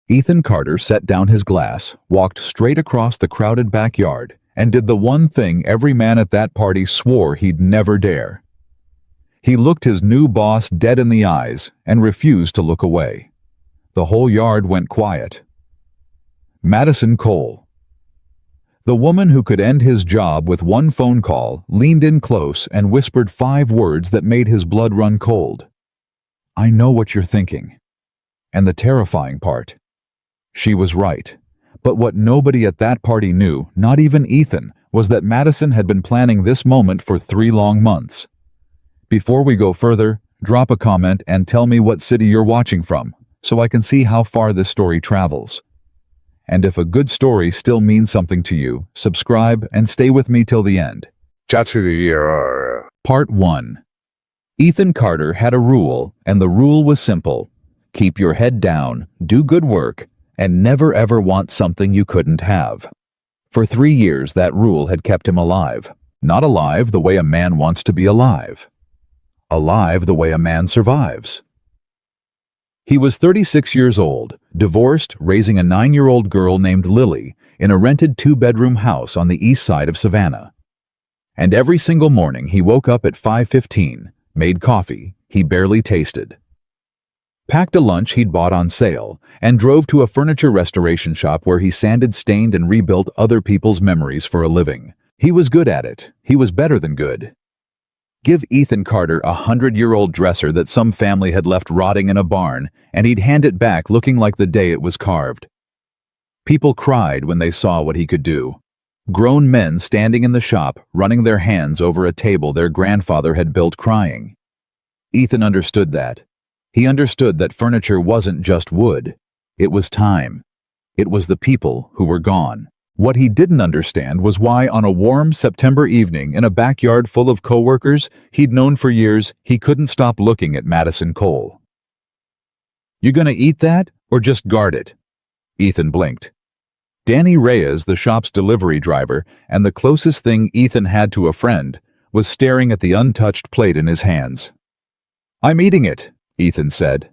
Ethan Carter set down his glass, walked straight across the crowded backyard, and did the one thing every man at that party swore he'd never dare. He looked his new boss dead in the eyes and refused to look away. The whole yard went quiet. Madison Cole. The woman who could end his job with one phone call leaned in close and whispered 5 words that made his blood run cold. "I know what you're thinking." And the terrifying part, she was right. But what nobody at that party knew, not even Ethan, was that Madison had been planning this moment for 3 long months. Before we go further, drop a comment and tell me what city you're watching from, so I can see how far this story travels. And if a good story still means something to you, subscribe and stay with me till the end. Part 1. Ethan Carter had a rule, and the rule was simple. Keep your head down, do good work, and never ever want something you couldn't have. For 3 years that rule had kept him alive. Not alive the way a man wants to be alive. Alive the way a man survives. He was 36 years old, divorced, raising a 9-year-old girl named Lily in a rented 2-bedroom house on the east side of Savannah. And every single morning he woke up at 5:15, made coffee he barely tasted, packed a lunch he'd bought on sale, and drove to a furniture restoration shop where he sanded, stained, and rebuilt other people's memories for a living. He was good at it. He was better than good. Give Ethan Carter a 100-year-old dresser that some family had left rotting in a barn, and he'd hand it back looking like the day it was carved. People cried when they saw what he could do. Grown men standing in the shop, running their hands over a table their grandfather had built, crying. Ethan understood that. He understood that furniture wasn't just wood. It was time. It was the people who were gone. What he didn't understand was why on a warm September evening in a backyard full of coworkers he'd known for years, he couldn't stop looking at Madison Cole. "You gonna eat that, or just guard it?" Ethan blinked. Danny Reyes, the shop's delivery driver, and the closest thing Ethan had to a friend, was staring at the untouched plate in his hands. "I'm eating it," Ethan said.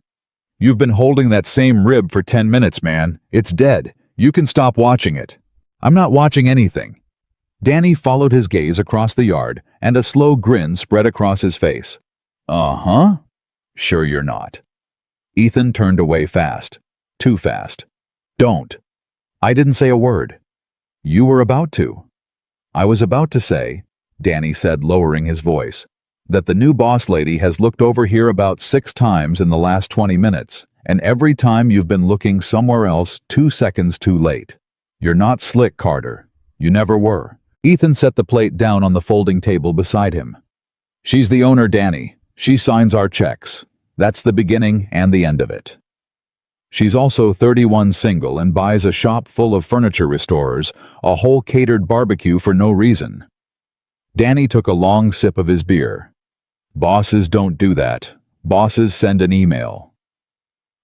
"You've been holding that same rib for 10 minutes, man. It's dead. You can stop watching it." "I'm not watching anything." Danny followed his gaze across the yard, and a slow grin spread across his face. "Uh-huh. Sure you're not." Ethan turned away fast. Too fast. "Don't." "I didn't say a word." "You were about to." "I was about to say," Danny said, lowering his voice, "that the new boss lady has looked over here about 6 times in the last 20 minutes, and every time you've been looking somewhere else 2 seconds too late. You're not slick, Carter. You never were." Ethan set the plate down on the folding table beside him. "She's the owner, Danny. She signs our checks. That's the beginning and the end of it. She's also 31, single, and buys a shop full of furniture restorers, a whole catered barbecue for no reason." Danny took a long sip of his beer. "Bosses don't do that. Bosses send an email."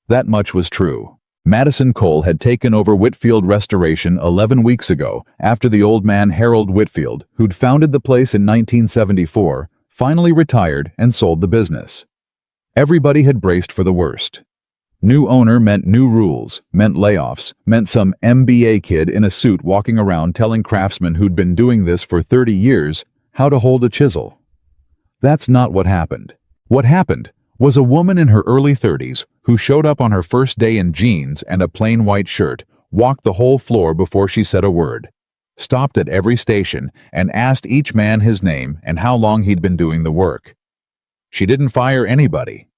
That much was true. Madison Cole had taken over Whitfield Restoration 11 weeks ago after the old man Harold Whitfield, who'd founded the place in 1974, finally retired and sold the business. Everybody had braced for the worst. New owner meant new rules, meant layoffs, meant some MBA kid in a suit walking around telling craftsmen who'd been doing this for 30 years how to hold a chisel. That's not what happened. What happened was a woman in her early 30s who showed up on her first day in jeans and a plain white shirt, walked the whole floor before she said a word, stopped at every station and asked each man his name and how long he'd been doing the work. She didn't fire anybody.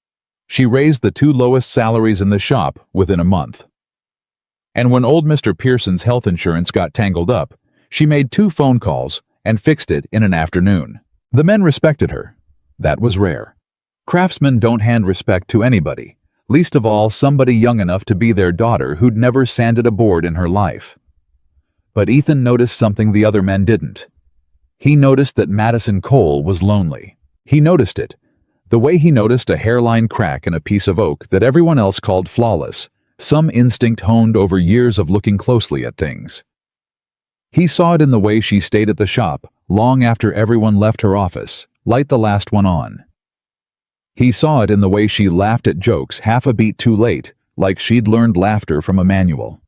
She raised the 2 lowest salaries in the shop within a month. And when old Mr. Pearson's health insurance got tangled up, she made 2 phone calls and fixed it in an afternoon. The men respected her. That was rare. Craftsmen don't hand respect to anybody, least of all somebody young enough to be their daughter who'd never sanded a board in her life. But Ethan noticed something the other men didn't. He noticed that Madison Cole was lonely. He noticed it, the way he noticed a hairline crack in a piece of oak that everyone else called flawless, some instinct honed over years of looking closely at things. He saw it in the way she stayed at the shop long after everyone left her office, light the last one on. He saw it in the way she laughed at jokes half a beat too late, like she'd learned laughter from a manual.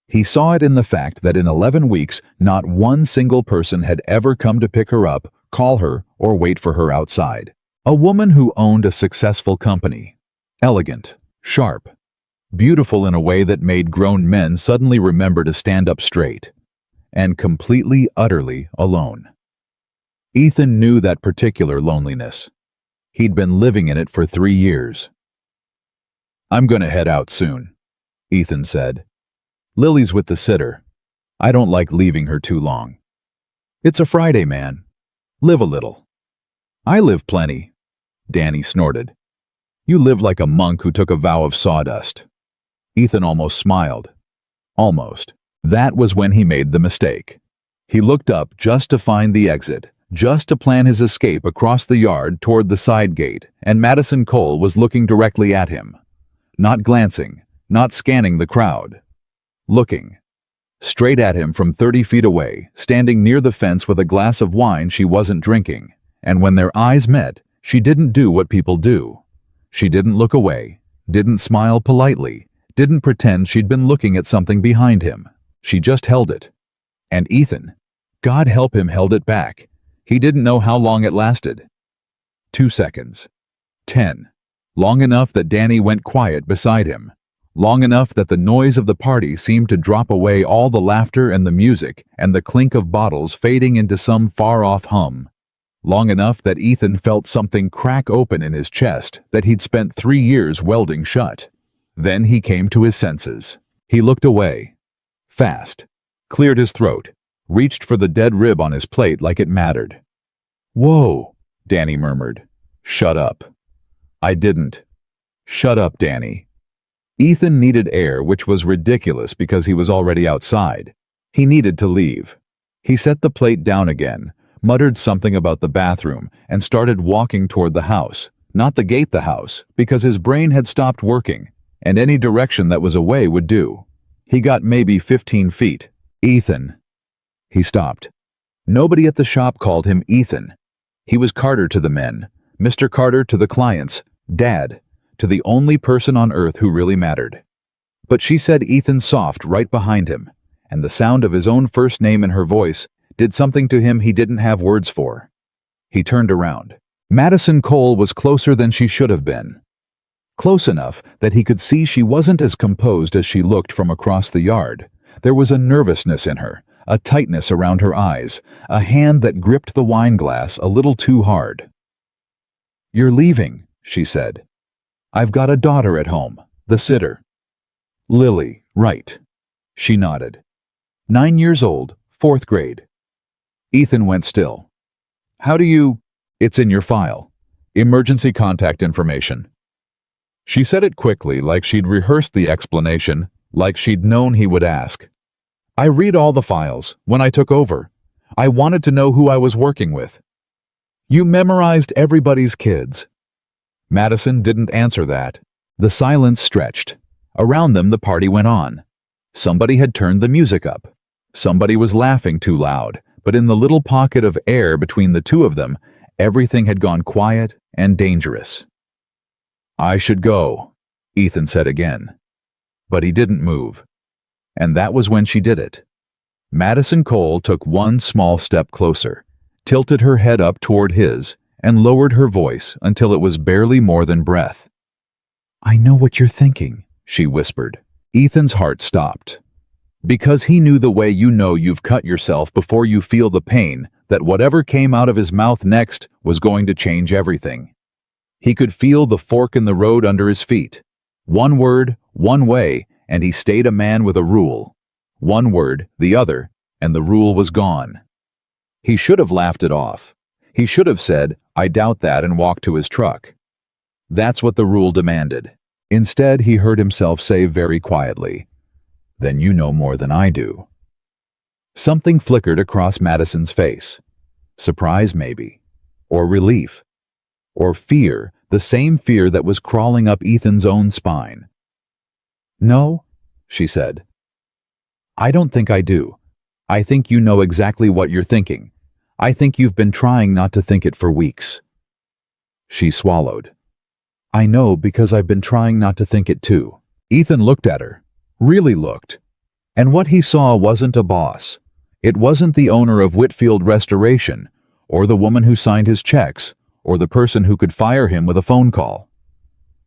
He saw it in the fact that in 11 weeks, not one single person had ever come to pick her up, call her, or wait for her outside. A woman who owned a successful company. Elegant, sharp, beautiful in a way that made grown men suddenly remember to stand up straight. And completely, utterly alone. Ethan knew that particular loneliness. He'd been living in it for 3 years. "I'm gonna head out soon," Ethan said. "Lily's with the sitter. I don't like leaving her too long." "It's a Friday, man. Live a little." "I live plenty," Danny snorted. "You live like a monk who took a vow of sawdust." Ethan almost smiled. Almost. That was when he made the mistake. He looked up just to find the exit, just to plan his escape across the yard toward the side gate, and Madison Cole was looking directly at him. Not glancing, not scanning the crowd. Looking. Straight at him from 30 feet away, standing near the fence with a glass of wine she wasn't drinking, and when their eyes met, she didn't do what people do. She didn't look away, didn't smile politely, didn't pretend she'd been looking at something behind him. She just held it. And Ethan, God help him, held it back. He didn't know how long it lasted. 2 seconds. 10. Long enough that Danny went quiet beside him. Long enough that the noise of the party seemed to drop away, all the laughter and the music and the clink of bottles fading into some far-off hum. Long enough that Ethan felt something crack open in his chest that he'd spent 3 years welding shut. Then he came to his senses. He looked away. Fast. Cleared his throat. Reached for the dead rib on his plate like it mattered. "Whoa," Danny murmured. "Shut up." "I didn't." "Shut up, Danny." Ethan needed air, which was ridiculous because he was already outside. He needed to leave. He set the plate down again, muttered something about the bathroom, and started walking toward the house. Not the gate, the house, because his brain had stopped working, and any direction that was away would do. He got maybe 15 feet. "Ethan." He stopped. Nobody at the shop called him Ethan. He was Carter to the men, Mr. Carter to the clients, Dad, to the only person on earth who really mattered. But she said Ethan soft right behind him, and the sound of his own first name in her voice did something to him he didn't have words for. He turned around. Madison Cole was closer than she should have been. Close enough that he could see she wasn't as composed as she looked from across the yard. There was a nervousness in her, a tightness around her eyes, a hand that gripped the wine glass a little too hard. "You're leaving," she said. "I've got a daughter at home, the sitter." "Lily, right." She nodded. 9 years old, 4th grade. Ethan went still. "How do you—" "It's in your file. Emergency contact information." She said it quickly, like she'd rehearsed the explanation, like she'd known he would ask. "I read all the files, when I took over. I wanted to know who I was working with." "You memorized everybody's kids." Madison didn't answer that. The silence stretched. Around them the party went on. Somebody had turned the music up. Somebody was laughing too loud, but in the little pocket of air between the two of them, everything had gone quiet and dangerous. "I should go," Ethan said again. But he didn't move. And that was when she did it. Madison Cole took one small step closer, tilted her head up toward his, and lowered her voice until it was barely more than breath. "I know what you're thinking," she whispered. Ethan's heart stopped. Because he knew the way you know you've cut yourself before you feel the pain, that whatever came out of his mouth next was going to change everything. He could feel the fork in the road under his feet. One word, one way, and he stayed a man with a rule. One word, the other, and the rule was gone. He should have laughed it off. He should have said, "I doubt that," and walked to his truck. That's what the rule demanded. Instead, he heard himself say very quietly, "Then you know more than I do." Something flickered across Madison's face. Surprise, maybe. Or relief. Or fear, the same fear that was crawling up Ethan's own spine. "No," she said. "I don't think I do. I think you know exactly what you're thinking. I think you've been trying not to think it for weeks." She swallowed. I know because I've been trying not to think it too. Ethan looked at her. Really looked. And what he saw wasn't a boss. It wasn't the owner of Whitfield Restoration, or the woman who signed his checks, or the person who could fire him with a phone call.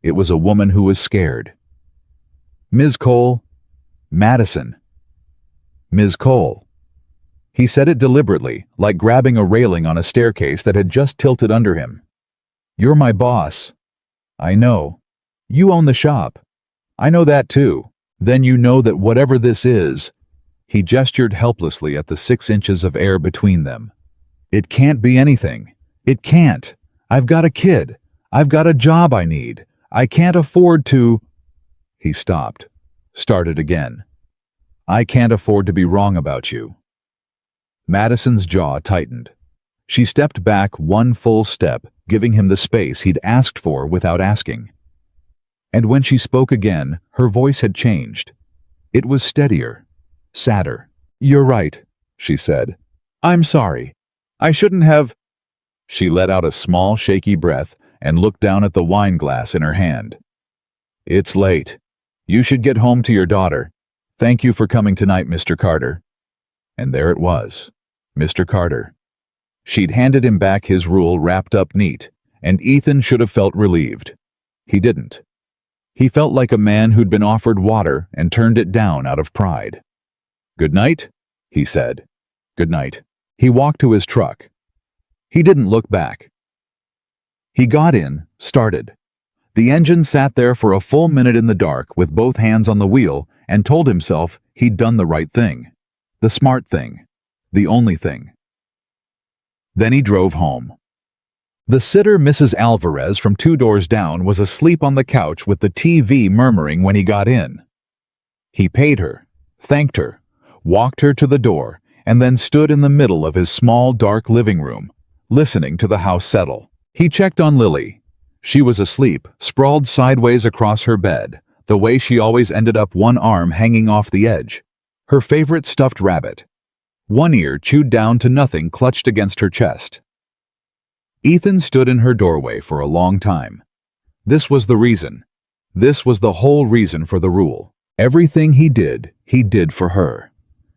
It was a woman who was scared. Ms. Cole. Madison. Ms. Cole. He said it deliberately, like grabbing a railing on a staircase that had just tilted under him. You're my boss. I know. You own the shop. I know that too. Then you know that whatever this is, he gestured helplessly at the 6 inches of air between them. It can't be anything. It can't. I've got a kid. I've got a job I need. I can't afford to... He stopped. Started again. I can't afford to be wrong about you. Madison's jaw tightened. She stepped back one full step, giving him the space he'd asked for without asking. And when she spoke again, her voice had changed. It was steadier, sadder. You're right, she said. I'm sorry. I shouldn't have... She let out a small, shaky breath and looked down at the wine glass in her hand. It's late. You should get home to your daughter. Thank you for coming tonight, Mr. Carter. And there it was, Mr. Carter. She'd handed him back his rule wrapped up neat, and Ethan should have felt relieved. He didn't. He felt like a man who'd been offered water and turned it down out of pride. Good night, he said. Good night. He walked to his truck. He didn't look back. He got in, started. The engine sat there for a full minute in the dark with both hands on the wheel and told himself he'd done the right thing. The smart thing. The only thing. Then he drove home. The sitter, Mrs. Alvarez, from 2 doors down, was asleep on the couch with the TV murmuring when he got in. He paid her, thanked her, walked her to the door, and then stood in the middle of his small, dark living room, listening to the house settle. He checked on Lily. She was asleep, sprawled sideways across her bed, the way she always ended up, one arm hanging off the edge. Her favorite stuffed rabbit. One ear chewed down to nothing clutched against her chest. Ethan stood in her doorway for a long time. This was the reason. This was the whole reason for the rule. Everything he did for her.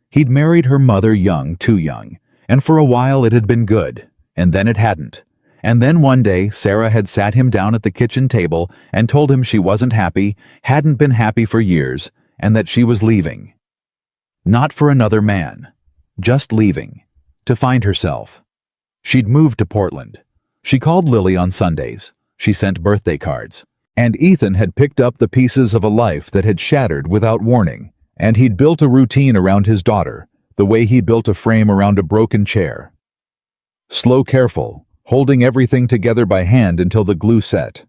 He'd married her mother young, too young, and for a while it had been good, and then it hadn't. And then one day Sarah had sat him down at the kitchen table and told him she wasn't happy, hadn't been happy for years, and that she was leaving. Not for another man. Just leaving. To find herself. She'd moved to Portland. She called Lily on Sundays. She sent birthday cards. And Ethan had picked up the pieces of a life that had shattered without warning, and he'd built a routine around his daughter, the way he built a frame around a broken chair. Slow, careful, holding everything together by hand until the glue set.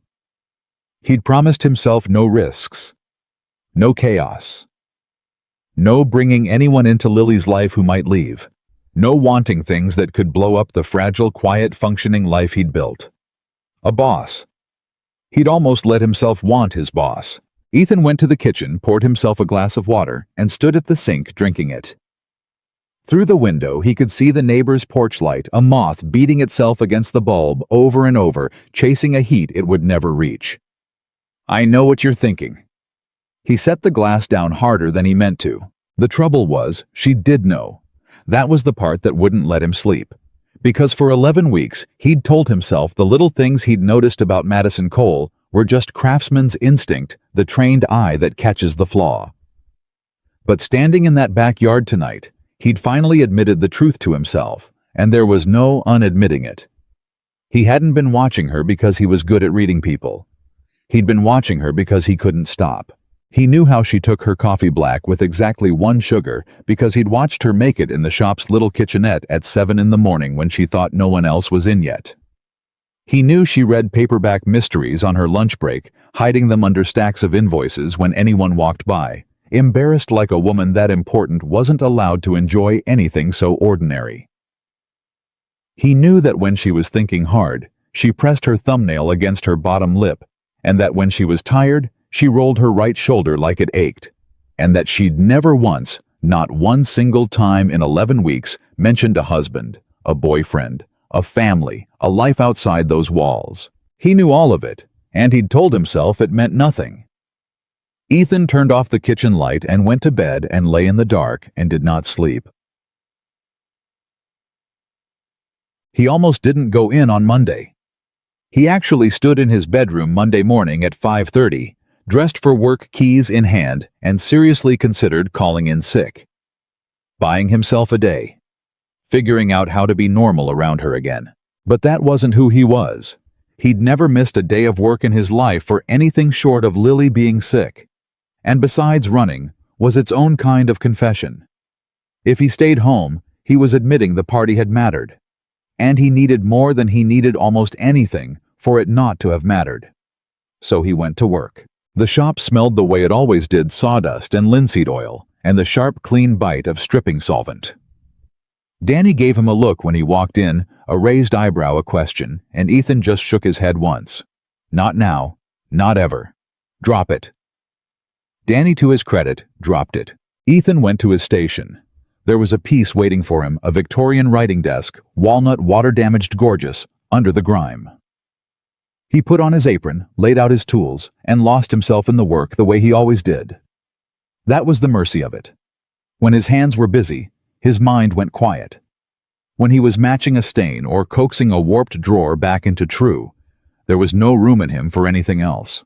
He'd promised himself no risks. No chaos. No bringing anyone into Lily's life who might leave. No wanting things that could blow up the fragile, quiet, functioning life he'd built. A boss. He'd almost let himself want his boss. Ethan went to the kitchen, poured himself a glass of water, and stood at the sink drinking it. Through the window, he could see the neighbor's porch light, a moth beating itself against the bulb over and over, chasing a heat it would never reach. I know what you're thinking. He set the glass down harder than he meant to. The trouble was, she did know. That was the part that wouldn't let him sleep. Because for 11 weeks, he'd told himself the little things he'd noticed about Madison Cole were just craftsman's instinct, the trained eye that catches the flaw. But standing in that backyard tonight, he'd finally admitted the truth to himself, and there was no unadmitting it. He hadn't been watching her because he was good at reading people. He'd been watching her because he couldn't stop. He knew how she took her coffee black with exactly 1 sugar because he'd watched her make it in the shop's little kitchenette at 7 in the morning when she thought no one else was in yet. He knew she read paperback mysteries on her lunch break, hiding them under stacks of invoices when anyone walked by, embarrassed like a woman that important wasn't allowed to enjoy anything so ordinary. He knew that when she was thinking hard, she pressed her thumbnail against her bottom lip, and that when she was tired, she rolled her right shoulder like it ached, and that she'd never once, not one single time in 11 weeks, mentioned a husband, a boyfriend, a family, a life outside those walls. He knew all of it, and he'd told himself it meant nothing. Ethan turned off the kitchen light and went to bed and lay in the dark and did not sleep. He almost didn't go in on Monday. He actually stood in his bedroom Monday morning at 5:30, dressed for work, keys in hand, and seriously considered calling in sick. Buying himself a day. Figuring out how to be normal around her again. But that wasn't who he was. He'd never missed a day of work in his life for anything short of Lily being sick. And besides, running was its own kind of confession. If he stayed home, he was admitting the party had mattered. And he needed more than he needed almost anything for it not to have mattered. So he went to work. The shop smelled the way it always did: sawdust and linseed oil, and the sharp, clean bite of stripping solvent. Danny gave him a look when he walked in, a raised eyebrow, a question, and Ethan just shook his head once. Not now. Not ever. Drop it. Danny, to his credit, dropped it. Ethan went to his station. There was a piece waiting for him, a Victorian writing desk, walnut, water-damaged, gorgeous, under the grime. He put on his apron, laid out his tools, and lost himself in the work the way he always did. That was the mercy of it. When his hands were busy, his mind went quiet. When he was matching a stain or coaxing a warped drawer back into true, there was no room in him for anything else.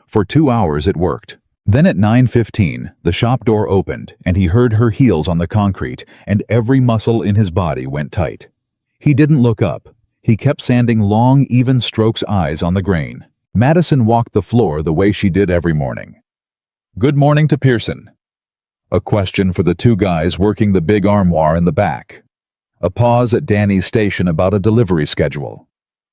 For 2 hours it worked. Then at 9:15, the shop door opened, and he heard her heels on the concrete, and every muscle in his body went tight. He didn't look up. He kept sanding long, even strokes, eyes on the grain. Madison walked the floor the way she did every morning. Good morning to Pearson. A question for the two guys working the big armoire in the back. A pause at Danny's station about a delivery schedule.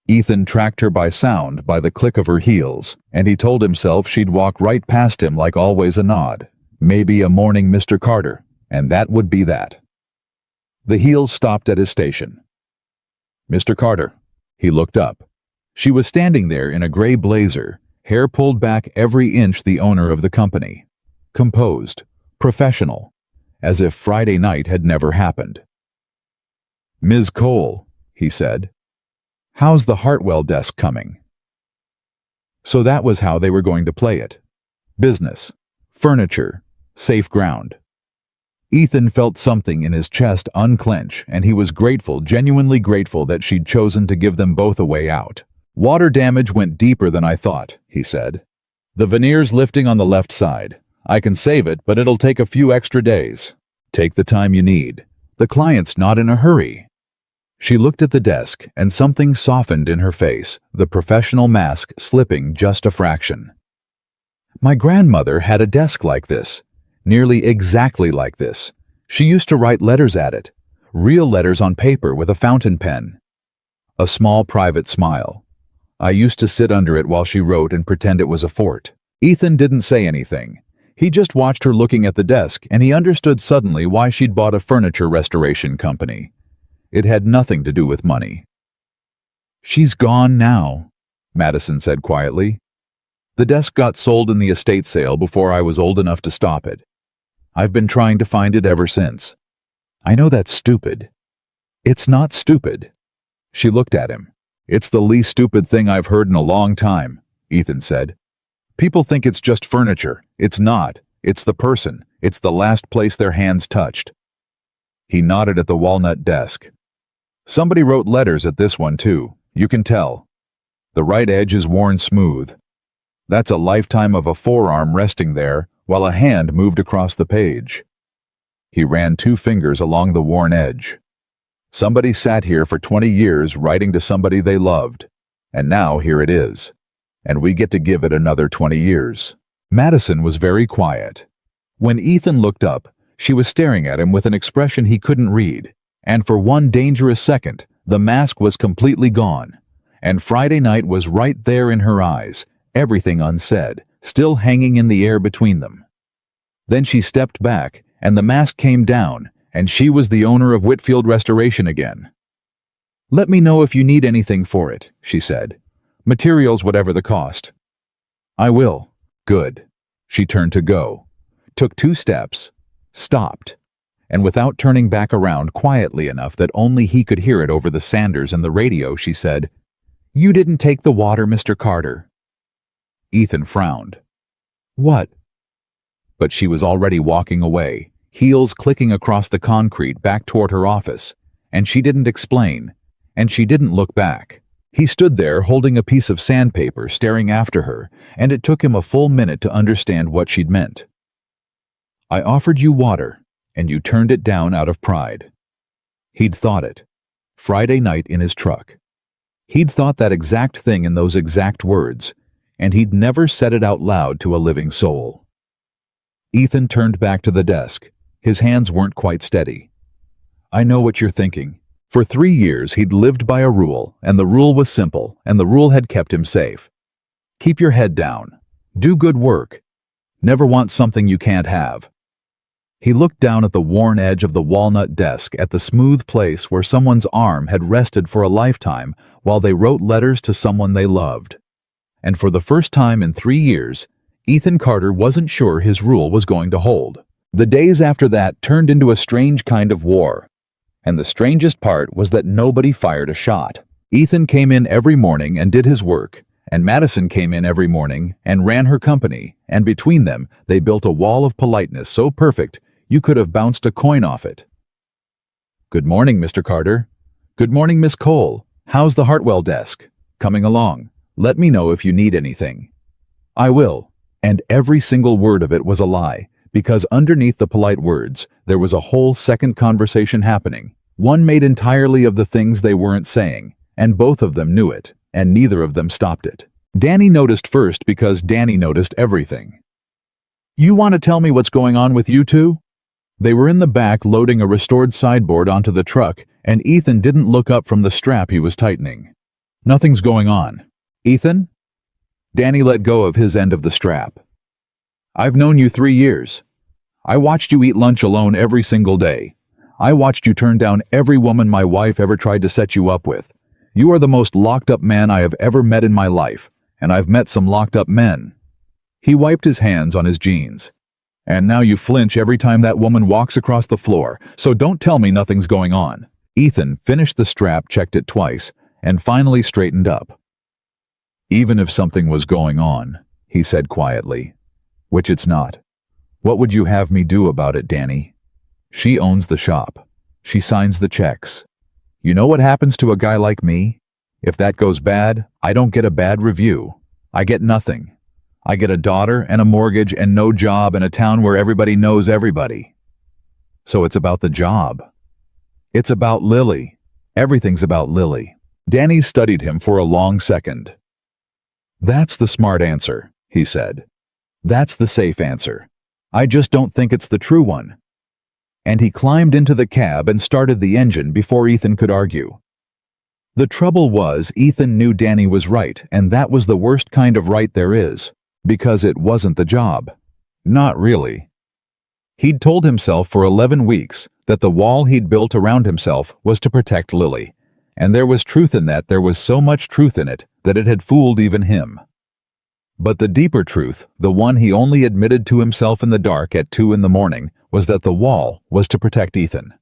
Ethan tracked her by sound, by the click of her heels, and he told himself she'd walk right past him like always, a nod. Maybe a morning Mr. Carter, and that would be that. The heels stopped at his station. Mr. Carter. He looked up. She was standing there in a gray blazer, hair pulled back every inch, the owner of the company. Composed, professional, as if Friday night had never happened. Ms. Cole, he said. How's the Hartwell desk coming? So that was how they were going to play it. Business, furniture, safe ground. Ethan felt something in his chest unclench, and he was grateful, genuinely grateful, that she'd chosen to give them both a way out. Water damage went deeper than I thought, he said. The veneer's lifting on the left side. I can save it, but it'll take a few extra days. Take the time you need. The client's not in a hurry. She looked at the desk, and something softened in her face, the professional mask slipping just a fraction. My grandmother had a desk like this, nearly exactly like this. She used to write letters at it, real letters on paper with a fountain pen. A small private smile. I used to sit under it while she wrote and pretend it was a fort. Ethan didn't say anything. He just watched her looking at the desk, and he understood suddenly why she'd bought a furniture restoration company. It had nothing to do with money. She's gone now, Madison said quietly. The desk got sold in the estate sale before I was old enough to stop it. I've been trying to find it ever since. I know that's stupid. It's not stupid. She looked at him. It's the least stupid thing I've heard in a long time, Ethan said. People think it's just furniture. It's not. It's the person. It's the last place their hands touched. He nodded at the walnut desk. Somebody wrote letters at this one too, you can tell. The right edge is worn smooth. That's a lifetime of a forearm resting there while a hand moved across the page. He ran 2 fingers along the worn edge. Somebody sat here for 20 years writing to somebody they loved, and now here it is. And we get to give it another 20 years. Madison was very quiet. When Ethan looked up, she was staring at him with an expression he couldn't read, and for one dangerous second, the mask was completely gone, and Friday night was right there in her eyes, everything unsaid, still hanging in the air between them. Then she stepped back, and the mask came down, and she was the owner of Whitfield Restoration again. Let me know if you need anything for it, she said. Materials, whatever the cost. I will. Good. She turned to go, took 2 steps, stopped, and without turning back around, quietly enough that only he could hear it over the Sanders and the radio, she said, You didn't take the water, Mr. Carter. Ethan frowned. What? But she was already walking away, heels clicking across the concrete back toward her office, and she didn't explain, and she didn't look back. He stood there holding a piece of sandpaper, staring after her, and it took him a full minute to understand what she'd meant. I offered you water, and you turned it down out of pride. He'd thought it. Friday night in his truck. He'd thought that exact thing in those exact words, and he'd never said it out loud to a living soul. Ethan turned back to the desk. His hands weren't quite steady. I know what you're thinking. For 3 years he'd lived by a rule, and the rule was simple, and the rule had kept him safe. Keep your head down. Do good work. Never want something you can't have. He looked down at the worn edge of the walnut desk, at the smooth place where someone's arm had rested for a lifetime while they wrote letters to someone they loved. And for the first time in 3 years, Ethan Carter wasn't sure his rule was going to hold. The days after that turned into a strange kind of war. And the strangest part was that nobody fired a shot. Ethan came in every morning and did his work, and Madison came in every morning and ran her company, and between them they built a wall of politeness so perfect you could have bounced a coin off it. Good morning, Mr. Carter. Good morning, Miss Cole. How's the Hartwell desk? Coming along. Let me know if you need anything. I will. And every single word of it was a lie, because underneath the polite words, there was a whole second conversation happening, one made entirely of the things they weren't saying, and both of them knew it, and neither of them stopped it. Danny noticed first because Danny noticed everything. You want to tell me what's going on with you two? They were in the back loading a restored sideboard onto the truck, and Ethan didn't look up from the strap he was tightening. Nothing's going on. Ethan? Danny let go of his end of the strap. I've known you 3 years. I watched you eat lunch alone every single day. I watched you turn down every woman my wife ever tried to set you up with. You are the most locked-up man I have ever met in my life, and I've met some locked-up men. He wiped his hands on his jeans. And now you flinch every time that woman walks across the floor, so don't tell me nothing's going on. Ethan finished the strap, checked it twice, and finally straightened up. Even if something was going on, he said quietly, which it's not. What would you have me do about it, Danny? She owns the shop. She signs the checks. You know what happens to a guy like me? If that goes bad, I don't get a bad review. I get nothing. I get a daughter and a mortgage and no job in a town where everybody knows everybody. So it's about the job. It's about Lily. Everything's about Lily. Danny studied him for a long second. That's the smart answer, he said. That's the safe answer. I just don't think it's the true one. And he climbed into the cab and started the engine before Ethan could argue. The trouble was, Ethan knew Danny was right, and that was the worst kind of right there is, because it wasn't the job. Not really. He'd told himself for 11 weeks that the wall he'd built around himself was to protect Lily, and there was truth in that. There was so much truth in it that it had fooled even him. But the deeper truth, the one he only admitted to himself in the dark at 2 a.m, was that the wall was to protect Ethan.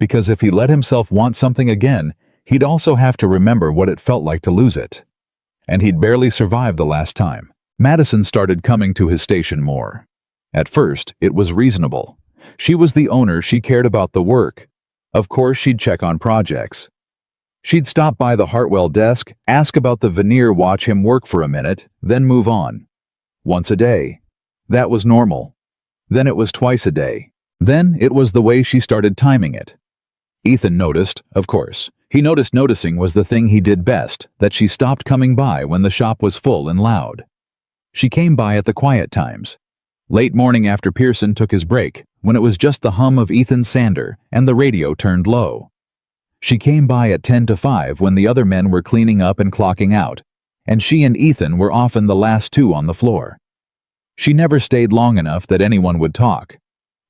Because if he let himself want something again, he'd also have to remember what it felt like to lose it. And he'd barely survived the last time. Madison started coming to his station more. At first, it was reasonable. She was the owner, she cared about the work. Of course, she'd check on projects. She'd stop by the Hartwell desk, ask about the veneer, watch him work for a minute, then move on. Once a day. That was normal. Then it was twice a day. Then it was the way she started timing it. Ethan noticed, of course. He noticed noticing was the thing he did best, that she stopped coming by when the shop was full and loud. She came by at the quiet times. Late morning after Pearson took his break, when it was just the hum of Ethan's sander and the radio turned low. She came by at 10 to 5 when the other men were cleaning up and clocking out, and she and Ethan were often the last two on the floor. She never stayed long enough that anyone would talk,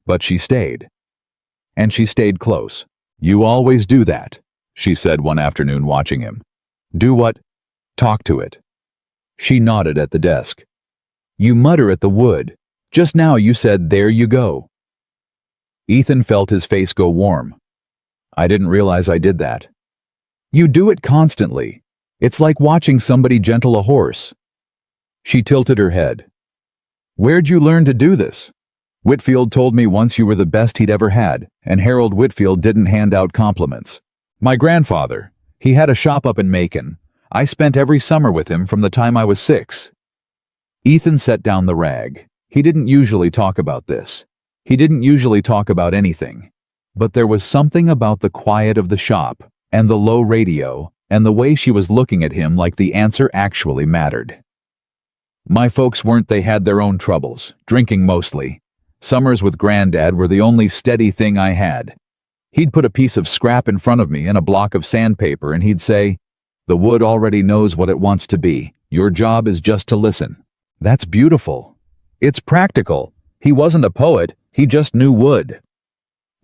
but she stayed. And she stayed close. You always do that, she said one afternoon watching him. Do what? Talk to it. She nodded at the desk. You mutter at the wood. Just now you said, there you go. Ethan felt his face go warm. I didn't realize I did that. You do it constantly. It's like watching somebody gentle a horse. She tilted her head. "Where'd you learn to do this?" "Whitfield told me once you were the best he'd ever had, and Harold Whitfield didn't hand out compliments." "My grandfather. He had a shop up in Macon. I spent every summer with him from the time I was 6. Ethan set down the rag. He didn't usually talk about this. He didn't usually talk about anything. But there was something about the quiet of the shop, and the low radio, and the way she was looking at him like the answer actually mattered. "My folks weren't, they had their own troubles, drinking mostly. Summers with Granddad were the only steady thing I had. He'd put a piece of scrap in front of me and a block of sandpaper, and he'd say, 'The wood already knows what it wants to be. Your job is just to listen.' That's beautiful. It's practical. He wasn't a poet, he just knew wood."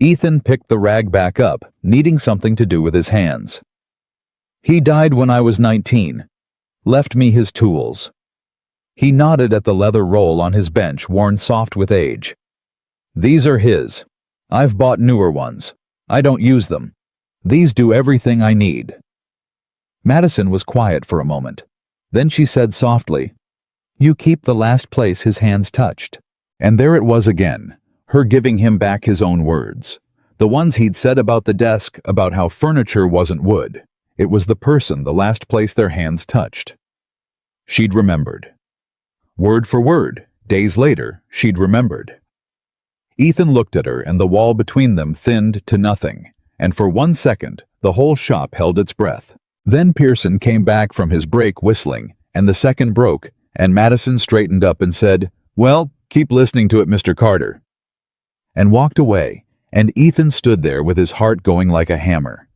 Ethan picked the rag back up, needing something to do with his hands. "He died when I was 19. Left me his tools." He nodded at the leather roll on his bench, worn soft with age. "These are his. I've bought newer ones. I don't use them. These do everything I need." Madison was quiet for a moment. Then she said softly, "You keep the last place his hands touched." And there it was again, her giving him back his own words. The ones he'd said about the desk, about how furniture wasn't wood. It was the person, the last place their hands touched. She'd remembered. Word for word, days later, she'd remembered. Ethan looked at her, and the wall between them thinned to nothing, and for 1 second, the whole shop held its breath. Then Pearson came back from his break whistling, and the second broke, and Madison straightened up and said, "Well, keep listening to it, Mr. Carter," and walked away, and Ethan stood there with his heart going like a hammer.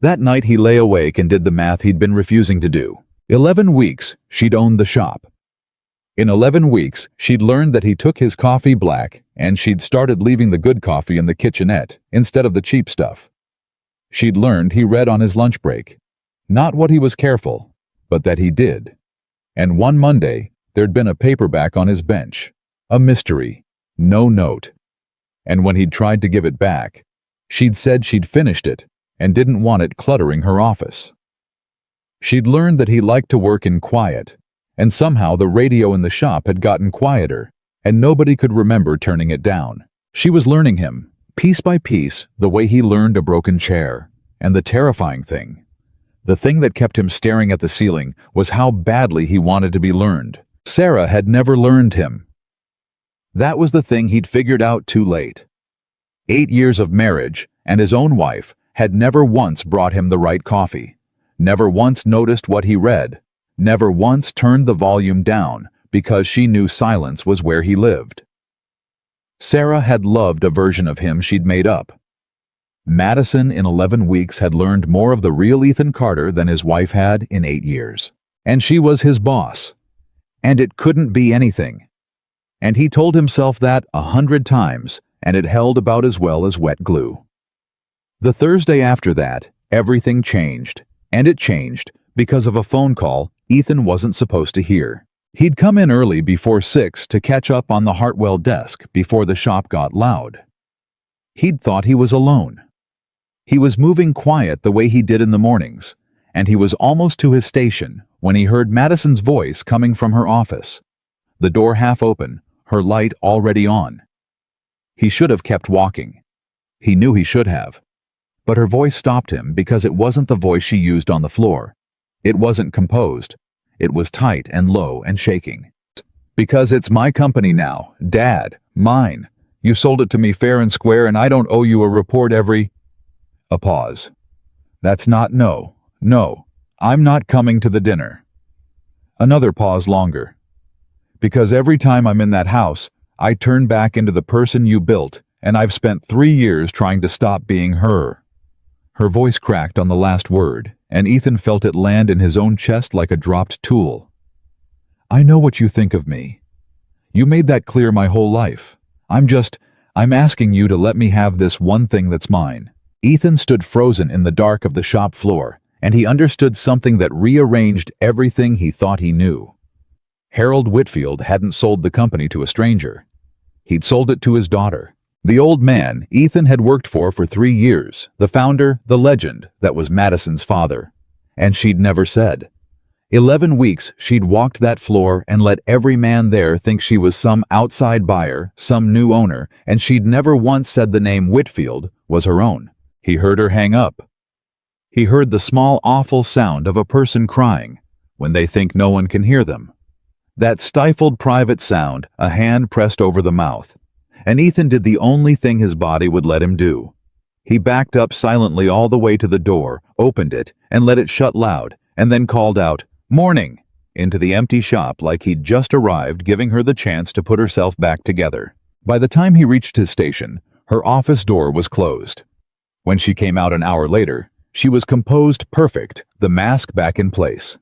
That night he lay awake and did the math he'd been refusing to do. 11 weeks, she'd owned the shop. In 11 weeks, she'd learned that he took his coffee black, and she'd started leaving the good coffee in the kitchenette instead of the cheap stuff. She'd learned he read on his lunch break. Not what he was careful, but that he did. And one Monday, there'd been a paperback on his bench. A mystery. No note. And when he'd tried to give it back, she'd said she'd finished it and didn't want it cluttering her office. She'd learned that he liked to work in quiet, and somehow the radio in the shop had gotten quieter, and nobody could remember turning it down. She was learning him, piece by piece, the way he learned a broken chair. And the terrifying thing, the thing that kept him staring at the ceiling, was how badly he wanted to be learned. Sarah had never learned him. That was the thing he'd figured out too late. 8 years of marriage, and his own wife, had never once brought him the right coffee, never once noticed what he read, never once turned the volume down because she knew silence was where he lived. Sarah had loved a version of him she'd made up. Madison in 11 weeks had learned more of the real Ethan Carter than his wife had in 8 years. And she was his boss. And it couldn't be anything. And he told himself that 100 times, and it held about as well as wet glue. The Thursday after that, everything changed. And it changed because of a phone call Ethan wasn't supposed to hear. He'd come in early before 6 to catch up on the Hartwell desk before the shop got loud. He'd thought he was alone. He was moving quiet the way he did in the mornings, and he was almost to his station when he heard Madison's voice coming from her office. The door half open, her light already on. He should have kept walking. He knew he should have. But her voice stopped him because it wasn't the voice she used on the floor. It wasn't composed. It was tight and low and shaking. "Because it's my company now, Dad, mine. You sold it to me fair and square, and I don't owe you a report every—" A pause. "That's not no. I'm not coming to the dinner." Another pause longer. "Because every time I'm in that house, I turn back into the person you built, and I've spent 3 years trying to stop being her." Her voice cracked on the last word, and Ethan felt it land in his own chest like a dropped tool. "I know what you think of me. You made that clear my whole life. I'm asking you to let me have this one thing that's mine." Ethan stood frozen in the dark of the shop floor, and he understood something that rearranged everything he thought he knew. Harold Whitfield hadn't sold the company to a stranger. He'd sold it to his daughter. The old man Ethan had worked for 3 years, the founder, the legend that was Madison's father. And she'd never said. 11 weeks she'd walked that floor and let every man there think she was some outside buyer, some new owner, and she'd never once said the name Whitfield was her own. He heard her hang up. He heard the small, awful sound of a person crying when they think no one can hear them. That stifled private sound, a hand pressed over the mouth. And Ethan did the only thing his body would let him do. He backed up silently all the way to the door, opened it, and let it shut loud, and then called out, "Morning!" into the empty shop like he'd just arrived, giving her the chance to put herself back together. By the time he reached his station, her office door was closed. When she came out an hour later, she was composed, perfect, the mask back in place.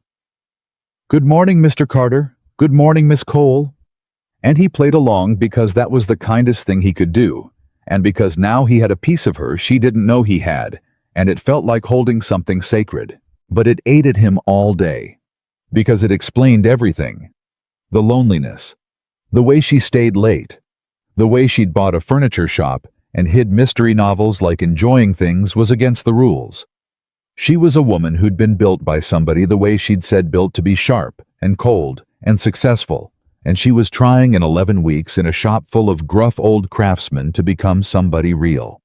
"Good morning, Mr. Carter. Good morning, Miss Cole." And he played along because that was the kindest thing he could do, and because now he had a piece of her she didn't know he had, and it felt like holding something sacred. But it aided him all day, because it explained everything. The loneliness, the way she stayed late, the way she'd bought a furniture shop and hid mystery novels like enjoying things was against the rules. She was a woman who'd been built by somebody the way she'd said built to be sharp and cold and successful, and she was trying in 11 weeks in a shop full of gruff old craftsmen to become somebody real.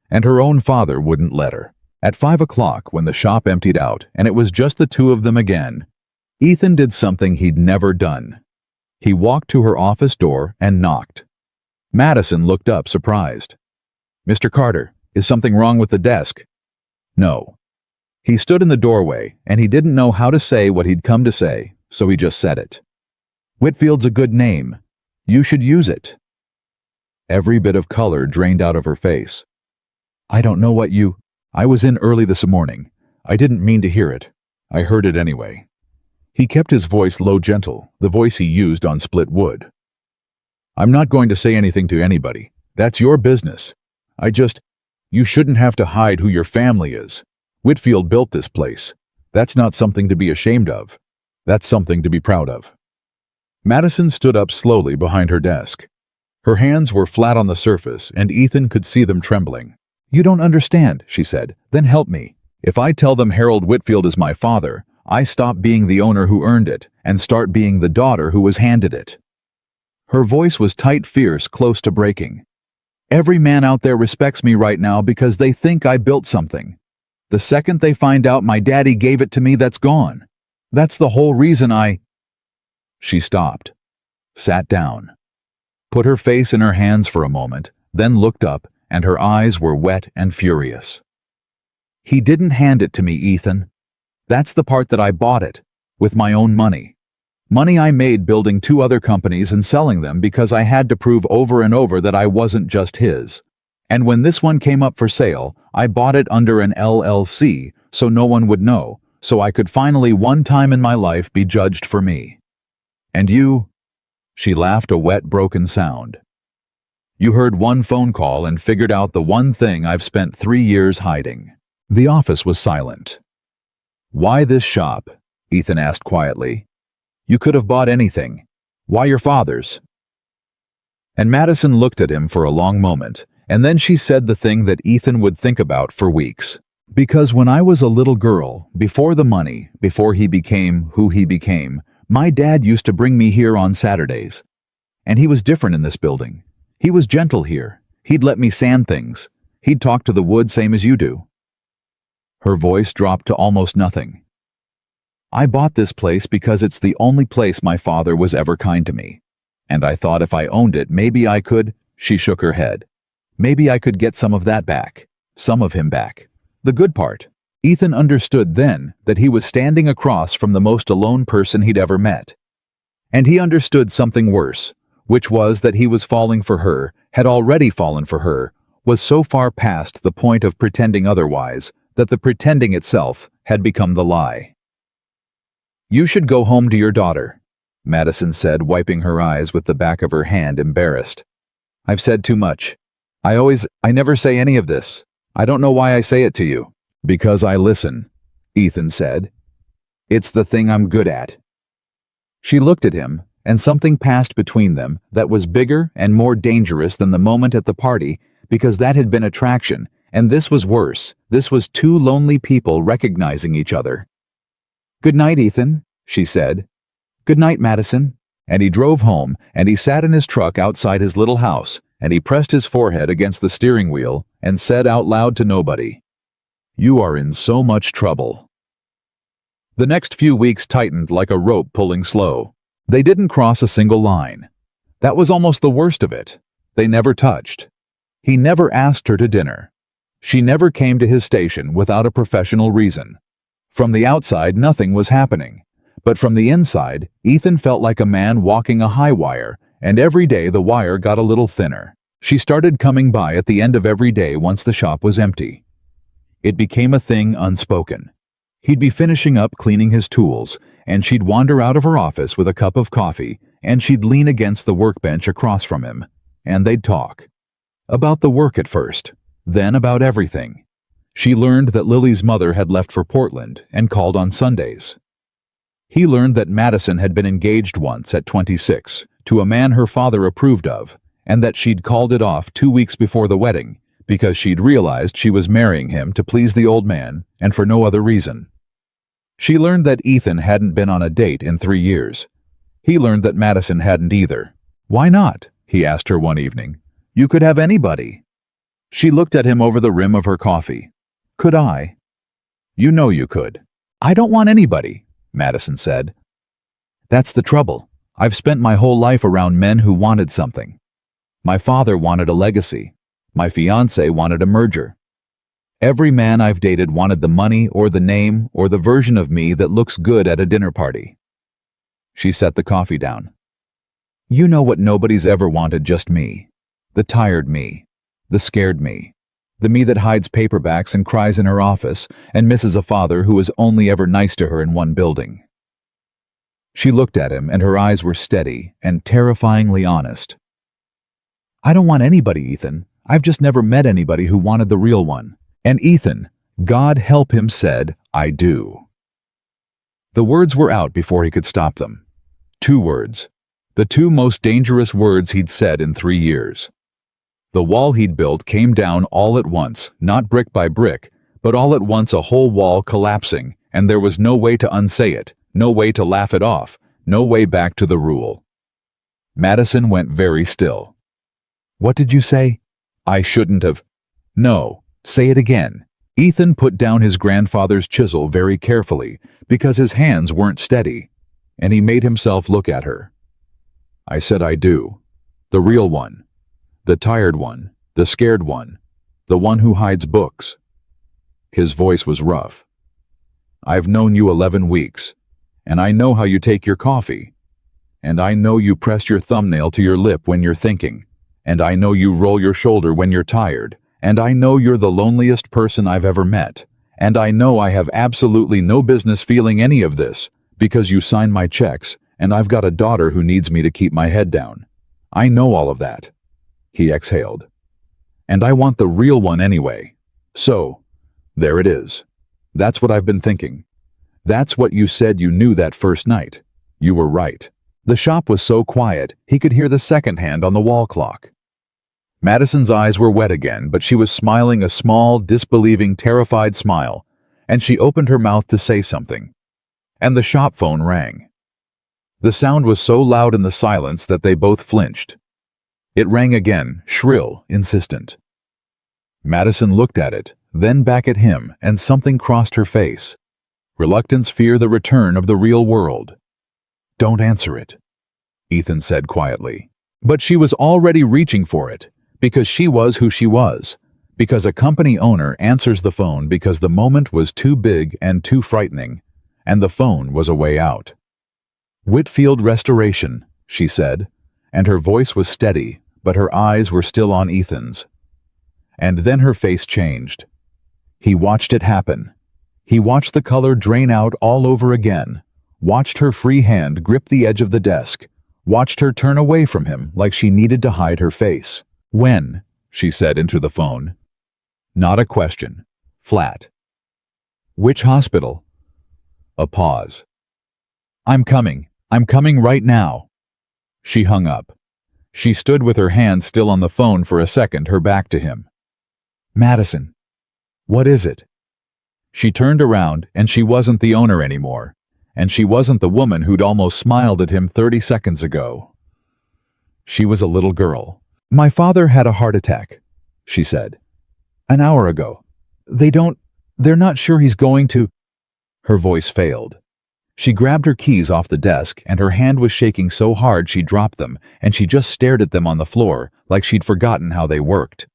And her own father wouldn't let her. At 5 o'clock, when the shop emptied out and it was just the two of them again, Ethan did something he'd never done. He walked to her office door and knocked. Madison looked up, surprised. "Mr. Carter, is something wrong with the desk?" "No." He stood in the doorway, and he didn't know how to say what he'd come to say, so he just said it. "Whitfield's a good name. You should use it." Every bit of color drained out of her face. "I don't know what you... I was in early this morning. I didn't mean to hear it. I heard it anyway." He kept his voice low, gentle, the voice he used on Split Wood. "I'm not going to say anything to anybody. That's your business. You shouldn't have to hide who your family is. Whitfield built this place. That's not something to be ashamed of. That's something to be proud of." Madison stood up slowly behind her desk. Her hands were flat on the surface, and Ethan could see them trembling. "You don't understand," she said. "Then help me. If I tell them Harold Whitfield is my father, I stop being the owner who earned it and start being the daughter who was handed it." Her voice was tight, fierce, close to breaking. "Every man out there respects me right now because they think I built something. The second they find out my daddy gave it to me, that's gone. That's the whole reason I..." She stopped, sat down, put her face in her hands for a moment, then looked up, and her eyes were wet and furious. "He didn't hand it to me, Ethan. That's the part that I bought it, with my own money. Money I made building 2 other companies and selling them because I had to prove over and over that I wasn't just his. And when this one came up for sale, I bought it under an LLC so no one would know, so I could finally one time in my life be judged for me. And you..." She laughed a wet, broken sound. "You heard one phone call and figured out the one thing I've spent 3 years hiding." The office was silent. "Why this shop?" Ethan asked quietly. "You could have bought anything. Why your father's?" And Madison looked at him for a long moment, and then she said the thing that Ethan would think about for weeks. "Because when I was a little girl, before the money, before he became who he became, my dad used to bring me here on Saturdays. And he was different in this building. He was gentle here. He'd let me sand things. He'd talk to the wood same as you do." Her voice dropped to almost nothing. "I bought this place because it's the only place my father was ever kind to me. And I thought if I owned it, maybe I could..." She shook her head. "Maybe I could get some of that back. Some of him back. The good part." Ethan understood then that he was standing across from the most alone person he'd ever met. And he understood something worse, which was that he was falling for her, had already fallen for her, was so far past the point of pretending otherwise that the pretending itself had become the lie. "You should go home to your daughter," Madison said, wiping her eyes with the back of her hand, embarrassed. "I've said too much. I never say any of this. I don't know why I say it to you." "Because I listen," Ethan said. "It's the thing I'm good at." She looked at him, and something passed between them that was bigger and more dangerous than the moment at the party, because that had been attraction, and this was worse. This was 2 lonely people recognizing each other. "Good night, Ethan," she said. "Good night, Madison." And he drove home, and he sat in his truck outside his little house, and he pressed his forehead against the steering wheel and said out loud to nobody, "You are in so much trouble." The next few weeks tightened like a rope pulling slow. They didn't cross a single line. That was almost the worst of it. They never touched. He never asked her to dinner. She never came to his station without a professional reason. From the outside, nothing was happening. But from the inside, Ethan felt like a man walking a high wire, and every day the wire got a little thinner. She started coming by at the end of every day once the shop was empty. It became a thing unspoken. He'd be finishing up cleaning his tools, and she'd wander out of her office with a cup of coffee, and she'd lean against the workbench across from him, and they'd talk. About the work at first, then about everything. She learned that Lily's mother had left for Portland and called on Sundays. He learned that Madison had been engaged once at 26 to a man her father approved of, and that she'd called it off 2 weeks before the wedding because she'd realized she was marrying him to please the old man and for no other reason. She learned that Ethan hadn't been on a date in 3 years. He learned that Madison hadn't either. "Why not?" he asked her one evening. "You could have anybody." She looked at him over the rim of her coffee. "Could I?" "You know you could." "I don't want anybody," Madison said. "That's the trouble. I've spent my whole life around men who wanted something. My father wanted a legacy. My fiancé wanted a merger. Every man I've dated wanted the money or the name or the version of me that looks good at a dinner party." She set the coffee down. "You know what nobody's ever wanted, just me. The tired me. The scared me. The me that hides paperbacks and cries in her office and misses a father who was only ever nice to her in one building." She looked at him, and her eyes were steady and terrifyingly honest. "I don't want anybody, Ethan. I've just never met anybody who wanted the real one." And Ethan, God help him, said, "I do." The words were out before he could stop them. 2 words. The 2 most dangerous words he'd said in 3 years. The wall he'd built came down all at once, not brick by brick, but all at once, a whole wall collapsing, and there was no way to unsay it, no way to laugh it off, no way back to the rule. Madison went very still. "What did you say?" "I shouldn't have." "No, say it again." Ethan put down his grandfather's chisel very carefully because his hands weren't steady, and he made himself look at her. "I said I do. The real one. The tired one, the scared one, the one who hides books." His voice was rough. "I've known you 11 weeks, and I know how you take your coffee, and I know you press your thumbnail to your lip when you're thinking, and I know you roll your shoulder when you're tired, and I know you're the loneliest person I've ever met, and I know I have absolutely no business feeling any of this because you sign my checks, and I've got a daughter who needs me to keep my head down. I know all of that." He exhaled. "And I want the real one anyway. So, there it is. That's what I've been thinking. That's what you said you knew that first night. You were right." The shop was so quiet, he could hear the second hand on the wall clock. Madison's eyes were wet again, but she was smiling a small, disbelieving, terrified smile, and she opened her mouth to say something. And the shop phone rang. The sound was so loud in the silence that they both flinched. It rang again, shrill, insistent. Madison looked at it, then back at him, and something crossed her face. Reluctance, fear, the return of the real world. "Don't answer it," Ethan said quietly. But she was already reaching for it, because she was who she was, because a company owner answers the phone because the moment was too big and too frightening, and the phone was a way out. "Whitfield Restoration," she said, and her voice was steady, but her eyes were still on Ethan's. And then her face changed. He watched it happen. He watched the color drain out all over again, watched her free hand grip the edge of the desk, watched her turn away from him like she needed to hide her face. "When?" she said into the phone. Not a question. Flat. "Which hospital?" A pause. I'm coming right now." She hung up. She stood with her hand still on the phone for a second, her back to him. "Madison, what is it?" She turned around, and she wasn't the owner anymore, and she wasn't the woman who'd almost smiled at him 30 seconds ago. She was a little girl. "My father had a heart attack," she said. "An hour ago. They're not sure he's going to—" Her voice failed. She grabbed her keys off the desk, and her hand was shaking so hard she dropped them, and she just stared at them on the floor like she'd forgotten how they worked.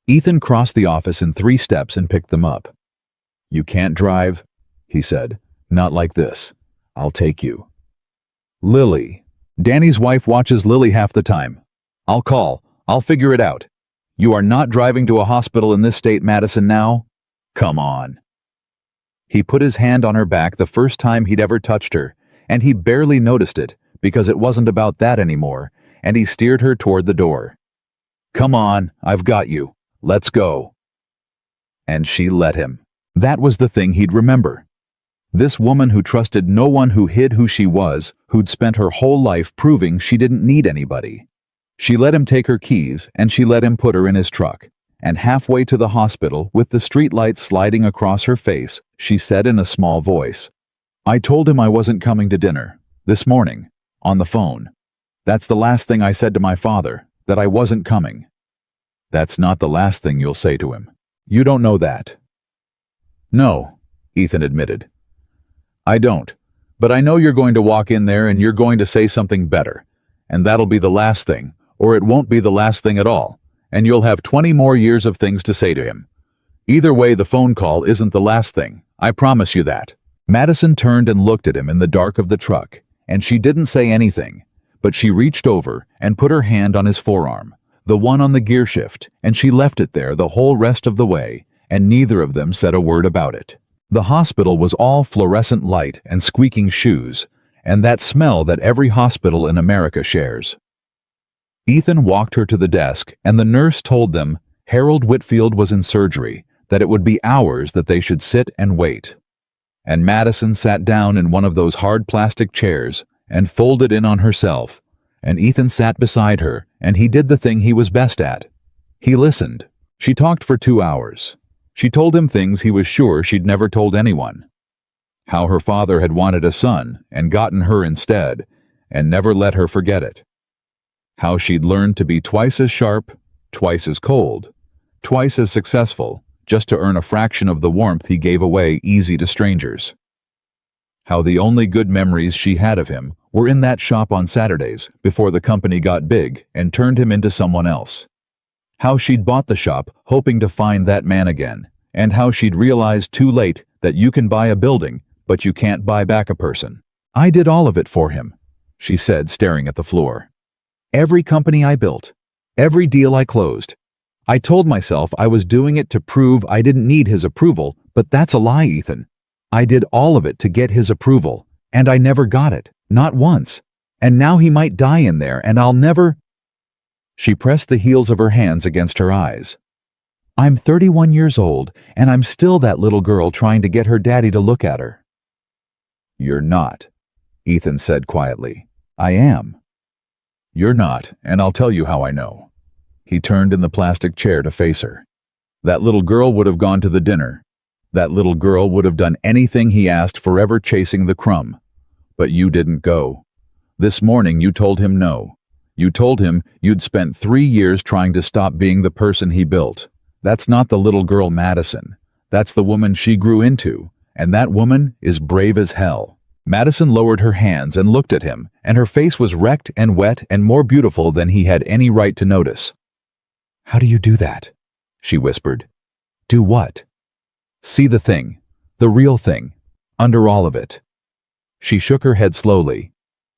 Ethan crossed the office in 3 steps and picked them up. "You can't drive," he said. "Not like this. I'll take you." "Lily. Danny's wife watches Lily half the time. I'll figure it out. You are not driving to a hospital in this state, Madison, now? Come on." He put his hand on her back the first time he'd ever touched her, and he barely noticed it because it wasn't about that anymore, and he steered her toward the door. "Come on, I've got you. Let's go." And she let him. That was the thing he'd remember. This woman who trusted no one, who hid who she was, who'd spent her whole life proving she didn't need anybody. She let him take her keys, and she let him put her in his truck. And halfway to the hospital, with the streetlights sliding across her face, she said in a small voice, "I told him I wasn't coming to dinner. This morning. On the phone. That's the last thing I said to my father, that I wasn't coming." "That's not the last thing you'll say to him. You don't know that." "No," Ethan admitted. "I don't. But I know you're going to walk in there and you're going to say something better. And that'll be the last thing, or it won't be the last thing at all. And you'll have 20 more years of things to say to him. Either way, the phone call isn't the last thing. I promise you that." Madison turned and looked at him in the dark of the truck, and she didn't say anything, but she reached over and put her hand on his forearm, the one on the gear shift, and she left it there the whole rest of the way, and neither of them said a word about it. The hospital was all fluorescent light and squeaking shoes, and that smell that every hospital in America shares. Ethan walked her to the desk, and the nurse told them Harold Whitfield was in surgery, that it would be hours that they should sit and wait. And Madison sat down in one of those hard plastic chairs and folded in on herself, and Ethan sat beside her, and he did the thing he was best at. He listened. She talked for 2 hours. She told him things he was sure she'd never told anyone. How her father had wanted a son and gotten her instead, and never let her forget it. How she'd learned to be twice as sharp, twice as cold, twice as successful, just to earn a fraction of the warmth he gave away easy to strangers. How the only good memories she had of him were in that shop on Saturdays before the company got big and turned him into someone else. How she'd bought the shop hoping to find that man again, and how she'd realized too late that you can buy a building, but you can't buy back a person. "I did all of it for him," she said, staring at the floor. "Every company I built, every deal I closed. I told myself I was doing it to prove I didn't need his approval, but that's a lie, Ethan. I did all of it to get his approval, and I never got it, not once. And now he might die in there, and I'll never—" She pressed the heels of her hands against her eyes. "I'm 31 years old, and I'm still that little girl trying to get her daddy to look at her." "You're not," Ethan said quietly. "I am." "You're not, and I'll tell you how I know." He turned in the plastic chair to face her. "That little girl would have gone to the dinner. That little girl would have done anything he asked, forever chasing the crumb. But you didn't go. This morning you told him no. You told him you'd spent 3 years trying to stop being the person he built. That's not the little girl Madison. That's the woman she grew into, and that woman is brave as hell." Madison lowered her hands and looked at him, and her face was wrecked and wet and more beautiful than he had any right to notice. "How do you do that?" she whispered. "Do what?" "See the thing, the real thing, under all of it." She shook her head slowly.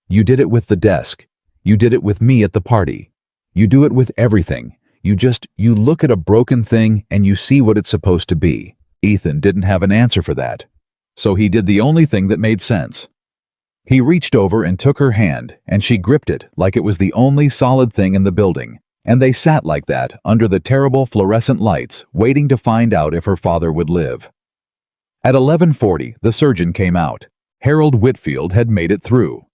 "You did it with the desk. You did it with me at the party. You do it with everything. You look at a broken thing and you see what it's supposed to be." Ethan didn't have an answer for that, so he did the only thing that made sense. He reached over and took her hand, and she gripped it like it was the only solid thing in the building, and they sat like that under the terrible fluorescent lights, waiting to find out if her father would live. At 11:40, the surgeon came out. Harold Whitfield had made it through.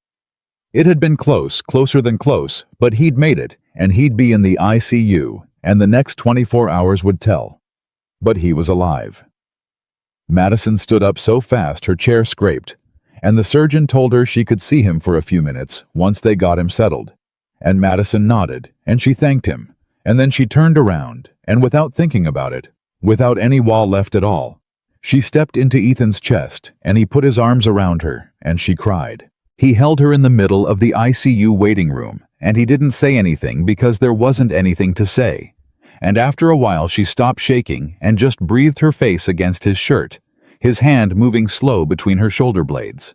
It had been close, closer than close, but he'd made it, and he'd be in the ICU, and the next 24 hours would tell. But he was alive. Madison stood up so fast her chair scraped, and the surgeon told her she could see him for a few minutes once they got him settled. And Madison nodded, and she thanked him, and then she turned around, and without thinking about it, without any wall left at all, she stepped into Ethan's chest, and he put his arms around her, and she cried. He held her in the middle of the ICU waiting room, and he didn't say anything because there wasn't anything to say. And after a while she stopped shaking and just breathed her face against his shirt, his hand moving slow between her shoulder blades.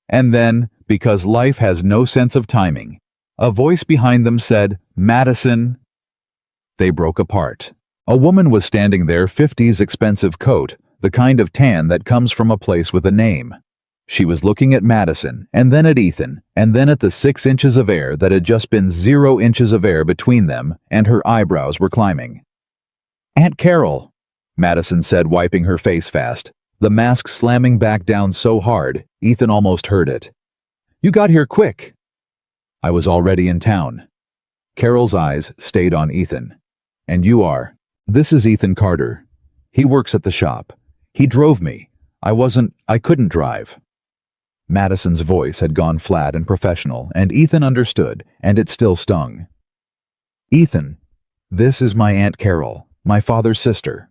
And then, because life has no sense of timing, a voice behind them said, "Madison." They broke apart. A woman was standing there, 50s expensive coat, the kind of tan that comes from a place with a name. She was looking at Madison, and then at Ethan, and then at the 6 inches of air that had just been 0 inches of air between them, and her eyebrows were climbing. "Aunt Carol," Madison said, wiping her face fast, the mask slamming back down so hard, Ethan almost heard it. "You got here quick." "I was already in town." Carol's eyes stayed on Ethan. "And you are?" "This is Ethan Carter. He works at the shop. He drove me. I couldn't drive." Madison's voice had gone flat and professional, and Ethan understood, and it still stung. "Ethan, this is my Aunt Carol, my father's sister."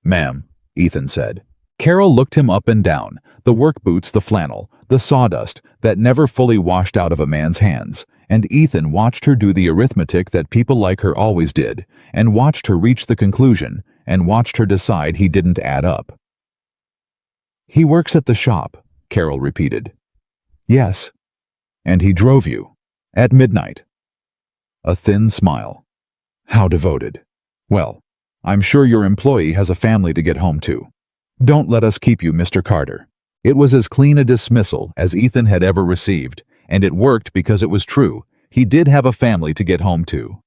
"Ma'am," Ethan said. Carol looked him up and down, the work boots, the flannel, the sawdust that never fully washed out of a man's hands, and Ethan watched her do the arithmetic that people like her always did, and watched her reach the conclusion, and watched her decide he didn't add up. "He works at the shop," Carol repeated. "Yes." "And he drove you? At midnight?" A thin smile. "How devoted. Well, I'm sure your employee has a family to get home to. Don't let us keep you, Mr. Carter." It was as clean a dismissal as Ethan had ever received, and it worked because it was true. He did have a family to get home to.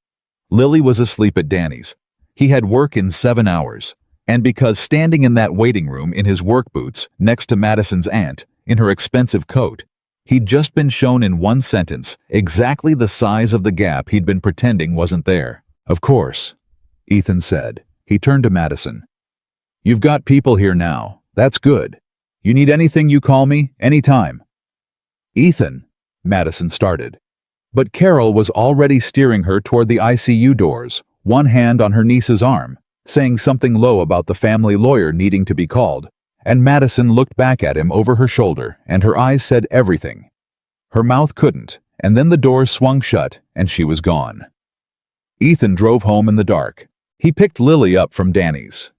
Lily was asleep at Danny's. He had work in 7 hours. And because standing in that waiting room in his work boots next to Madison's aunt, in her expensive coat, he'd just been shown in one sentence exactly the size of the gap he'd been pretending wasn't there. "Of course," Ethan said. He turned to Madison. "You've got people here now. That's good. You need anything, you call me, anytime." "Ethan," Madison started. But Carol was already steering her toward the ICU doors, one hand on her niece's arm, saying something low about the family lawyer needing to be called, and Madison looked back at him over her shoulder, and her eyes said everything. Her mouth couldn't, and then the door swung shut, and she was gone. Ethan drove home in the dark. He picked Lily up from Danny's.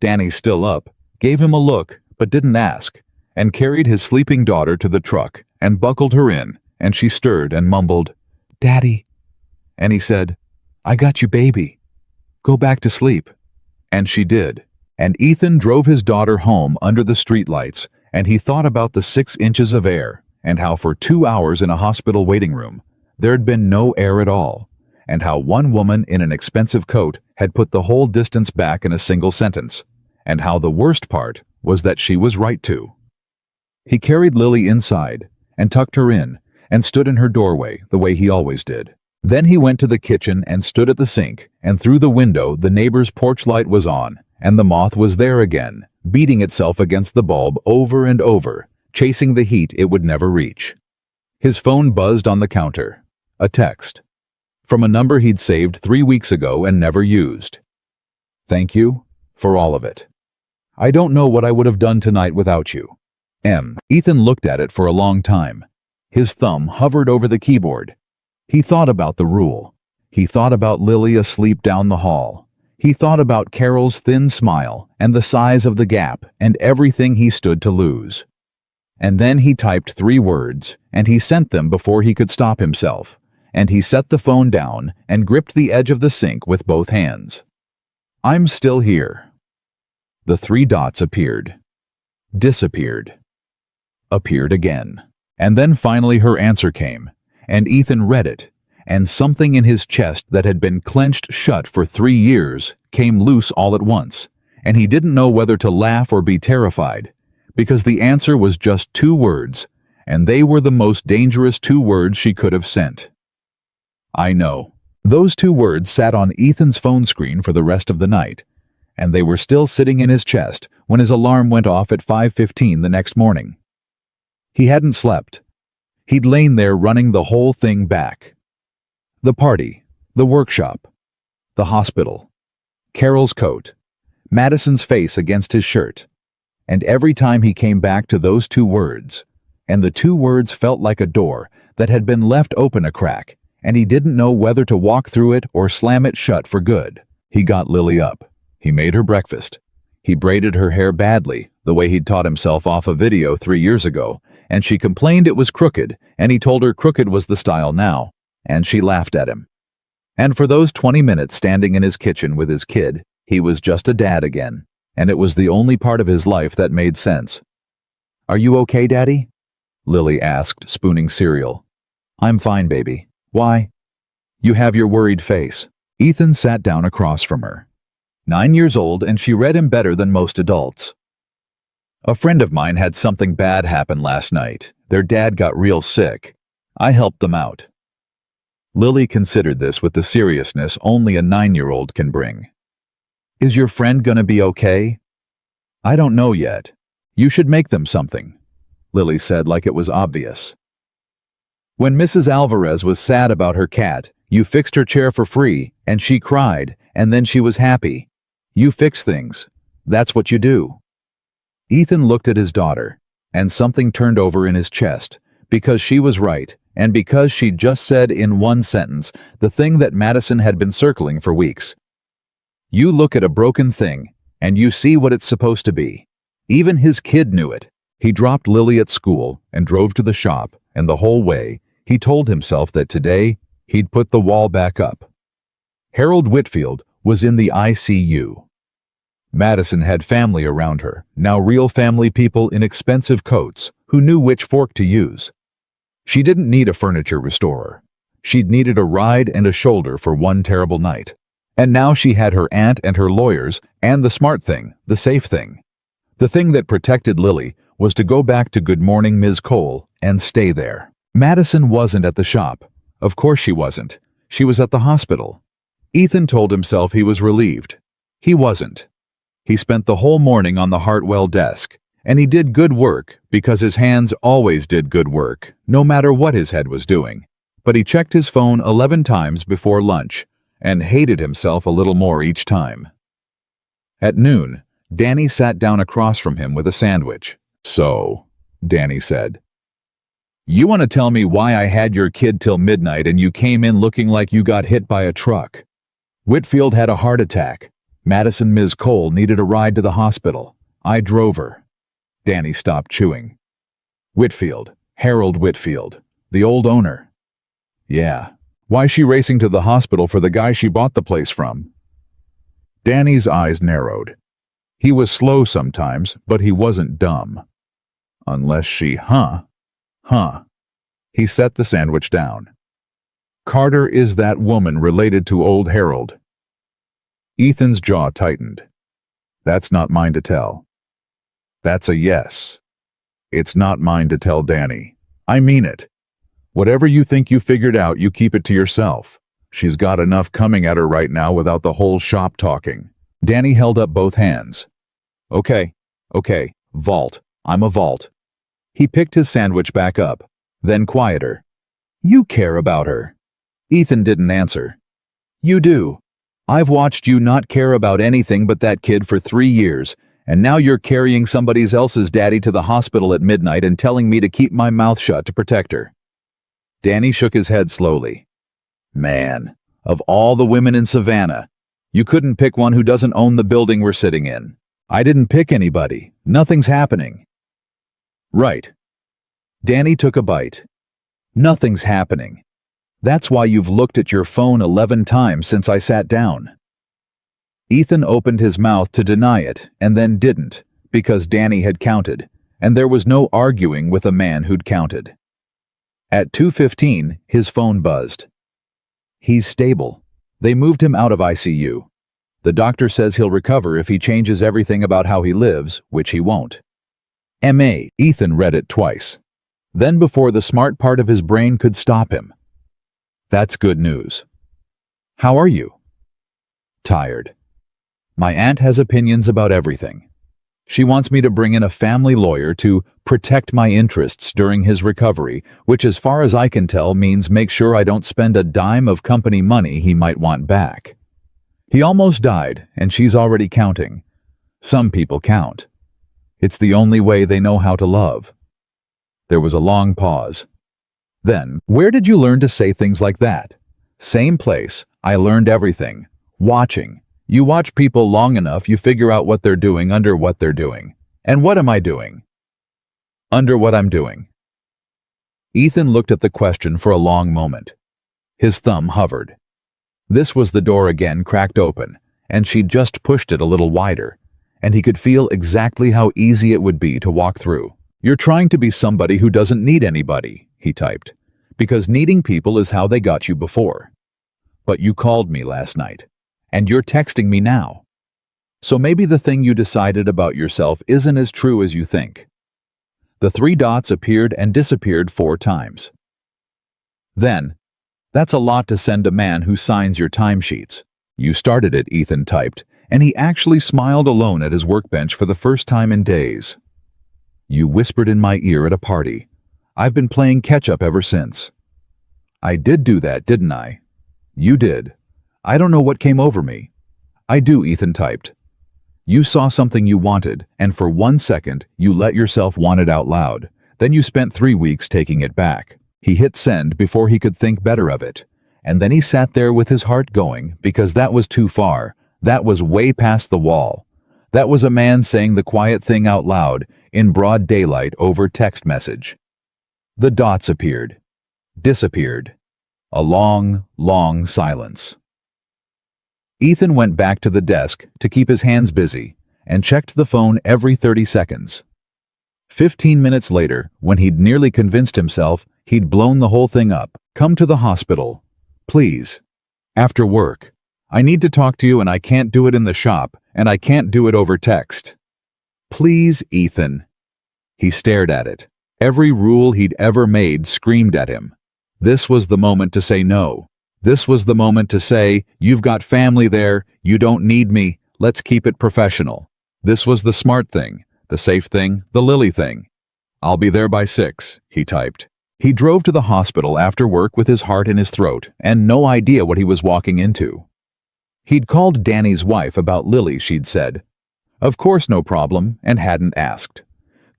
Danny, still up, gave him a look, but didn't ask, and carried his sleeping daughter to the truck, and buckled her in, and she stirred and mumbled, "Daddy." And he said, "I got you, baby. Go back to sleep." And she did. And Ethan drove his daughter home under the streetlights, and he thought about the 6 inches of air, and how for 2 hours in a hospital waiting room, there'd been no air at all, and how one woman in an expensive coat had put the whole distance back in a single sentence, and how the worst part was that she was right to. He carried Lily inside, and tucked her in, and stood in her doorway the way he always did. Then he went to the kitchen and stood at the sink, and through the window the neighbor's porch light was on, and the moth was there again, beating itself against the bulb over and over, chasing the heat it would never reach. His phone buzzed on the counter. A text. From a number he'd saved 3 weeks ago and never used. "Thank you for all of it. I don't know what I would have done tonight without you. M." Ethan looked at it for a long time. His thumb hovered over the keyboard. He thought about the rule. He thought about Lily asleep down the hall. He thought about Carol's thin smile and the size of the gap and everything he stood to lose. And then he typed 3 words, and he sent them before he could stop himself, and he set the phone down and gripped the edge of the sink with both hands. "I'm still here." The 3 dots appeared. Disappeared. Appeared again. And then finally her answer came, and Ethan read it, and something in his chest that had been clenched shut for 3 years came loose all at once, and he didn't know whether to laugh or be terrified, because the answer was just 2 words, and they were the most dangerous 2 words she could have sent. "I know." Those 2 words sat on Ethan's phone screen for the rest of the night, and they were still sitting in his chest when his alarm went off at 5:15 the next morning. He hadn't slept. He'd lain there running the whole thing back. The party, the workshop, the hospital, Carol's coat, Madison's face against his shirt. And every time he came back to those two words, and the two words felt like a door that had been left open a crack, and he didn't know whether to walk through it or slam it shut for good. He got Lily up. He made her breakfast. He braided her hair badly, the way he'd taught himself off a video 3 years ago, and she complained it was crooked, and he told her crooked was the style now, and she laughed at him. And for those 20 minutes standing in his kitchen with his kid, he was just a dad again, and it was the only part of his life that made sense. "Are you okay, Daddy?" Lily asked, spooning cereal. "I'm fine, baby. Why?" "You have your worried face." Ethan sat down across from her. 9 years old, and she read him better than most adults. "A friend of mine had something bad happen last night. Their dad got real sick. I helped them out." Lily considered this with the seriousness only a 9-year-old can bring. "Is your friend gonna be okay?" "I don't know yet. You should make them something," Lily said like it was obvious. "When Mrs. Alvarez was sad about her cat, you fixed her chair for free, and she cried, and then she was happy. You fix things. That's what you do." Ethan looked at his daughter, and something turned over in his chest, because she was right, and because she'd just said in one sentence the thing that Madison had been circling for weeks. You look at a broken thing, and you see what it's supposed to be. Even his kid knew it. He dropped Lily at school and drove to the shop, and the whole way, he told himself that today, he'd put the wall back up. Harold Whitfield was in the ICU. Madison had family around her, now real family people in expensive coats, who knew which fork to use. She didn't need a furniture restorer. She'd needed a ride and a shoulder for one terrible night. And now she had her aunt and her lawyers, and the smart thing, the safe thing. The thing that protected Lily was to go back to Good Morning Ms. Cole and stay there. Madison wasn't at the shop. Of course she wasn't. She was at the hospital. Ethan told himself he was relieved. He wasn't. He spent the whole morning on the Hartwell desk, and he did good work because his hands always did good work, no matter what his head was doing. But he checked his phone 11 times before lunch, and hated himself a little more each time. At noon, Danny sat down across from him with a sandwich. "So," Danny said, "you want to tell me why I had your kid till midnight and you came in looking like you got hit by a truck? Whitfield had a heart attack. Madison Ms. Cole needed a ride to the hospital. I drove her." Danny stopped chewing. "Whitfield, Harold Whitfield, the old owner." "Yeah. Why's she racing to the hospital for the guy she bought the place from?" Danny's eyes narrowed. He was slow sometimes, but he wasn't dumb. "Unless she, huh? He set the sandwich down. "Carter is that woman related to old Harold?" Ethan's jaw tightened. "That's not mine to tell." "That's a yes." "It's not mine to tell, Danny. I mean it. Whatever you think you figured out, you keep it to yourself. She's got enough coming at her right now without the whole shop talking." Danny held up both hands. Okay, vault. I'm a vault." He picked his sandwich back up, then quieter. "You care about her." Ethan didn't answer. "You do. I've watched you not care about anything but that kid for 3 years, and now you're carrying somebody else's daddy to the hospital at midnight and telling me to keep my mouth shut to protect her." Danny shook his head slowly. "Man, of all the women in Savannah, you couldn't pick one who doesn't own the building we're sitting in. I didn't pick anybody. Nothing's happening." "Right." Danny took a bite. "Nothing's happening. That's why you've looked at your phone 11 times since I sat down." Ethan opened his mouth to deny it and then didn't, because Danny had counted, and there was no arguing with a man who'd counted. At 2:15, his phone buzzed. "He's stable. They moved him out of ICU. The doctor says he'll recover if he changes everything about how he lives, which he won't." M.A. Ethan read it twice. Then before the smart part of his brain could stop him. "That's good news." "How are you?" "Tired. My aunt has opinions about everything. She wants me to bring in a family lawyer to protect my interests during his recovery, which as far as I can tell means make sure I don't spend a dime of company money he might want back. He almost died, and she's already counting. Some people count. It's the only way they know how to love. There was a long pause. Then, where did you learn to say things like that? Same place. I learned everything. Watching. You watch people long enough, you figure out what they're doing under what they're doing. And what am I doing? Under what I'm doing. Ethan looked at the question for a long moment. His thumb hovered. This was the door again cracked open, and she'd just pushed it a little wider, and he could feel exactly how easy it would be to walk through. You're trying to be somebody who doesn't need anybody, he typed, because needing people is how they got you before. But you called me last night, and you're texting me now. So maybe the thing you decided about yourself isn't as true as you think. The 3 dots appeared and disappeared 4 times. Then, that's a lot to send a man who signs your timesheets. You started it, Ethan typed, and he actually smiled alone at his workbench for the first time in days. You whispered in my ear at a party. I've been playing catch-up ever since. I did do that, didn't I? You did. I don't know what came over me. I do, Ethan typed. You saw something you wanted, and for 1 second, you let yourself want it out loud. Then you spent 3 weeks taking it back. He hit send before he could think better of it. And then he sat there with his heart going, because that was too far. That was way past the wall. That was a man saying the quiet thing out loud, in broad daylight over text message. The dots appeared. Disappeared. A long, long silence. Ethan went back to the desk to keep his hands busy, and checked the phone every 30 seconds. 15 minutes later, when he'd nearly convinced himself he'd blown the whole thing up, come to the hospital. Please. After work. I need to talk to you and I can't do it in the shop, and I can't do it over text. Please, Ethan. He stared at it. Every rule he'd ever made screamed at him. This was the moment to say no. This was the moment to say, you've got family there, you don't need me, let's keep it professional. This was the smart thing, the safe thing, the Lily thing. I'll be there by 6, he typed. He drove to the hospital after work with his heart in his throat and no idea what he was walking into. He'd called Danny's wife about Lily, she'd said. Of course no problem, and hadn't asked.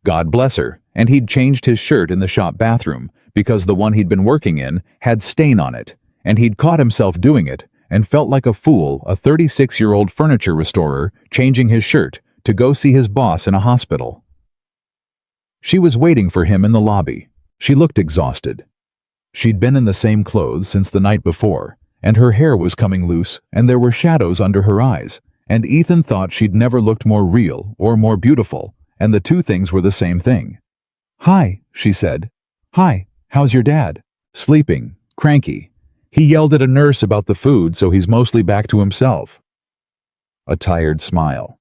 God bless her, and he'd changed his shirt in the shop bathroom because the one he'd been working in had stain on it, and he'd caught himself doing it and felt like a fool, a 36-year-old furniture restorer changing his shirt to go see his boss in a hospital. She was waiting for him in the lobby. She looked exhausted. She'd been in the same clothes since the night before, and her hair was coming loose, and there were shadows under her eyes, and Ethan thought she'd never looked more real or more beautiful, and the two things were the same thing. Hi, she said. Hi, how's your dad? Sleeping, cranky. He yelled at a nurse about the food, so he's mostly back to himself. A tired smile.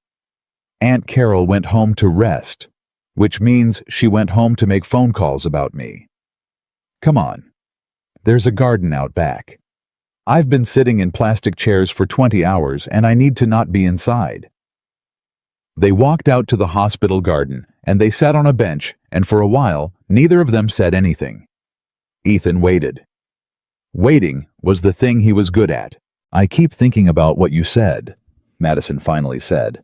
Aunt Carol went home to rest, which means she went home to make phone calls about me. Come on. There's a garden out back. I've been sitting in plastic chairs for 20 hours and I need to not be inside. They walked out to the hospital garden and they sat on a bench, and for a while, neither of them said anything. Ethan waited. Waiting was the thing he was good at. I keep thinking about what you said, Madison finally said.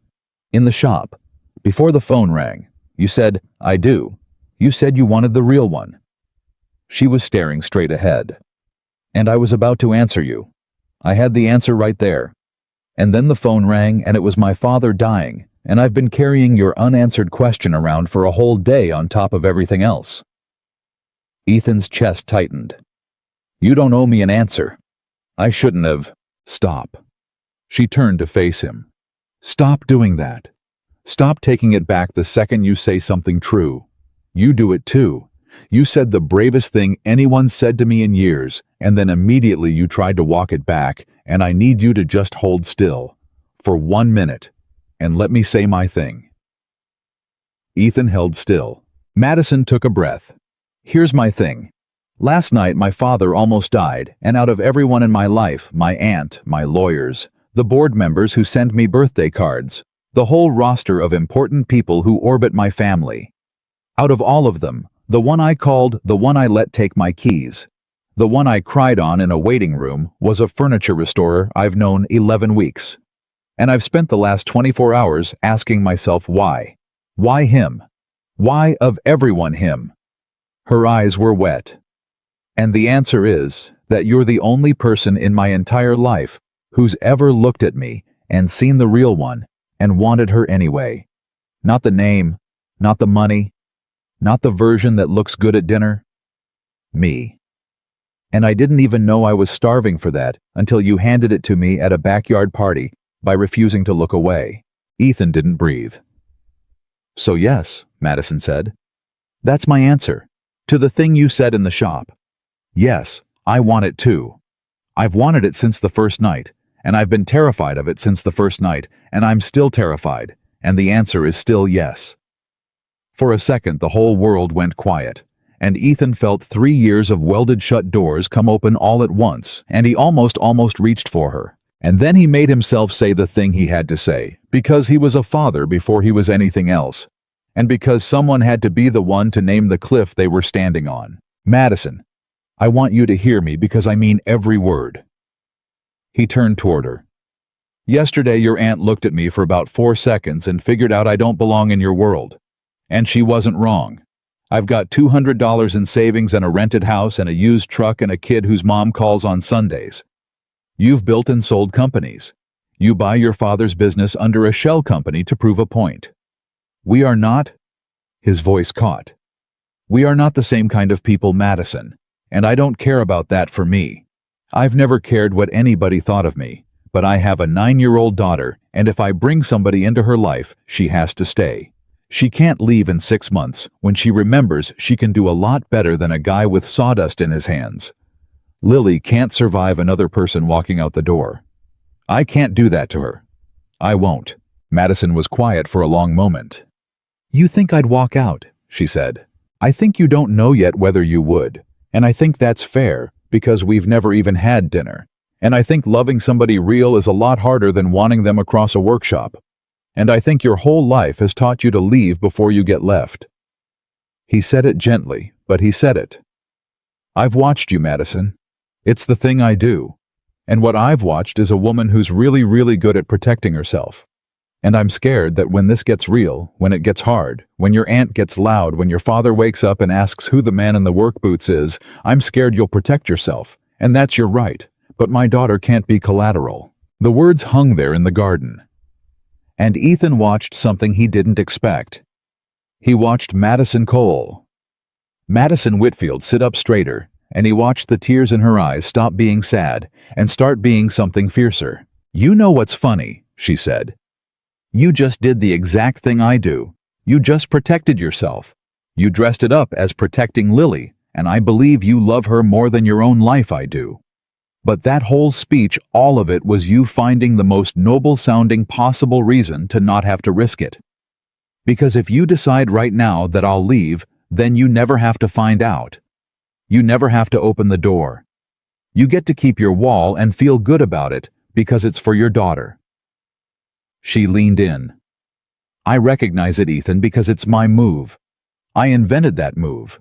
In the shop, before the phone rang, you said, I do. You said you wanted the real one. She was staring straight ahead. And I was about to answer you. I had the answer right there. And then the phone rang and it was my father dying, and I've been carrying your unanswered question around for a whole day on top of everything else. Ethan's chest tightened. You don't owe me an answer. I shouldn't have. Stop. She turned to face him. Stop doing that. Stop taking it back the second you say something true. You do it too. You said the bravest thing anyone said to me in years, and then immediately you tried to walk it back, and I need you to just hold still. For 1 minute. And let me say my thing. Ethan held still. Madison took a breath. Here's my thing. Last night my father almost died, and out of everyone in my life, my aunt, my lawyers, the board members who send me birthday cards, The whole roster of important people who orbit my family. Out of all of them, the one I called the one I let take my keys, the one I cried on in a waiting room, was a furniture restorer I've known 11 weeks. And I've spent the last 24 hours asking myself why. Why him? Why, of everyone, him? Her eyes were wet. And the answer is that you're the only person in my entire life who's ever looked at me and seen the real one and wanted her anyway. Not the name, not the money, not the version that looks good at dinner. Me. And I didn't even know I was starving for that until you handed it to me at a backyard party by refusing to look away. Ethan didn't breathe. So yes, Madison said. That's my answer to the thing you said in the shop. Yes, I want it too. I've wanted it since the first night, and I've been terrified of it since the first night, and I'm still terrified, and the answer is still yes. For a second, the whole world went quiet, and Ethan felt 3 years of welded-shut doors come open all at once, and he almost reached for her. And then he made himself say the thing he had to say, because he was a father before he was anything else, and because someone had to be the one to name the cliff they were standing on. Madison, I want you to hear me because I mean every word. He turned toward her. Yesterday your aunt looked at me for about 4 seconds and figured out I don't belong in your world. And she wasn't wrong. I've got $200 in savings and a rented house and a used truck and a kid whose mom calls on Sundays. You've built and sold companies. You buy your father's business under a shell company to prove a point. We are not, his voice caught. We are not the same kind of people, Madison, and I don't care about that for me. I've never cared what anybody thought of me, but I have a 9-year-old daughter, and if I bring somebody into her life, she has to stay. She can't leave in 6 months when she remembers she can do a lot better than a guy with sawdust in his hands. Lily can't survive another person walking out the door. I can't do that to her. I won't. Madison was quiet for a long moment. You think I'd walk out, she said. I think you don't know yet whether you would, and I think that's fair because we've never even had dinner. And I think loving somebody real is a lot harder than wanting them across a workshop. And I think your whole life has taught you to leave before you get left. He said it gently, but he said it. I've watched you, Madison. It's the thing I do. And what I've watched is a woman who's really, really good at protecting herself. And I'm scared that when this gets real, when it gets hard, when your aunt gets loud, when your father wakes up and asks who the man in the work boots is, I'm scared you'll protect yourself. And that's your right. But my daughter can't be collateral. The words hung there in the garden. And Ethan watched something he didn't expect. He watched Madison Cole. Madison Whitfield sit up straighter, and he watched the tears in her eyes stop being sad and start being something fiercer. You know what's funny, she said. You just did the exact thing I do. You just protected yourself. You dressed it up as protecting Lily, and I believe you love her more than your own life I do. But that whole speech, all of it was you finding the most noble-sounding possible reason to not have to risk it. Because if you decide right now that I'll leave, then you never have to find out. You never have to open the door. You get to keep your wall and feel good about it because it's for your daughter. She leaned in. I recognize it, Ethan, because it's my move. I invented that move.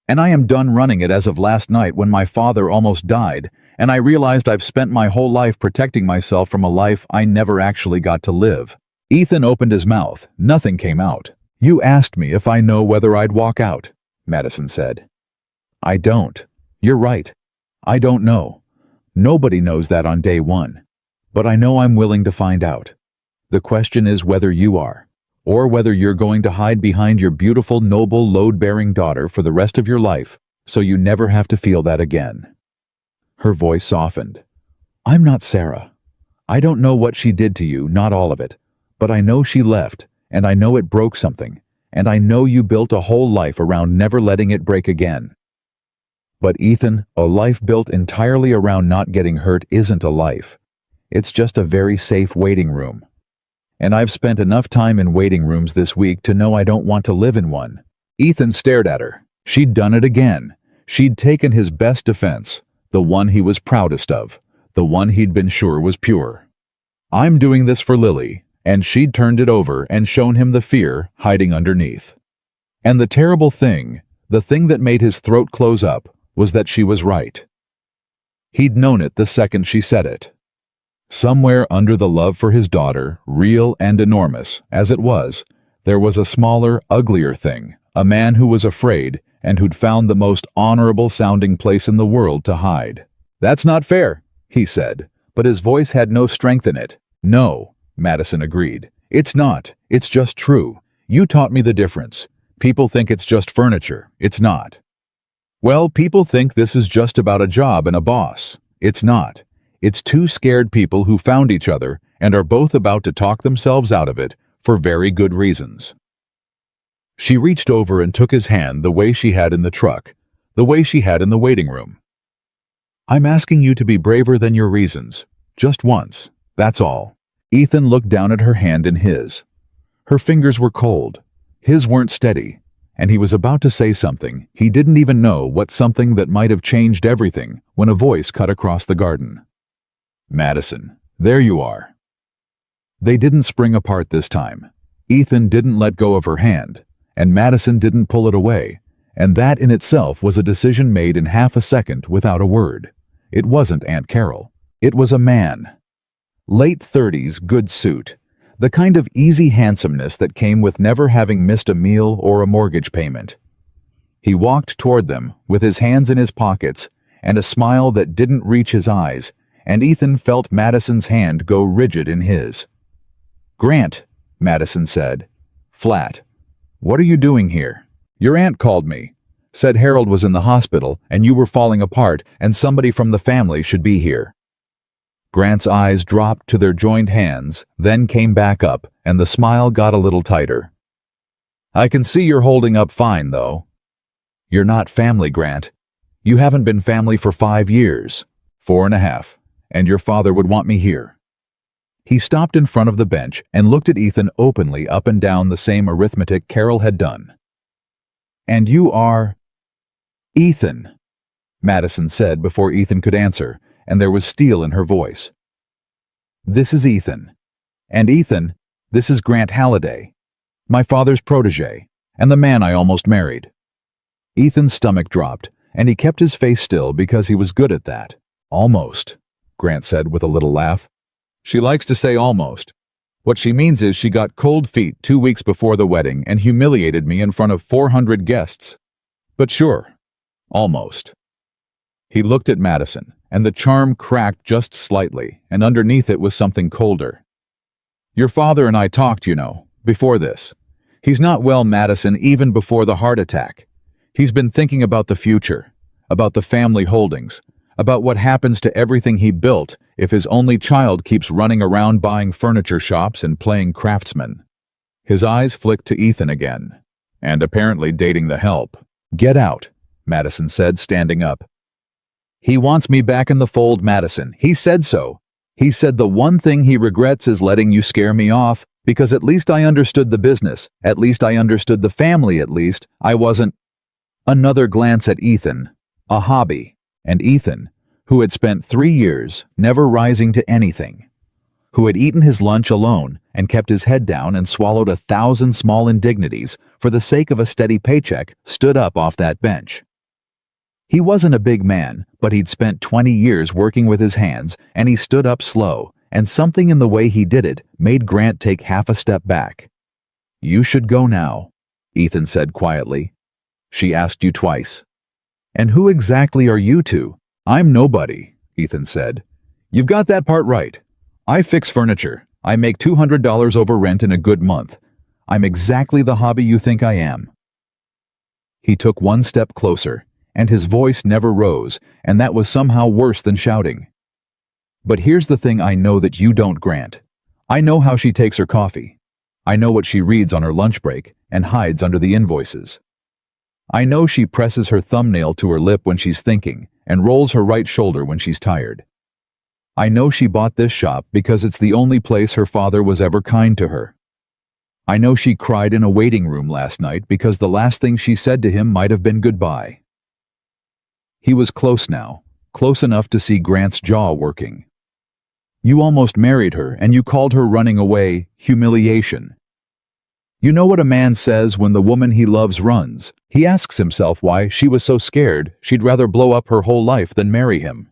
And I am done running it as of last night when my father almost died, and I realized I've spent my whole life protecting myself from a life I never actually got to live. Ethan opened his mouth. Nothing came out. You asked me if I know whether I'd walk out, Madison said. I don't. You're right. I don't know. Nobody knows that on day one. But I know I'm willing to find out. The question is whether you are, or whether you're going to hide behind your beautiful, noble, load-bearing daughter for the rest of your life, so you never have to feel that again. Her voice softened. I'm not Sarah. I don't know what she did to you, not all of it, but I know she left, and I know it broke something, and I know you built a whole life around never letting it break again. But Ethan, a life built entirely around not getting hurt isn't a life. It's just a very safe waiting room. And I've spent enough time in waiting rooms this week to know I don't want to live in one. Ethan stared at her. She'd done it again. She'd taken his best defense, the one he was proudest of, the one he'd been sure was pure. I'm doing this for Lily, and she'd turned it over and shown him the fear hiding underneath. And the terrible thing, the thing that made his throat close up, was that she was right. He'd known it the second she said it. Somewhere under the love for his daughter, real and enormous as it was, there was a smaller, uglier thing, a man who was afraid and who'd found the most honorable-sounding place in the world to hide. "That's not fair," he said, but his voice had no strength in it. "No," Madison agreed. "It's not. It's just true. You taught me the difference. People think it's just furniture. It's not. Well, people think this is just about a job and a boss. It's not. It's two scared people who found each other and are both about to talk themselves out of it for very good reasons." She reached over and took his hand the way she had in the truck, the way she had in the waiting room. "I'm asking you to be braver than your reasons. Just once. That's all." Ethan looked down at her hand in his. Her fingers were cold. His weren't steady, and he was about to say something. He didn't even know what something that might have changed everything when a voice cut across the garden. "Madison, there you are." They didn't spring apart this time. Ethan didn't let go of her hand, and Madison didn't pull it away, and that in itself was a decision made in half a second without a word. It wasn't Aunt Carol. It was a man. Late 30s, good suit. The kind of easy handsomeness that came with never having missed a meal or a mortgage payment. He walked toward them with his hands in his pockets and a smile that didn't reach his eyes, and Ethan felt Madison's hand go rigid in his. "Grant," Madison said, flat, "what are you doing here?" "Your aunt called me. Said Harold was in the hospital and you were falling apart and somebody from the family should be here." Grant's eyes dropped to their joined hands, then came back up, and the smile got a little tighter. "I can see you're holding up fine, though." "You're not family, Grant. You haven't been family for 5 years. 4.5. And your father would want me here." He stopped in front of the bench and looked at Ethan openly up and down the same arithmetic Carol had done. "And you are—" "Ethan," Madison said before Ethan could answer, and there was steel in her voice. "This is Ethan. And Ethan, this is Grant Halliday, my father's protege, and the man I almost married." Ethan's stomach dropped, and he kept his face still because he was good at that. "Almost," Grant said with a little laugh. "She likes to say almost. What she means is she got cold feet 2 weeks before the wedding and humiliated me in front of 400 guests. But sure, almost." He looked at Madison, and the charm cracked just slightly, and underneath it was something colder. "Your father and I talked, you know, before this. He's not well, Madison, even before the heart attack. He's been thinking about the future, about the family holdings, about what happens to everything he built if his only child keeps running around buying furniture shops and playing craftsman." His eyes flicked to Ethan again, and apparently dating the help. "Get out," Madison said, standing up. "He wants me back in the fold, Madison. He said so. He said the one thing he regrets is letting you scare me off, because at least I understood the business, at least I understood the family, at least I wasn't—" Another glance at Ethan, a hobby, and Ethan, who had spent 3 years never rising to anything, who had eaten his lunch alone and kept his head down and swallowed 1,000 small indignities for the sake of a steady paycheck, stood up off that bench. He wasn't a big man, but he'd spent 20 years working with his hands, and he stood up slow, and something in the way he did it made Grant take half a step back. "You should go now," Ethan said quietly. "She asked you twice." "And who exactly are you two?" "I'm nobody," Ethan said. "You've got that part right. I fix furniture. I make $200 over rent in a good month. I'm exactly the hobby you think I am." He took one step closer, and his voice never rose, and that was somehow worse than shouting. "But here's the thing I know that you don't, Grant. I know how she takes her coffee. I know what she reads on her lunch break and hides under the invoices. I know she presses her thumbnail to her lip when she's thinking and rolls her right shoulder when she's tired. I know she bought this shop because it's the only place her father was ever kind to her. I know she cried in a waiting room last night because the last thing she said to him might have been goodbye." He was close now, close enough to see Grant's jaw working. You almost married her, and you called her running away humiliation. You know what a man says when the woman he loves runs? He asks himself why she was so scared she'd rather blow up her whole life than marry him.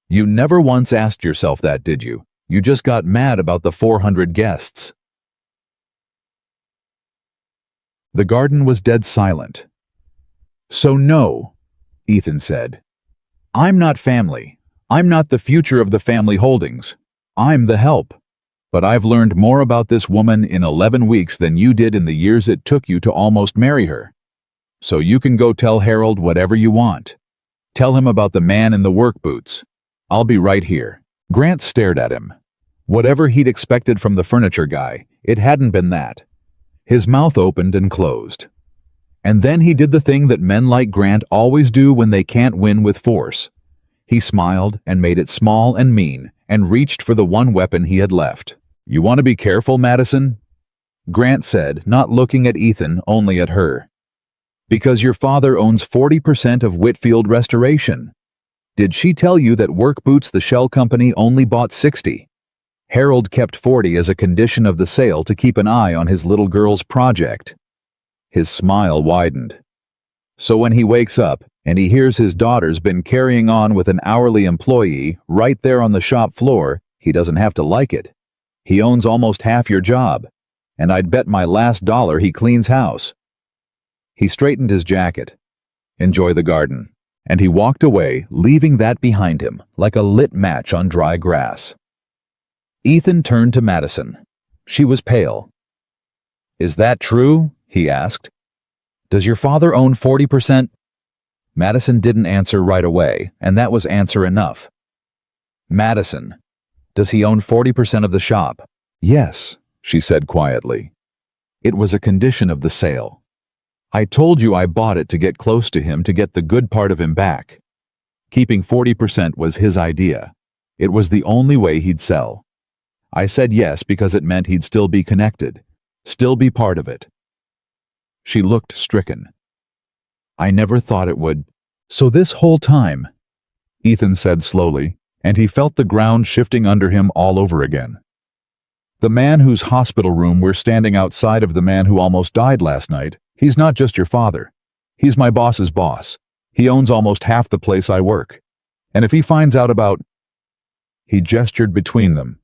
You never once asked yourself that, did you? You just got mad about the 400 guests. The garden was dead silent. So no, Ethan said. I'm not family. I'm not the future of the family holdings. I'm the help. But I've learned more about this woman in 11 weeks than you did in the years it took you to almost marry her. So you can go tell Harold whatever you want. Tell him about the man in the work boots. I'll be right here. Grant stared at him. Whatever he'd expected from the furniture guy, it hadn't been that. His mouth opened and closed. And then he did the thing that men like Grant always do when they can't win with force. He smiled and made it small and mean and reached for the one weapon he had left. You want to be careful, Madison? Grant said, not looking at Ethan, only at her. Because your father owns 40% of Whitfield Restoration. Did she tell you that Work Boots, the shell company, only bought 60? Harold kept 40 as a condition of the sale to keep an eye on his little girl's project. His smile widened. So when he wakes up and he hears his daughter's been carrying on with an hourly employee right there on the shop floor, he doesn't have to like it. He owns almost half your job, and I'd bet my last dollar he cleans house. He straightened his jacket. Enjoy the garden. And he walked away, leaving that behind him, like a lit match on dry grass. Ethan turned to Madison. She was pale. Is that true? He asked. Does your father own 40%? Madison didn't answer right away, and that was answer enough. Madison, does he own 40% of the shop? Yes, she said quietly. It was a condition of the sale. I told you I bought it to get close to him to get the good part of him back. Keeping 40% was his idea. It was the only way he'd sell. I said yes because it meant he'd still be connected, still be part of it. She looked stricken. I never thought it would. So this whole time, Ethan said slowly, and he felt the ground shifting under him all over again. The man whose hospital room we're standing outside of, the man who almost died last night, he's not just your father. He's my boss's boss. He owns almost half the place I work. And if he finds out about... He gestured between them.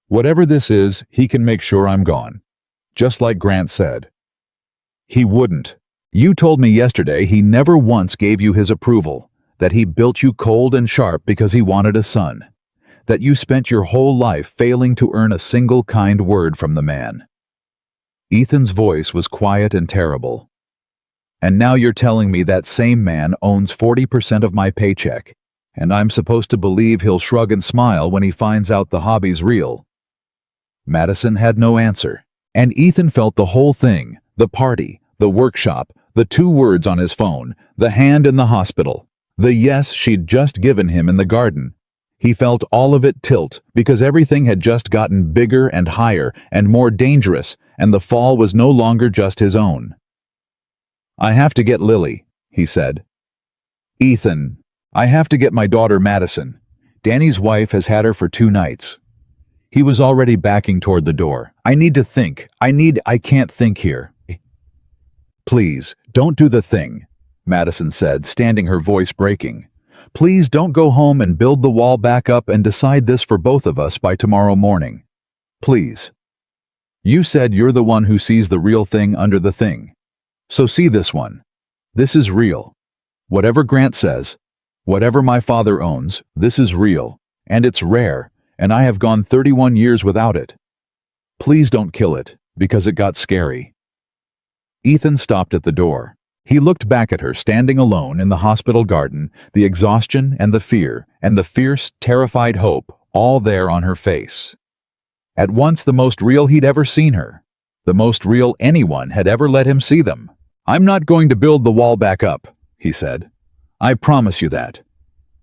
Whatever this is, he can make sure I'm gone. Just like Grant said. He wouldn't. You told me yesterday he never once gave you his approval, that he built you cold and sharp because he wanted a son, that you spent your whole life failing to earn a single kind word from the man. Ethan's voice was quiet and terrible. And now you're telling me that same man owns 40% of my paycheck, and I'm supposed to believe he'll shrug and smile when he finds out the hobby's real. Madison had no answer, and Ethan felt the whole thing, the party, the workshop, the 2 words on his phone, the hand in the hospital, the yes she'd just given him in the garden. He felt all of it tilt because everything had just gotten bigger and higher and more dangerous, and the fall was no longer just his own. I have to get Lily, he said. Ethan, I have to get my daughter Madison. Danny's wife has had her for 2 nights. He was already backing toward the door. I need to think. I can't think here. Please, don't do the thing, Madison said, standing, her voice breaking. Please don't go home and build the wall back up and decide this for both of us by tomorrow morning. Please. You said you're the one who sees the real thing under the thing. So see this one. This is real. Whatever Grant says, whatever my father owns, this is real, and it's rare, and I have gone 31 years without it. Please don't kill it, because it got scary. Ethan stopped at the door. He looked back at her standing alone in the hospital garden, the exhaustion and the fear, and the fierce, terrified hope, all there on her face. At once the most real he'd ever seen her, the most real anyone had ever let him see them. I'm not going to build the wall back up, he said. I promise you that.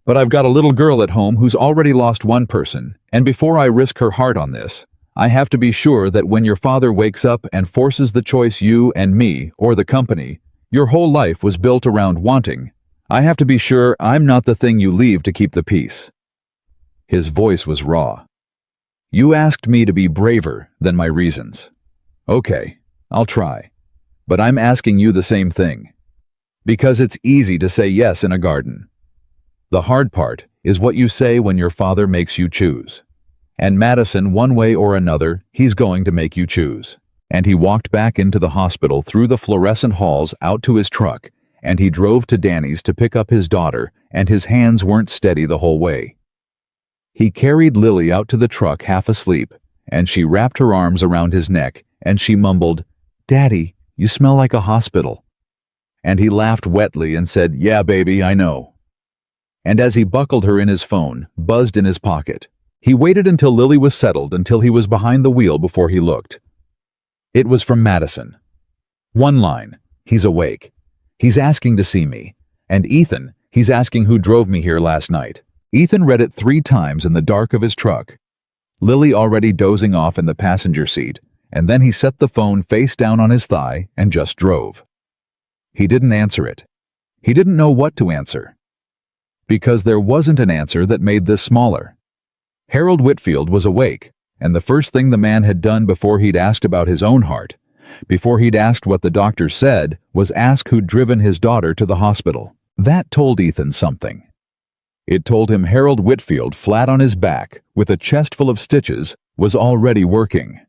But I've got a little girl at home who's already lost one person, and before I risk her heart on this, I have to be sure that when your father wakes up and forces the choice you and me, or the company, your whole life was built around wanting, I have to be sure I'm not the thing you leave to keep the peace. His voice was raw. You asked me to be braver than my reasons. Okay, I'll try. But I'm asking you the same thing. Because it's easy to say yes in a garden. The hard part is what you say when your father makes you choose. And Madison, one way or another, he's going to make you choose. And he walked back into the hospital through the fluorescent halls out to his truck, and he drove to Danny's to pick up his daughter, and his hands weren't steady the whole way. He carried Lily out to the truck half asleep, and she wrapped her arms around his neck, and she mumbled, "Daddy, you smell like a hospital." And he laughed wetly and said, "Yeah, baby, I know." And as he buckled her in his phone, buzzed in his pocket, he waited until Lily was settled until he was behind the wheel before he looked. It was from Madison. One line, "He's awake. He's asking to see me." And Ethan, "He's asking who drove me here last night." Ethan read it 3 times in the dark of his truck. Lily already dozing off in the passenger seat, and then he set the phone face down on his thigh and just drove. He didn't answer it. He didn't know what to answer. Because there wasn't an answer that made this smaller. Harold Whitfield was awake, and the first thing the man had done before he'd asked about his own heart, before he'd asked what the doctor said, was ask who'd driven his daughter to the hospital. That told Ethan something. It told him Harold Whitfield, flat on his back, with a chest full of stitches, was already working.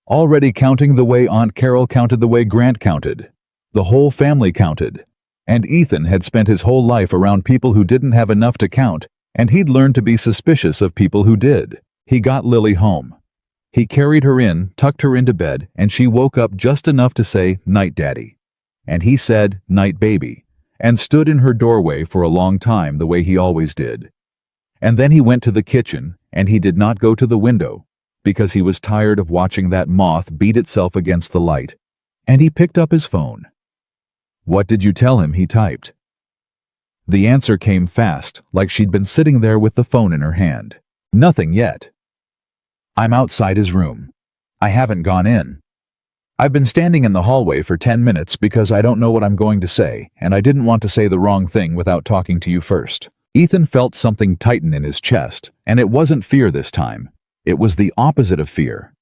Already counting the way Aunt Carol counted, the way Grant counted. The whole family counted. And Ethan had spent his whole life around people who didn't have enough to count, and he'd learned to be suspicious of people who did. He got Lily home. He carried her in, tucked her into bed, and she woke up just enough to say, "Night, Daddy." And he said, "Night, baby," and stood in her doorway for a long time the way he always did. And then he went to the kitchen, and he did not go to the window, because he was tired of watching that moth beat itself against the light. And he picked up his phone. "What did you tell him?" he typed. The answer came fast, like she'd been sitting there with the phone in her hand. "Nothing yet. I'm outside his room. I haven't gone in. I've been standing in the hallway for 10 minutes because I don't know what I'm going to say, and I didn't want to say the wrong thing without talking to you first." Ethan felt something tighten in his chest, and it wasn't fear this time. It was the opposite of fear.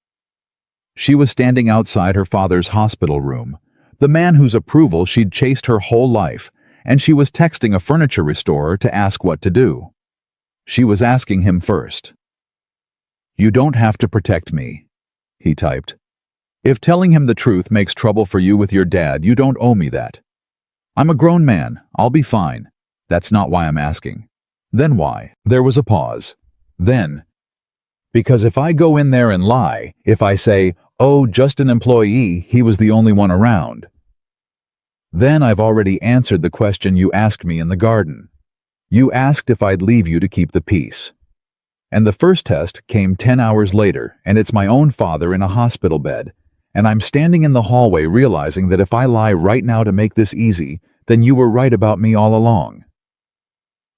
She was standing outside her father's hospital room, the man whose approval she'd chased her whole life, and she was texting a furniture restorer to ask what to do. She was asking him first. "You don't have to protect me," he typed. "If telling him the truth makes trouble for you with your dad, you don't owe me that. I'm a grown man. I'll be fine. That's not why I'm asking." Then why? There was a pause. Then, because if I go in there and lie, if I say, "Oh, just an employee, he was the only one around," then I've already answered the question you asked me in the garden. You asked if I'd leave you to keep the peace. And the first test came 10 hours later, and it's my own father in a hospital bed. And I'm standing in the hallway realizing that if I lie right now to make this easy, then you were right about me all along.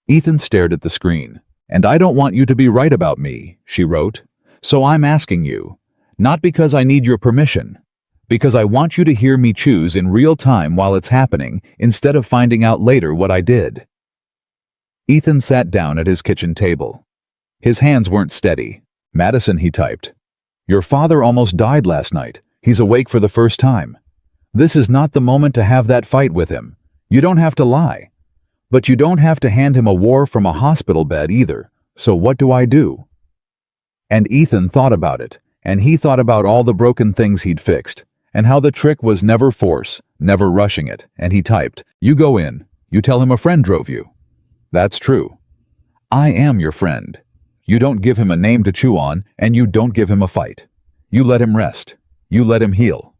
Ethan stared at the screen. "And I don't want you to be right about me," she wrote. "So I'm asking you, not because I need your permission, because I want you to hear me choose in real time while it's happening instead of finding out later what I did." Ethan sat down at his kitchen table. His hands weren't steady. "Madison," he typed. "Your father almost died last night. He's awake for the first time. This is not the moment to have that fight with him. You don't have to lie. But you don't have to hand him a war from a hospital bed either. So what do I do?" And Ethan thought about it, and he thought about all the broken things he'd fixed, and how the trick was never force, never rushing it, and he typed, "You go in. You tell him a friend drove you." That's true. I am your friend. You don't give him a name to chew on, and you don't give him a fight. You let him rest. You let him heal.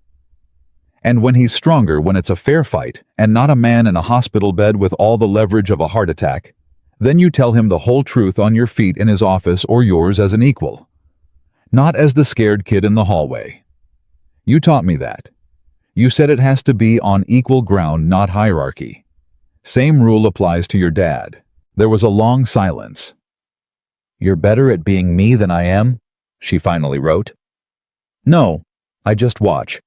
And when he's stronger, when it's a fair fight, and not a man in a hospital bed with all the leverage of a heart attack, then you tell him the whole truth on your feet in his office or yours as an equal. Not as the scared kid in the hallway. You taught me that. You said it has to be on equal ground, not hierarchy. Same rule applies to your dad. There was a long silence. "You're better at being me than I am?" she finally wrote. "No, I just watch.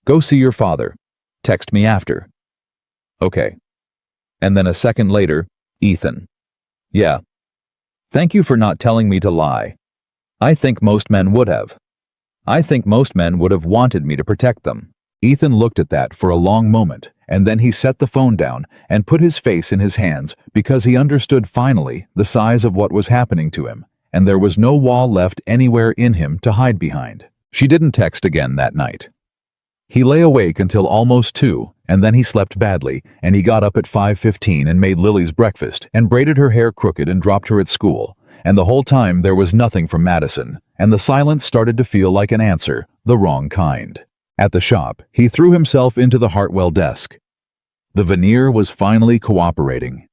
Go see your father. Text me after." "Okay." And then a second later, "Ethan." "Yeah. Thank you for not telling me to lie. I think most men would have. I think most men would have wanted me to protect them." Ethan looked at that for a long moment, and then he set the phone down and put his face in his hands because he understood finally the size of what was happening to him, and there was no wall left anywhere in him to hide behind. She didn't text again that night. He lay awake until almost 2, and then he slept badly, and he got up at 5:15 and made Lily's breakfast and braided her hair crooked and dropped her at school, and the whole time there was nothing from Madison, and the silence started to feel like an answer, the wrong kind. At the shop, he threw himself into the Hartwell desk. The veneer was finally cooperating.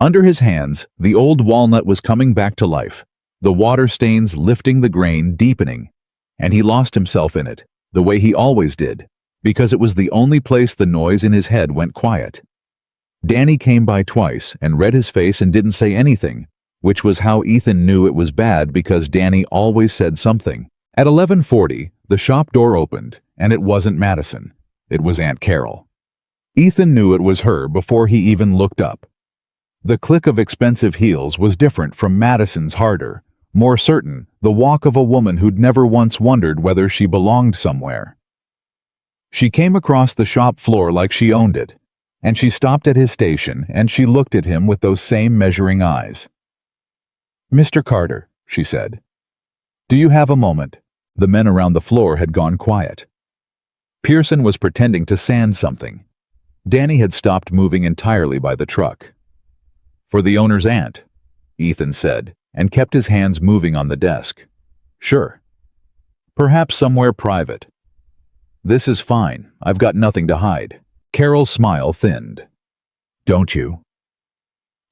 Under his hands, the old walnut was coming back to life, the water stains lifting the grain, deepening, and he lost himself in it, the way he always did, because it was the only place the noise in his head went quiet. Danny came by twice and read his face and didn't say anything, which was how Ethan knew it was bad because Danny always said something. At 11:40, the shop door opened, and it wasn't Madison. It was Aunt Carol. Ethan knew it was her before he even looked up. The click of expensive heels was different from Madison's harder, more certain, the walk of a woman who'd never once wondered whether she belonged somewhere. She came across the shop floor like she owned it, and she stopped at his station and she looked at him with those same measuring eyes. "Mr. Carter," she said, "do you have a moment?" The men around the floor had gone quiet. Pearson was pretending to sand something. Danny had stopped moving entirely by the truck. "For the owner's aunt," Ethan said, and kept his hands moving on the desk. "Sure. Perhaps somewhere private." "This is fine. I've got nothing to hide." Carol's smile thinned. "Don't you?"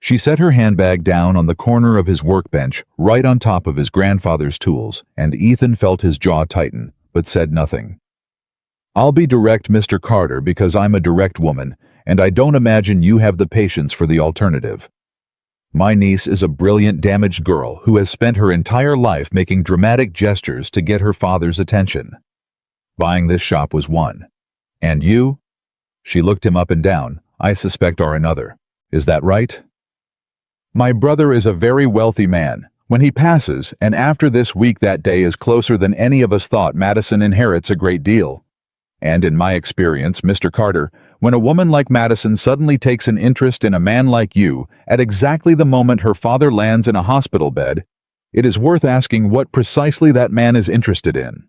She set her handbag down on the corner of his workbench, right on top of his grandfather's tools, and Ethan felt his jaw tighten, but said nothing. "I'll be direct, Mr. Carter, because I'm a direct woman, and I don't imagine you have the patience for the alternative. My niece is a brilliant, damaged girl who has spent her entire life making dramatic gestures to get her father's attention. Buying this shop was one. And you?" She looked him up and down. "I suspect are another. Is that right?" "My brother is a very wealthy man. When he passes, and after this week that day is closer than any of us thought, Madison inherits a great deal. And in my experience, Mr. Carter, when a woman like Madison suddenly takes an interest in a man like you, at exactly the moment her father lands in a hospital bed, it is worth asking what precisely that man is interested in."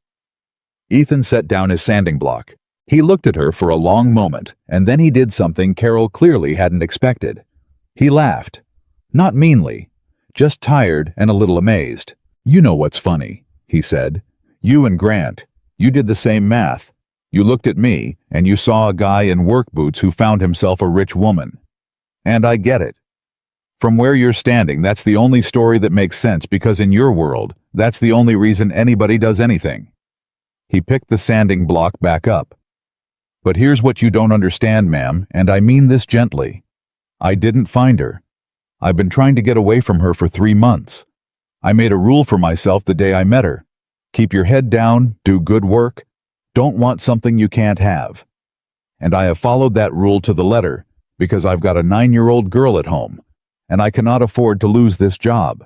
Ethan set down his sanding block. He looked at her for a long moment, and then he did something Carol clearly hadn't expected. He laughed. Not meanly, just tired and a little amazed. "You know what's funny," he said. "You and Grant, you did the same math. You looked at me, and you saw a guy in work boots who found himself a rich woman. And I get it. From where you're standing, that's the only story that makes sense because in your world, that's the only reason anybody does anything." He picked the sanding block back up. "But here's what you don't understand, ma'am, and I mean this gently. I didn't find her. I've been trying to get away from her for 3 months. I made a rule for myself the day I met her. Keep your head down, do good work, don't want something you can't have. And I have followed that rule to the letter because I've got a 9-year-old girl at home, and I cannot afford to lose this job.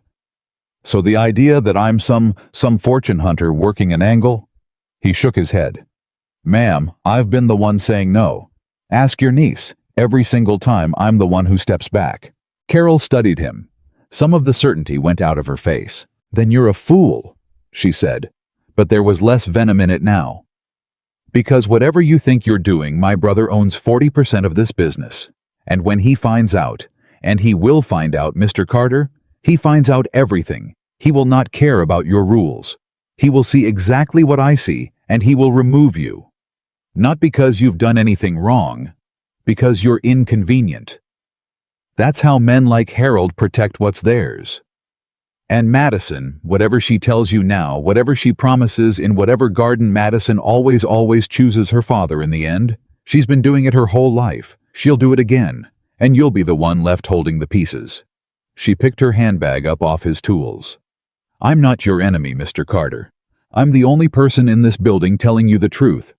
So the idea that I'm some fortune hunter working an angle?" He shook his head. "Ma'am, I've been the one saying no. Ask your niece. Every single time I'm the one who steps back." Carol studied him. Some of the certainty went out of her face. "Then you're a fool," she said, but there was less venom in it now. "Because whatever you think you're doing, my brother owns 40% of this business. And when he finds out, and he will find out, Mr. Carter, he finds out everything. He will not care about your rules. He will see exactly what I see, and he will remove you. Not because you've done anything wrong, because you're inconvenient. That's how men like Harold protect what's theirs. And Madison, whatever she tells you now, whatever she promises in whatever garden Madison always chooses her father in the end, she's been doing it her whole life. She'll do it again, and you'll be the one left holding the pieces." She picked her handbag up off his tools. "I'm not your enemy, Mr. Carter. I'm the only person in this building telling you the truth.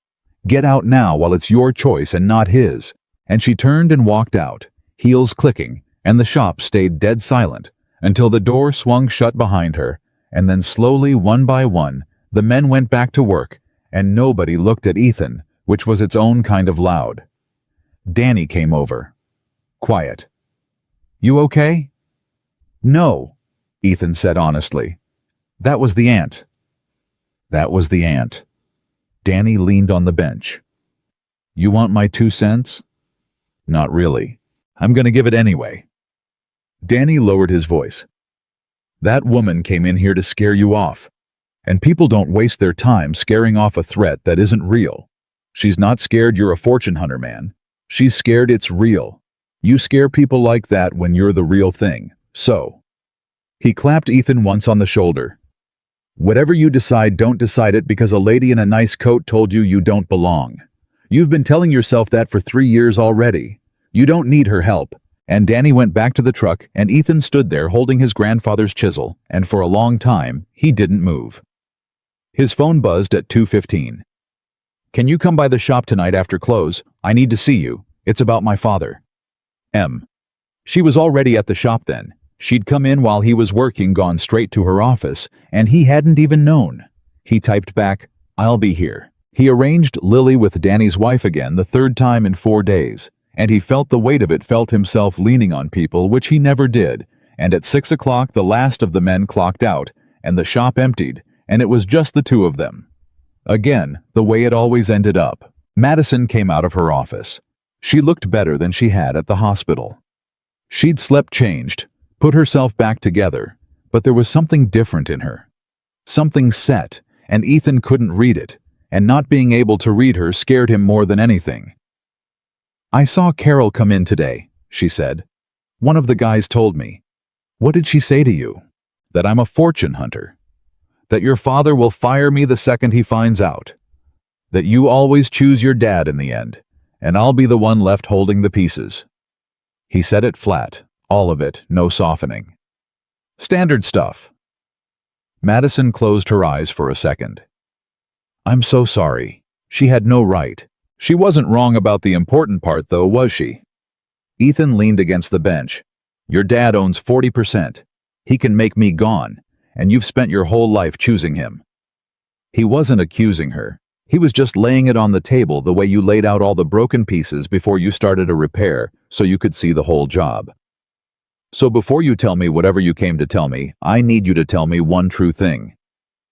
Get out now while it's your choice and not his." And she turned and walked out, heels clicking, and the shop stayed dead silent until the door swung shut behind her, and then slowly, one by one, the men went back to work, and nobody looked at Ethan, which was its own kind of loud. Danny came over. Quiet. "You okay?" "No," Ethan said honestly. "That was the ant." That was the ant. Danny leaned on the bench. "You want my 2 cents?" "Not really. I'm going to give it anyway." Danny lowered his voice. "That woman came in here to scare you off. And people don't waste their time scaring off a threat that isn't real. She's not scared you're a fortune hunter, man. She's scared it's real. You scare people like that when you're the real thing. So." He clapped Ethan once on the shoulder. "Whatever you decide, don't decide it because a lady in a nice coat told you you don't belong. You've been telling yourself that for 3 years already. You don't need her help." And Danny went back to the truck, and Ethan stood there holding his grandfather's chisel, and for a long time, he didn't move. His phone buzzed at 2:15. "Can you come by the shop tonight after close? I need to see you. It's about my father." M. She was already at the shop then. She'd come in while he was working, gone straight to her office, and he hadn't even known. He typed back, "I'll be here." He arranged Lily with Danny's wife again, the third time in 4 days, and he felt the weight of it, felt himself leaning on people, which he never did, and at 6 o'clock the last of the men clocked out, and the shop emptied, and it was just the two of them. Again, the way it always ended up. Madison came out of her office. She looked better than she had at the hospital. She'd slept changed, put herself back together, but there was something different in her. Something set, and Ethan couldn't read it, and not being able to read her scared him more than anything. "I saw Carol come in today," she said. "One of the guys told me." "What did she say to you?" "That I'm a fortune hunter. That your father will fire me the second he finds out. That you always choose your dad in the end, and I'll be the one left holding the pieces." He said it flat, all of it, no softening. Standard stuff. Madison closed her eyes for a second. "I'm so sorry. She had no right. She wasn't wrong about the important part, though, was she?" Ethan leaned against the bench. "Your dad owns 40%. He can make me gone, and you've spent your whole life choosing him." He wasn't accusing her. He was just laying it on the table the way you laid out all the broken pieces before you started a repair so you could see the whole job. "So before you tell me whatever you came to tell me, I need you to tell me one true thing.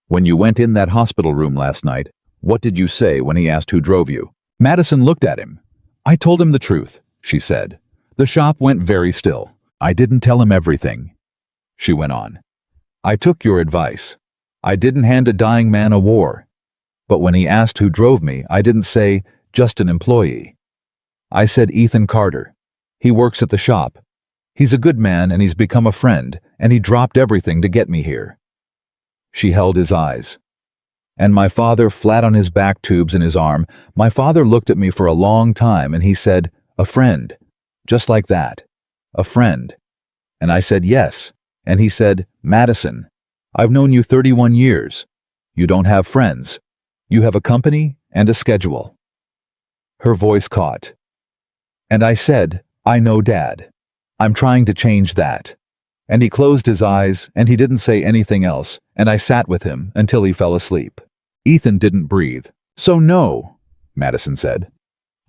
When you went in that hospital room last night, what did you say when he asked who drove you?" Madison looked at him. "I told him the truth," she said. The shop went very still. "I didn't tell him everything," she went on. "I took your advice. I didn't hand a dying man a war. But when he asked who drove me, I didn't say, just an employee. I said Ethan Carter. He works at the shop. He's a good man and he's become a friend, and he dropped everything to get me here." She held his eyes. "And my father, flat on his back, tubes in his arm, my father looked at me for a long time and he said, 'A friend,' just like that, 'a friend.' And I said yes, and he said, 'Madison, I've known you 31 years. You don't have friends. You have a company and a schedule.'" Her voice caught. "And I said, 'I know, Dad. I'm trying to change that.'" And he closed his eyes, and he didn't say anything else, and I sat with him until he fell asleep. Ethan didn't breathe. "So no," Madison said.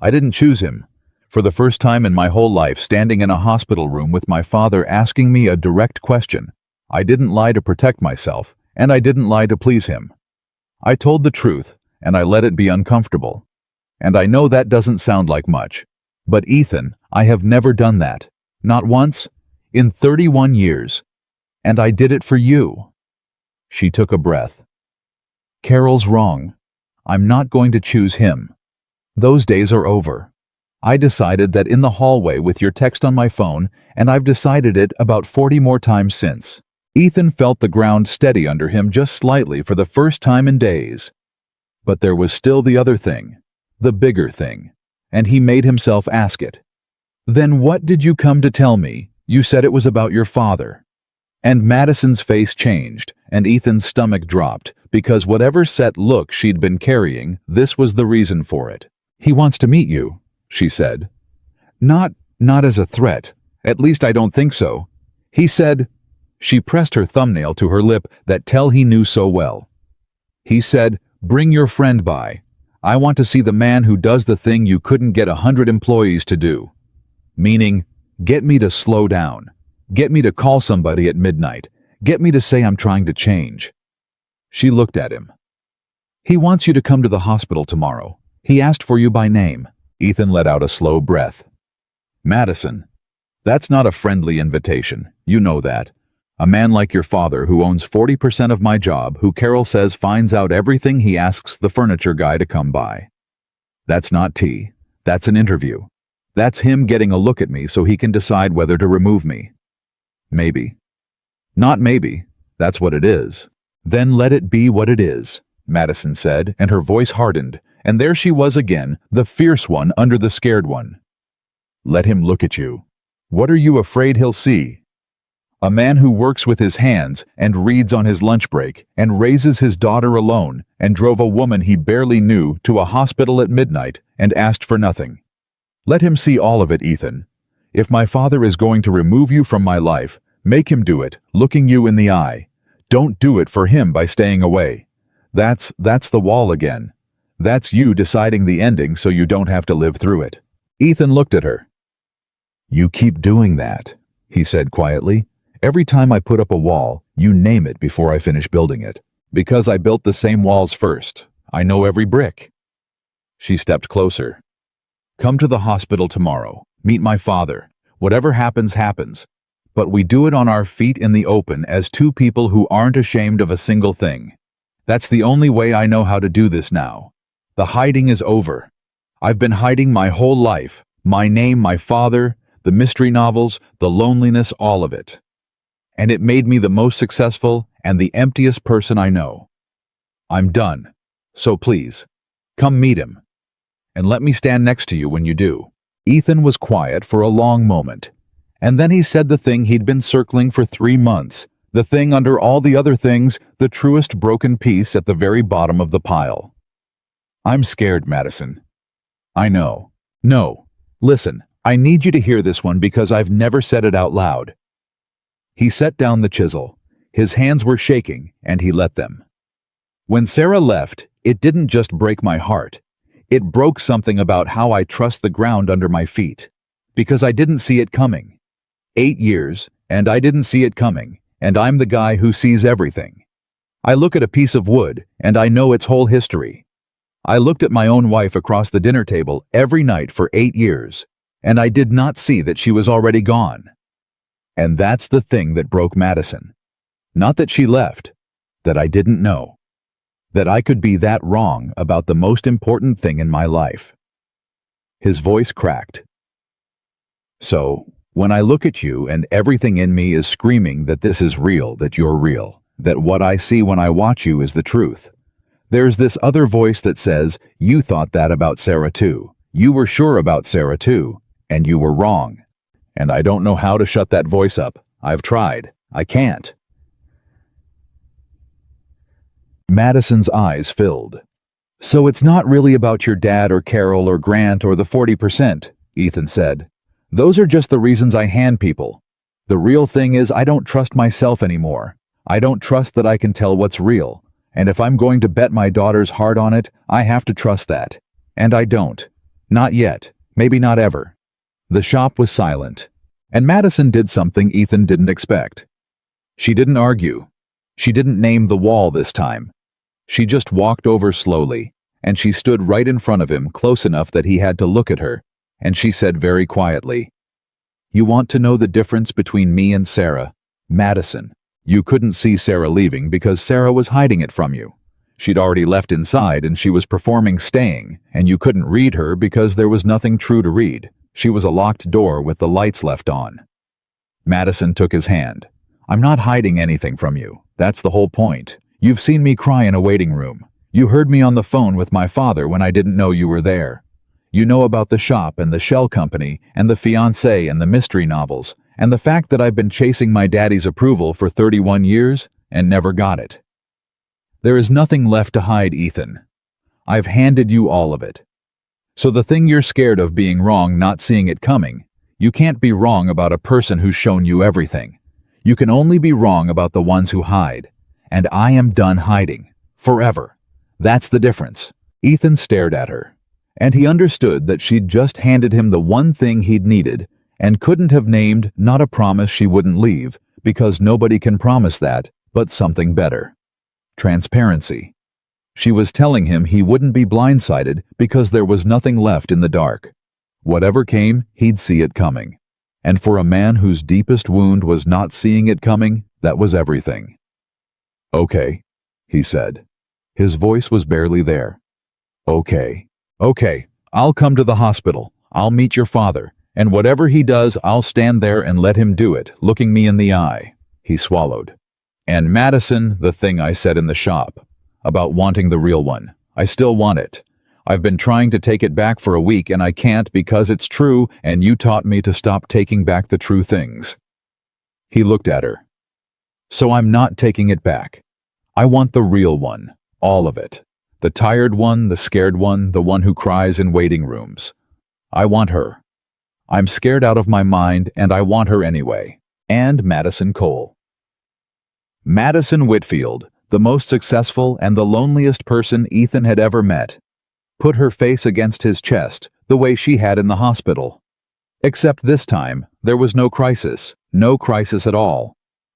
"I didn't choose him. For the first time in my whole life, standing in a hospital room with my father asking me a direct question, I didn't lie to protect myself, and I didn't lie to please him. I told the truth, and I let it be uncomfortable. And I know that doesn't sound like much. But Ethan, I have never done that. Not once. In 31 years. And I did it for you." She took a breath. "Carol's wrong. I'm not going to choose him. Those days are over. I decided that in the hallway with your text on my phone, and I've decided it about 40 more times since." Ethan felt the ground steady under him just slightly for the first time in days. But there was still the other thing, the bigger thing, and he made himself ask it. "Then what did you come to tell me? You said it was about your father." And Madison's face changed, and Ethan's stomach dropped, because whatever set look she'd been carrying, this was the reason for it. "He wants to meet you," she said. Not as a threat. At least I don't think so. He said," She pressed her thumbnail to her lip, that tell he knew so well. He said, "Bring your friend by. I want to see the man who does the thing you couldn't get 100 employees to do." Meaning, get me to slow down. Get me to call somebody at midnight. Get me to say I'm trying to change. She looked at him. "He wants you to come to the hospital tomorrow. He asked for you by name." Ethan let out a slow breath. "Madison, that's not a friendly invitation. You know that. A man like your father who owns 40% of my job, who Carol says finds out everything he asks the furniture guy to come by. That's not tea. That's an interview. That's him getting a look at me so he can decide whether to remove me. Maybe. Not maybe. That's what it is." "Then let it be what it is," Madison said, and her voice hardened, and there she was again, the fierce one under the scared one. "Let him look at you. What are you afraid he'll see? A man who works with his hands and reads on his lunch break and raises his daughter alone and drove a woman he barely knew to a hospital at midnight and asked for nothing. Let him see all of it, Ethan. If my father is going to remove you from my life, make him do it, looking you in the eye. Don't do it for him by staying away. That's the wall again. That's you deciding the ending so you don't have to live through it." Ethan looked at her. "You keep doing that," he said quietly. "Every time I put up a wall, you name it before I finish building it. Because I built the same walls first. I know every brick." She stepped closer. "Come to the hospital tomorrow. Meet my father. Whatever happens, happens. But we do it on our feet in the open as two people who aren't ashamed of a single thing. That's the only way I know how to do this now. The hiding is over. I've been hiding my whole life. My name, my father, the mystery novels, the loneliness, all of it. And it made me the most successful and the emptiest person I know. I'm done. So please, come meet him. And let me stand next to you when you do." Ethan was quiet for a long moment. And then he said the thing he'd been circling for 3 months, the thing under all the other things, the truest broken piece at the very bottom of the pile. "I'm scared, Madison." "I know. No. Listen, I need you to hear this one because I've never said it out loud." He set down the chisel. His hands were shaking, and he let them. "When Sarah left, it didn't just break my heart. It broke something about how I trust the ground under my feet. Because I didn't see it coming. 8 years, and I didn't see it coming, and I'm the guy who sees everything. I look at a piece of wood, and I know its whole history. I looked at my own wife across the dinner table every night for 8 years, and I did not see that she was already gone. And that's the thing that broke Madison. Not that she left, that I didn't know. That I could be that wrong about the most important thing in my life." His voice cracked. "So, when I look at you and everything in me is screaming that this is real, that you're real, that what I see when I watch you is the truth, there's this other voice that says, you thought that about Sarah too. You were sure about Sarah too, and you were wrong. And I don't know how to shut that voice up. I've tried. I can't." Madison's eyes filled. "So it's not really about your dad or Carol or Grant or the 40%, Ethan said. "Those are just the reasons I hand people. The real thing is I don't trust myself anymore. I don't trust that I can tell what's real. And if I'm going to bet my daughter's heart on it, I have to trust that. And I don't. Not yet. Maybe not ever." The shop was silent. And Madison did something Ethan didn't expect. She didn't argue. She didn't name the wall this time. She just walked over slowly, and she stood right in front of him, close enough that he had to look at her, and she said very quietly, "You want to know the difference between me and Sarah? Madison, you couldn't see Sarah leaving because Sarah was hiding it from you. She'd already left inside and she was performing staying, and you couldn't read her because there was nothing true to read. She was a locked door with the lights left on." Madison took his hand. "I'm not hiding anything from you. That's the whole point. You've seen me cry in a waiting room. You heard me on the phone with my father when I didn't know you were there. You know about the shop and the shell company and the fiancé and the mystery novels and the fact that I've been chasing my daddy's approval for 31 years and never got it. There is nothing left to hide, Ethan. I've handed you all of it. So the thing you're scared of being wrong, not seeing it coming, you can't be wrong about a person who's shown you everything. You can only be wrong about the ones who hide. And I am done hiding. Forever. That's the difference. Ethan stared at her, and he understood that she'd just handed him the one thing he'd needed, and couldn't have named not a promise she wouldn't leave, because nobody can promise that, but something better. Transparency. She was telling him he wouldn't be blindsided because there was nothing left in the dark. Whatever came, he'd see it coming. And for a man whose deepest wound was not seeing it coming, that was everything. "Okay," he said. His voice was barely there. "Okay. Okay, I'll come to the hospital. I'll meet your father. And whatever he does, I'll stand there and let him do it, looking me in the eye." He swallowed. "And Madison, the thing I said in the shop, about wanting the real one. I still want it. I've been trying to take it back for a week and I can't because it's true, and you taught me to stop taking back the true things." He looked at her. "So I'm not taking it back. I want the real one, all of it. The tired one, the scared one, the one who cries in waiting rooms. I want her. I'm scared out of my mind, and I want her anyway. And Madison Cole." Madison Whitfield, the most successful and the loneliest person Ethan had ever met, put her face against his chest the way she had in the hospital. Except this time, there was no crisis at all.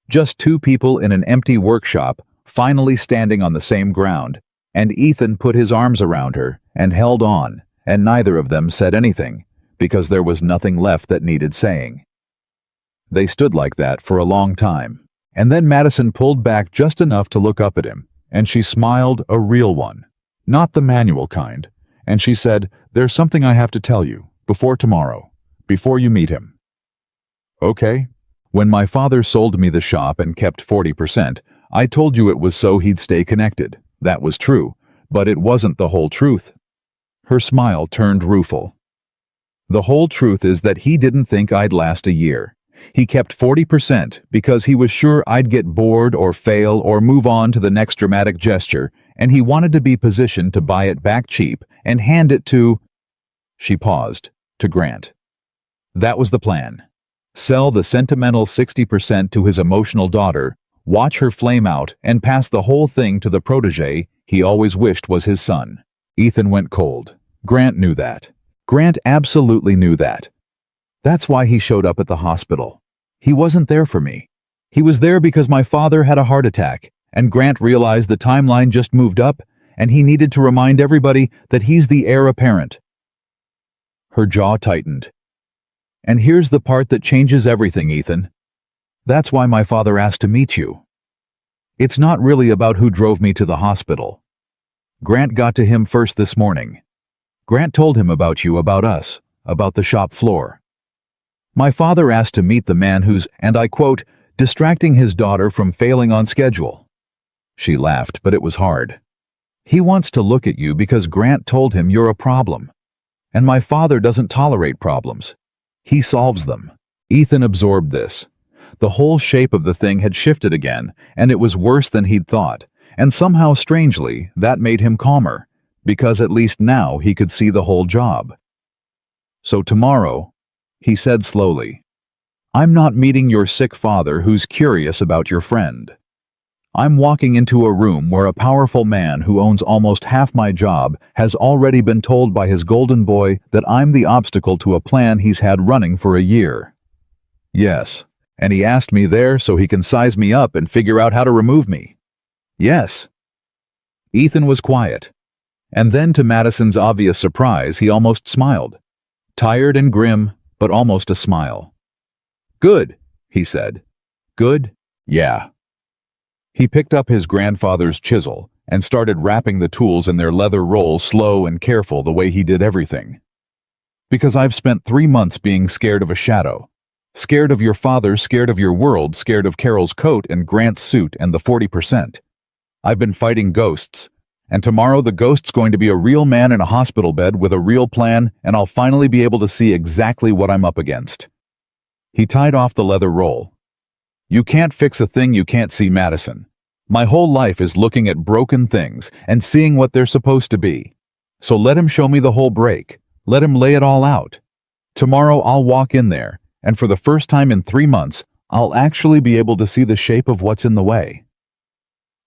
Just two people in an empty workshop, finally standing on the same ground, and Ethan put his arms around her and held on, and neither of them said anything, because there was nothing left that needed saying. They stood like that for a long time, and then Madison pulled back just enough to look up at him, and she smiled, a real one, not the manual kind, and she said, "There's something I have to tell you, before tomorrow, before you meet him." "Okay. When my father sold me the shop and kept 40%, I told you it was so he'd stay connected. That was true, but it wasn't the whole truth." Her smile turned rueful. "The whole truth is that he didn't think I'd last a year. He kept 40% because he was sure I'd get bored or fail or move on to the next dramatic gesture, and he wanted to be positioned to buy it back cheap and hand it to—" She paused, "to Grant. That was the plan. Sell the sentimental 60% to his emotional daughter, watch her flame out, and pass the whole thing to the protege he always wished was his son." Ethan went cold. Grant knew that. Grant absolutely knew that. That's why he showed up at the hospital. He wasn't there for me. He was there because my father had a heart attack, and Grant realized the timeline just moved up, and he needed to remind everybody that he's the heir apparent. Her jaw tightened. "And here's the part that changes everything, Ethan. That's why my father asked to meet you. It's not really about who drove me to the hospital. Grant got to him first this morning. Grant told him about you, about us, about the shop floor. My father asked to meet the man who's, and I quote, distracting his daughter from failing on schedule." She laughed, but it was hard. "He wants to look at you because Grant told him you're a problem. And my father doesn't tolerate problems. He solves them." Ethan absorbed this. The whole shape of the thing had shifted again, and it was worse than he'd thought, and somehow strangely that made him calmer, because at least now he could see the whole job. "So tomorrow," he said slowly, "I'm not meeting your sick father who's curious about your friend. I'm walking into a room where a powerful man who owns almost half my job has already been told by his golden boy that I'm the obstacle to a plan he's had running for a year. Yes, and he asked me there so he can size me up and figure out how to remove me. Yes." Ethan was quiet, and then to Madison's obvious surprise, he almost smiled. Tired and grim, but almost a smile. "Good," he said. "Good? Yeah." He picked up his grandfather's chisel and started wrapping the tools in their leather roll, slow and careful, the way he did everything. "Because I've spent 3 months being scared of a shadow. Scared of your father, scared of your world, scared of Carol's coat and Grant's suit and the 40%. I've been fighting ghosts, and tomorrow the ghost's going to be a real man in a hospital bed with a real plan, and I'll finally be able to see exactly what I'm up against." He tied off the leather roll. "You can't fix a thing you can't see, Madison. My whole life is looking at broken things and seeing what they're supposed to be. So let him show me the whole break. Let him lay it all out. Tomorrow I'll walk in there, and for the first time in 3 months, I'll actually be able to see the shape of what's in the way."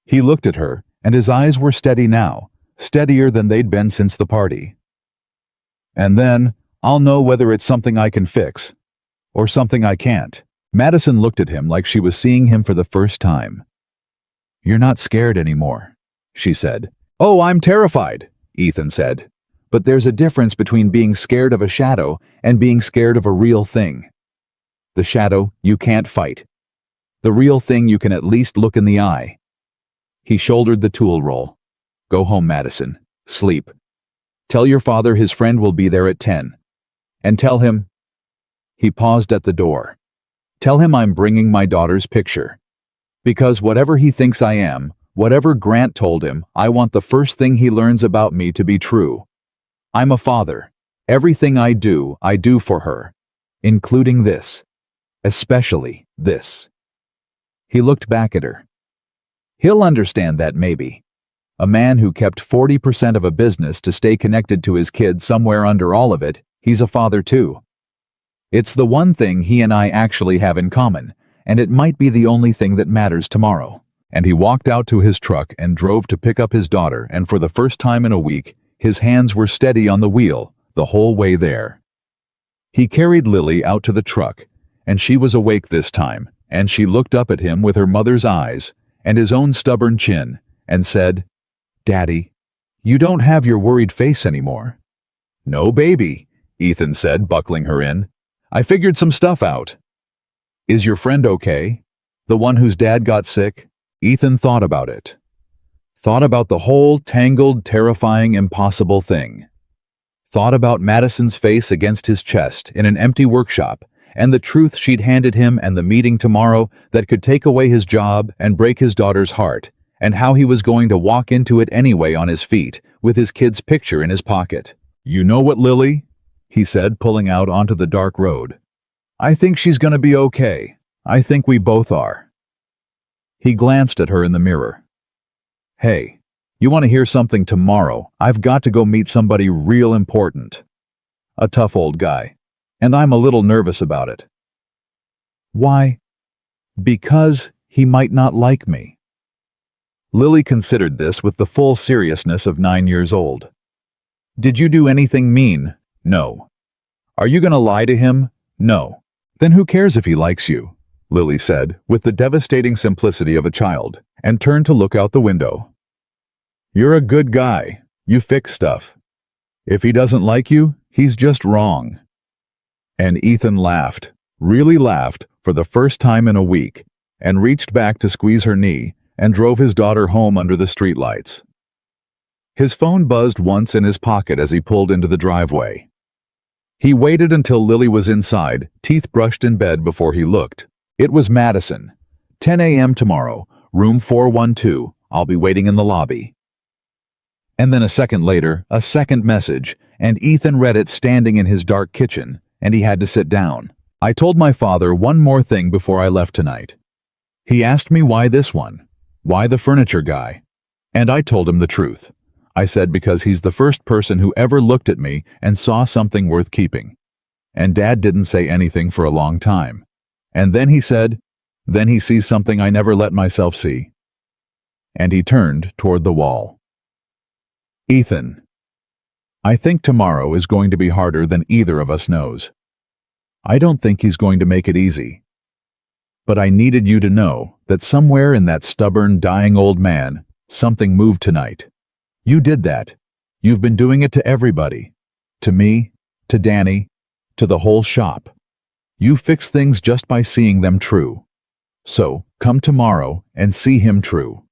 He looked at her, and his eyes were steady now, steadier than they'd been since the party. "And then, I'll know whether it's something I can fix, or something I can't." Madison looked at him like she was seeing him for the first time. "You're not scared anymore," she said. "Oh, I'm terrified," Ethan said. "But there's a difference between being scared of a shadow and being scared of a real thing. The shadow you can't fight. The real thing you can at least look in the eye." He shouldered the tool roll. "Go home, Madison. Sleep. Tell your father his friend will be there at 10. And tell him—" He paused at the door. "Tell him I'm bringing my daughter's picture. Because whatever he thinks I am, whatever Grant told him, I want the first thing he learns about me to be true. I'm a father. Everything I do for her. Including this. Especially this." He looked back at her. "He'll understand that maybe. A man who kept 40% of a business to stay connected to his kid somewhere under all of it, he's a father too. It's the one thing he and I actually have in common, and it might be the only thing that matters tomorrow." And he walked out to his truck and drove to pick up his daughter, and for the first time in a week, his hands were steady on the wheel the whole way there. He carried Lily out to the truck, and she was awake this time, and she looked up at him with her mother's eyes and his own stubborn chin, and said, "Daddy, you don't have your worried face anymore." "No, baby," Ethan said, buckling her in. "I figured some stuff out." "Is your friend okay? The one whose dad got sick?" Ethan thought about it. Thought about the whole tangled, terrifying, impossible thing. Thought about Madison's face against his chest in an empty workshop, and the truth she'd handed him, and the meeting tomorrow that could take away his job and break his daughter's heart, and how he was going to walk into it anyway on his feet, with his kid's picture in his pocket. "You know what, Lily?" he said, pulling out onto the dark road. "I think she's gonna be okay. I think we both are." He glanced at her in the mirror. "Hey, you want to hear something tomorrow? I've got to go meet somebody real important. A tough old guy. And I'm a little nervous about it." "Why?" "Because he might not like me." Lily considered this with the full seriousness of 9 years old. "Did you do anything mean?" "No." "Are you going to lie to him?" "No." "Then who cares if he likes you?" Lily said, with the devastating simplicity of a child, and turned to look out the window. "You're a good guy. You fix stuff. If he doesn't like you, he's just wrong." And Ethan laughed, really laughed, for the first time in a week, and reached back to squeeze her knee, and drove his daughter home under the streetlights. His phone buzzed once in his pocket as he pulled into the driveway. He waited until Lily was inside, teeth brushed in bed, before he looked. It was Madison. 10 a.m. tomorrow, room 412. I'll be waiting in the lobby. And then a second later, a second message, and Ethan read it standing in his dark kitchen, and he had to sit down. "I told my father one more thing before I left tonight. He asked me why this one, why the furniture guy, and I told him the truth. I said because he's the first person who ever looked at me and saw something worth keeping. And Dad didn't say anything for a long time. And then he said, then he sees something I never let myself see." And he turned toward the wall. "Ethan, I think tomorrow is going to be harder than either of us knows. I don't think he's going to make it easy. But I needed you to know that somewhere in that stubborn, dying old man, something moved tonight. You did that. You've been doing it to everybody. To me, to Danny, to the whole shop. You fix things just by seeing them true. So, come tomorrow and see him true.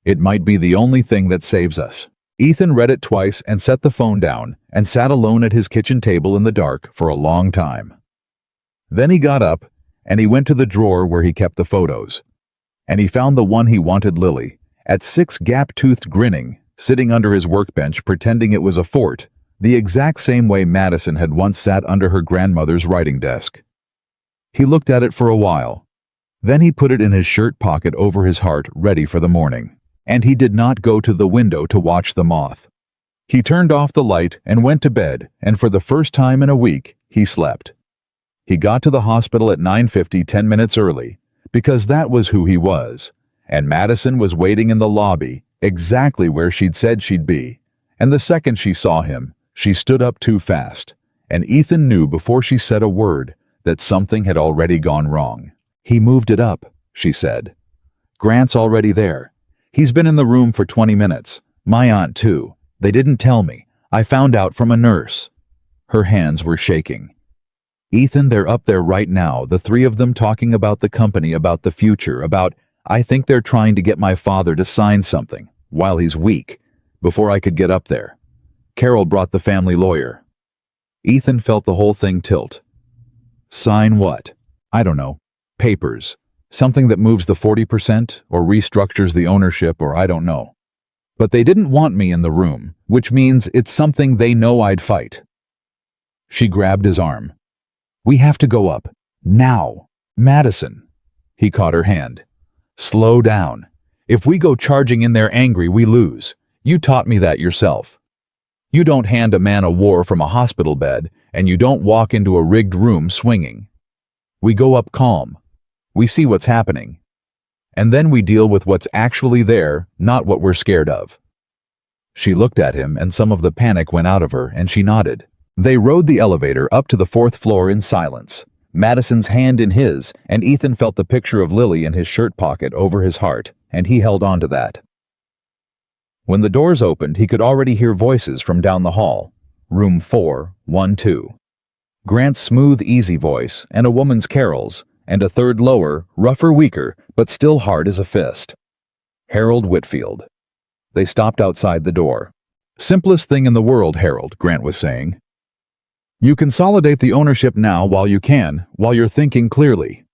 It might be the only thing that saves us." Ethan read it twice and set the phone down and sat alone at his kitchen table in the dark for a long time. Then he got up and he went to the drawer where he kept the photos. And he found the one he wanted Lily, at 6 gap-toothed grinning, sitting under his workbench pretending it was a fort, the exact same way Madison had once sat under her grandmother's writing desk. He looked at it for a while. Then he put it in his shirt pocket over his heart, ready for the morning. And he did not go to the window to watch the moth. He turned off the light and went to bed, and for the first time in a week, he slept. He got to the hospital at 9:50, 10 minutes early, because that was who he was. And Madison was waiting in the lobby, exactly where she'd said she'd be. And the second she saw him, she stood up too fast. And Ethan knew before she said a word that something had already gone wrong. "He moved it up," she said. "Grant's already there. He's been in the room for 20 minutes. My aunt, too. They didn't tell me. I found out from a nurse." Her hands were shaking. "Ethan, they're up there right now, the three of them talking about the company, about the future, about, I think they're trying to get my father to sign something, while he's weak, before I could get up there. Carol brought the family lawyer." Ethan felt the whole thing tilt. "Sign what?" "I don't know. Papers. Something that moves the 40% or restructures the ownership, or I don't know. But they didn't want me in the room, which means it's something they know I'd fight." She grabbed his arm. "We have to go up. Now. Madison." He caught her hand. "Slow down. If we go charging in there angry, we lose. You taught me that yourself. You don't hand a man a war from a hospital bed, and you don't walk into a rigged room swinging. We go up calm. We see what's happening. And then we deal with what's actually there, not what we're scared of." She looked at him, and some of the panic went out of her, and she nodded. They rode the elevator up to the 4th floor in silence, Madison's hand in his, and Ethan felt the picture of Lily in his shirt pocket over his heart, and he held on to that. When the doors opened, he could already hear voices from down the hall. Room 412. Grant's smooth, easy voice, and a woman's, Carol's, and a third lower, rougher, weaker, but still hard as a fist. Harold Whitfield. They stopped outside the door. "Simplest thing in the world, Harold," Grant was saying. "You consolidate the ownership now while you can, while you're thinking clearly.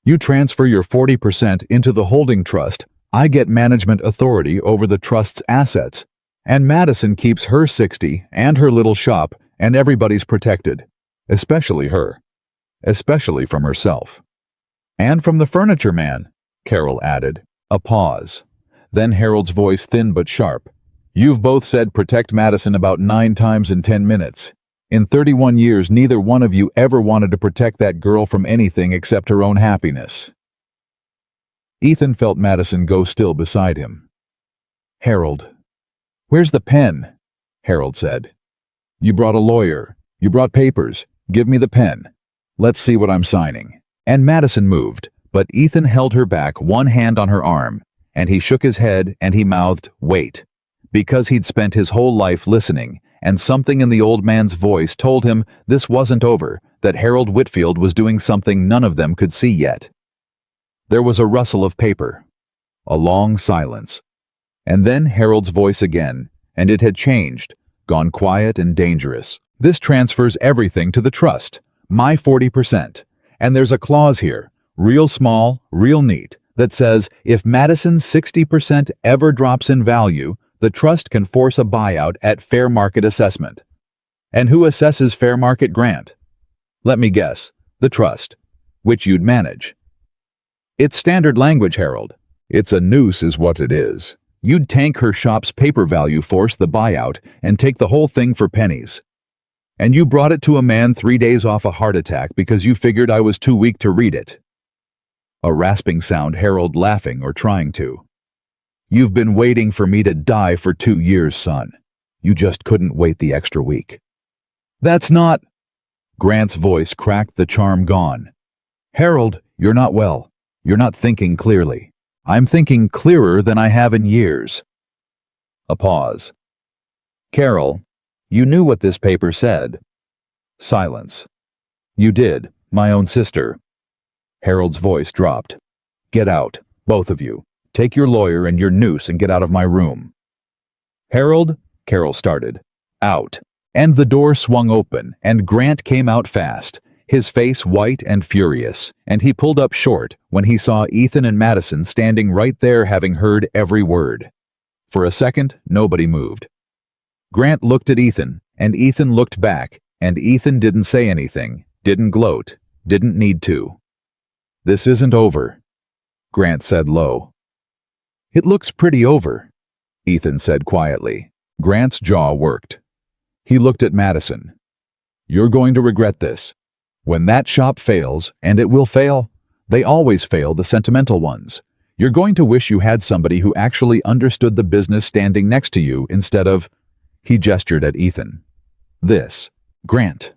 You transfer your 40% into the holding trust. I get management authority over the trust's assets, and Madison keeps her 60 and her little shop, and everybody's protected. Especially her. Especially from herself. And from the furniture man," Carol added. A pause. Then Harold's voice, thin but sharp. "You've both said protect Madison about 9 times in 10 minutes. In 31 years, neither one of you ever wanted to protect that girl from anything except her own happiness." Ethan felt Madison go still beside him. "Harold." "Where's the pen?" Harold said. "You brought a lawyer. You brought papers. Give me the pen. Let's see what I'm signing." And Madison moved, but Ethan held her back, one hand on her arm, and he shook his head and he mouthed, "Wait," because he'd spent his whole life listening, and something in the old man's voice told him this wasn't over, that Harold Whitfield was doing something none of them could see yet. There was a rustle of paper. A long silence. And then Harold's voice again, and it had changed, gone quiet and dangerous. "This transfers everything to the trust. My 40%. And there's a clause here, real small, real neat, that says if Madison's 60% ever drops in value, the trust can force a buyout at fair market assessment. And who assesses fair market, Grant? Let me guess, the trust, which you'd manage. It's standard language, Harold. It's a noose is what it is. You'd tank her shop's paper value, force the buyout, and take the whole thing for pennies. And you brought it to a man 3 days off a heart attack because you figured I was too weak to read it." A rasping sound, Harold laughing or trying to. "You've been waiting for me to die for 2 years, son. You just couldn't wait the extra week." "That's not—" Grant's voice cracked, the charm gone. "Harold, you're not well. You're not thinking clearly. I'm thinking clearer than I have in years." A pause. "Carol, you knew what this paper said." Silence. "You did, my own sister." Harold's voice dropped. "Get out, both of you. Take your lawyer and your noose and get out of my room." "Harold," Carol started. "Out." And the door swung open, and Grant came out fast, his face white and furious, and he pulled up short when he saw Ethan and Madison standing right there, having heard every word. For a second, nobody moved. Grant looked at Ethan, and Ethan looked back, and Ethan didn't say anything, didn't gloat, didn't need to. "This isn't over," Grant said low. "It looks pretty over," Ethan said quietly. Grant's jaw worked. He looked at Madison. "You're going to regret this. When that shop fails, and it will fail, they always fail the sentimental ones. You're going to wish you had somebody who actually understood the business standing next to you instead of... He gestured at Ethan. This. Grant.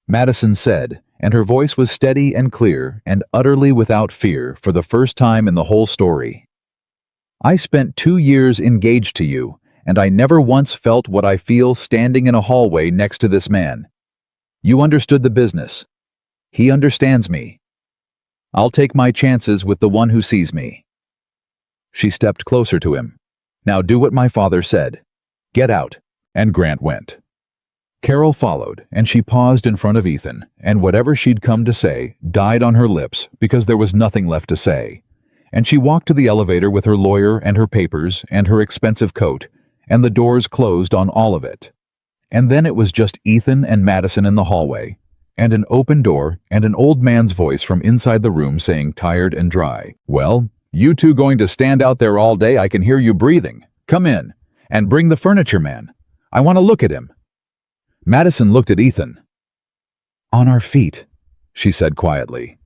Madison said, and her voice was steady and clear and utterly without fear for the first time in the whole story. I spent 2 years engaged to you, and I never once felt what I feel standing in a hallway next to this man. You understood the business. He understands me. I'll take my chances with the one who sees me. She stepped closer to him. Now do what my father said. Get out. And Grant went. Carol followed, and she paused in front of Ethan, and whatever she'd come to say died on her lips because there was nothing left to say. And she walked to the elevator with her lawyer and her papers and her expensive coat, and the doors closed on all of it. And then it was just Ethan and Madison in the hallway, and an open door and an old man's voice from inside the room saying, tired and dry, "Well, you two going to stand out there all day? I can hear you breathing. Come in, and bring the furniture man. I want to look at him." Madison looked at Ethan. "On our feet," she said quietly.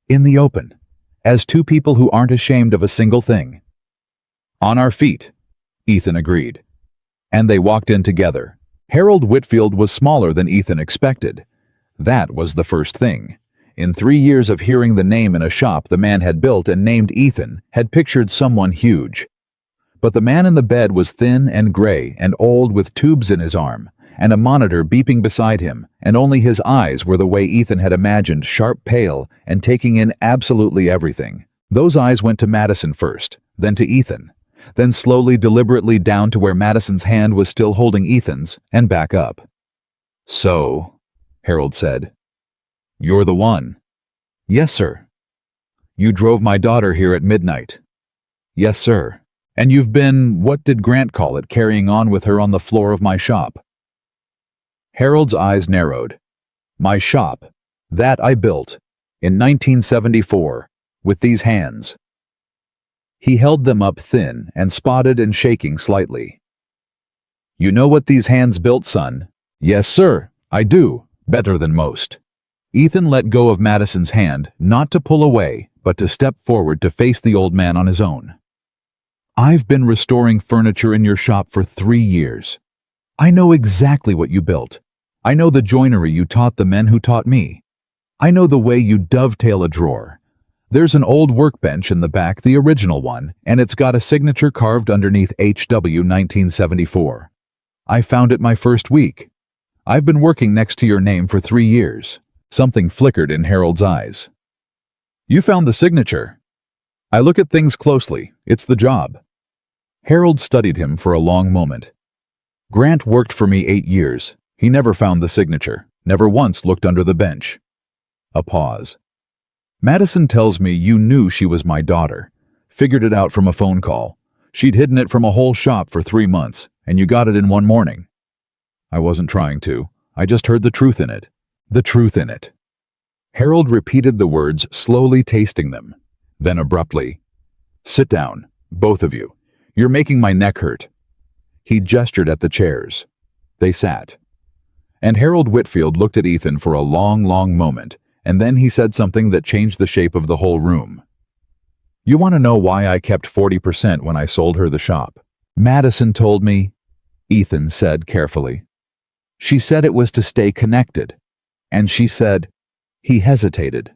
"In the open, as two people who aren't ashamed of a single thing." "On our feet," Ethan agreed. And they walked in together. Harold Whitfield was smaller than Ethan expected. That was the first thing. In 3 years of hearing the name in a shop the man had built and named Ethan had pictured someone huge. But the man in the bed was thin and gray and old with tubes in his arm, and a monitor beeping beside him, and only his eyes were the way Ethan had imagined, sharp pale and taking in absolutely everything. Those eyes went to Madison first, then to Ethan, then slowly, deliberately down to where Madison's hand was still holding Ethan's, and back up. "So," Harold said, "you're the one." "Yes, sir." "You drove my daughter here at midnight." "Yes, sir. And you've been, what did Grant call it, carrying on with her on the floor of my shop?" Harold's eyes narrowed. "My shop. That I built. In 1974. With these hands." He held them up thin and spotted and shaking slightly. "You know what these hands built, son?" "Yes, sir. I do. Better than most." Ethan let go of Madison's hand, not to pull away, but to step forward to face the old man on his own. "I've been restoring furniture in your shop for 3 years. I know exactly what you built. I know the joinery you taught the men who taught me. I know the way you dovetail a drawer. There's an old workbench in the back, the original one, and it's got a signature carved underneath HW 1974. I found it my first week. I've been working next to your name for 3 years. Something flickered in Harold's eyes. "You found the signature?" "I look at things closely. It's the job." Harold studied him for a long moment. "Grant worked for me 8 years. He never found the signature, never once looked under the bench." A pause. "Madison tells me you knew she was my daughter. Figured it out from a phone call. She'd hidden it from a whole shop for 3 months, and you got it in one morning." "I wasn't trying to. I just heard the truth in it. The truth in it." Harold repeated the words, slowly tasting them. Then abruptly, "Sit down, both of you. You're making my neck hurt." He gestured at the chairs. They sat. And Harold Whitfield looked at Ethan for a long, long moment, and then he said something that changed the shape of the whole room. "You want to know why I kept 40% when I sold her the shop?" "Madison told me," Ethan said carefully. "She said it was to stay connected. And she said..." He hesitated.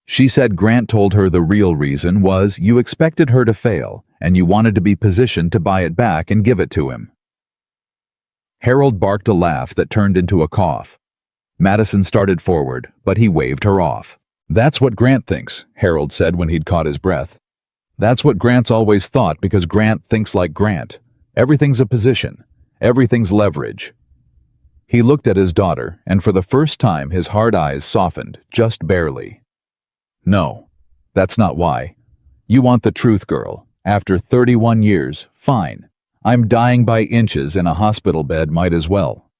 "She said Grant told her the real reason was you expected her to fail, and you wanted to be positioned to buy it back and give it to him." Harold barked a laugh that turned into a cough. Madison started forward, but he waved her off. "That's what Grant thinks," Harold said when he'd caught his breath. "That's what Grant's always thought because Grant thinks like Grant. Everything's a position. Everything's leverage." He looked at his daughter, and for the first time his hard eyes softened, just barely. "No, that's not why. You want the truth, girl. After 31 years, fine. I'm dying by inches in a hospital bed, might as well."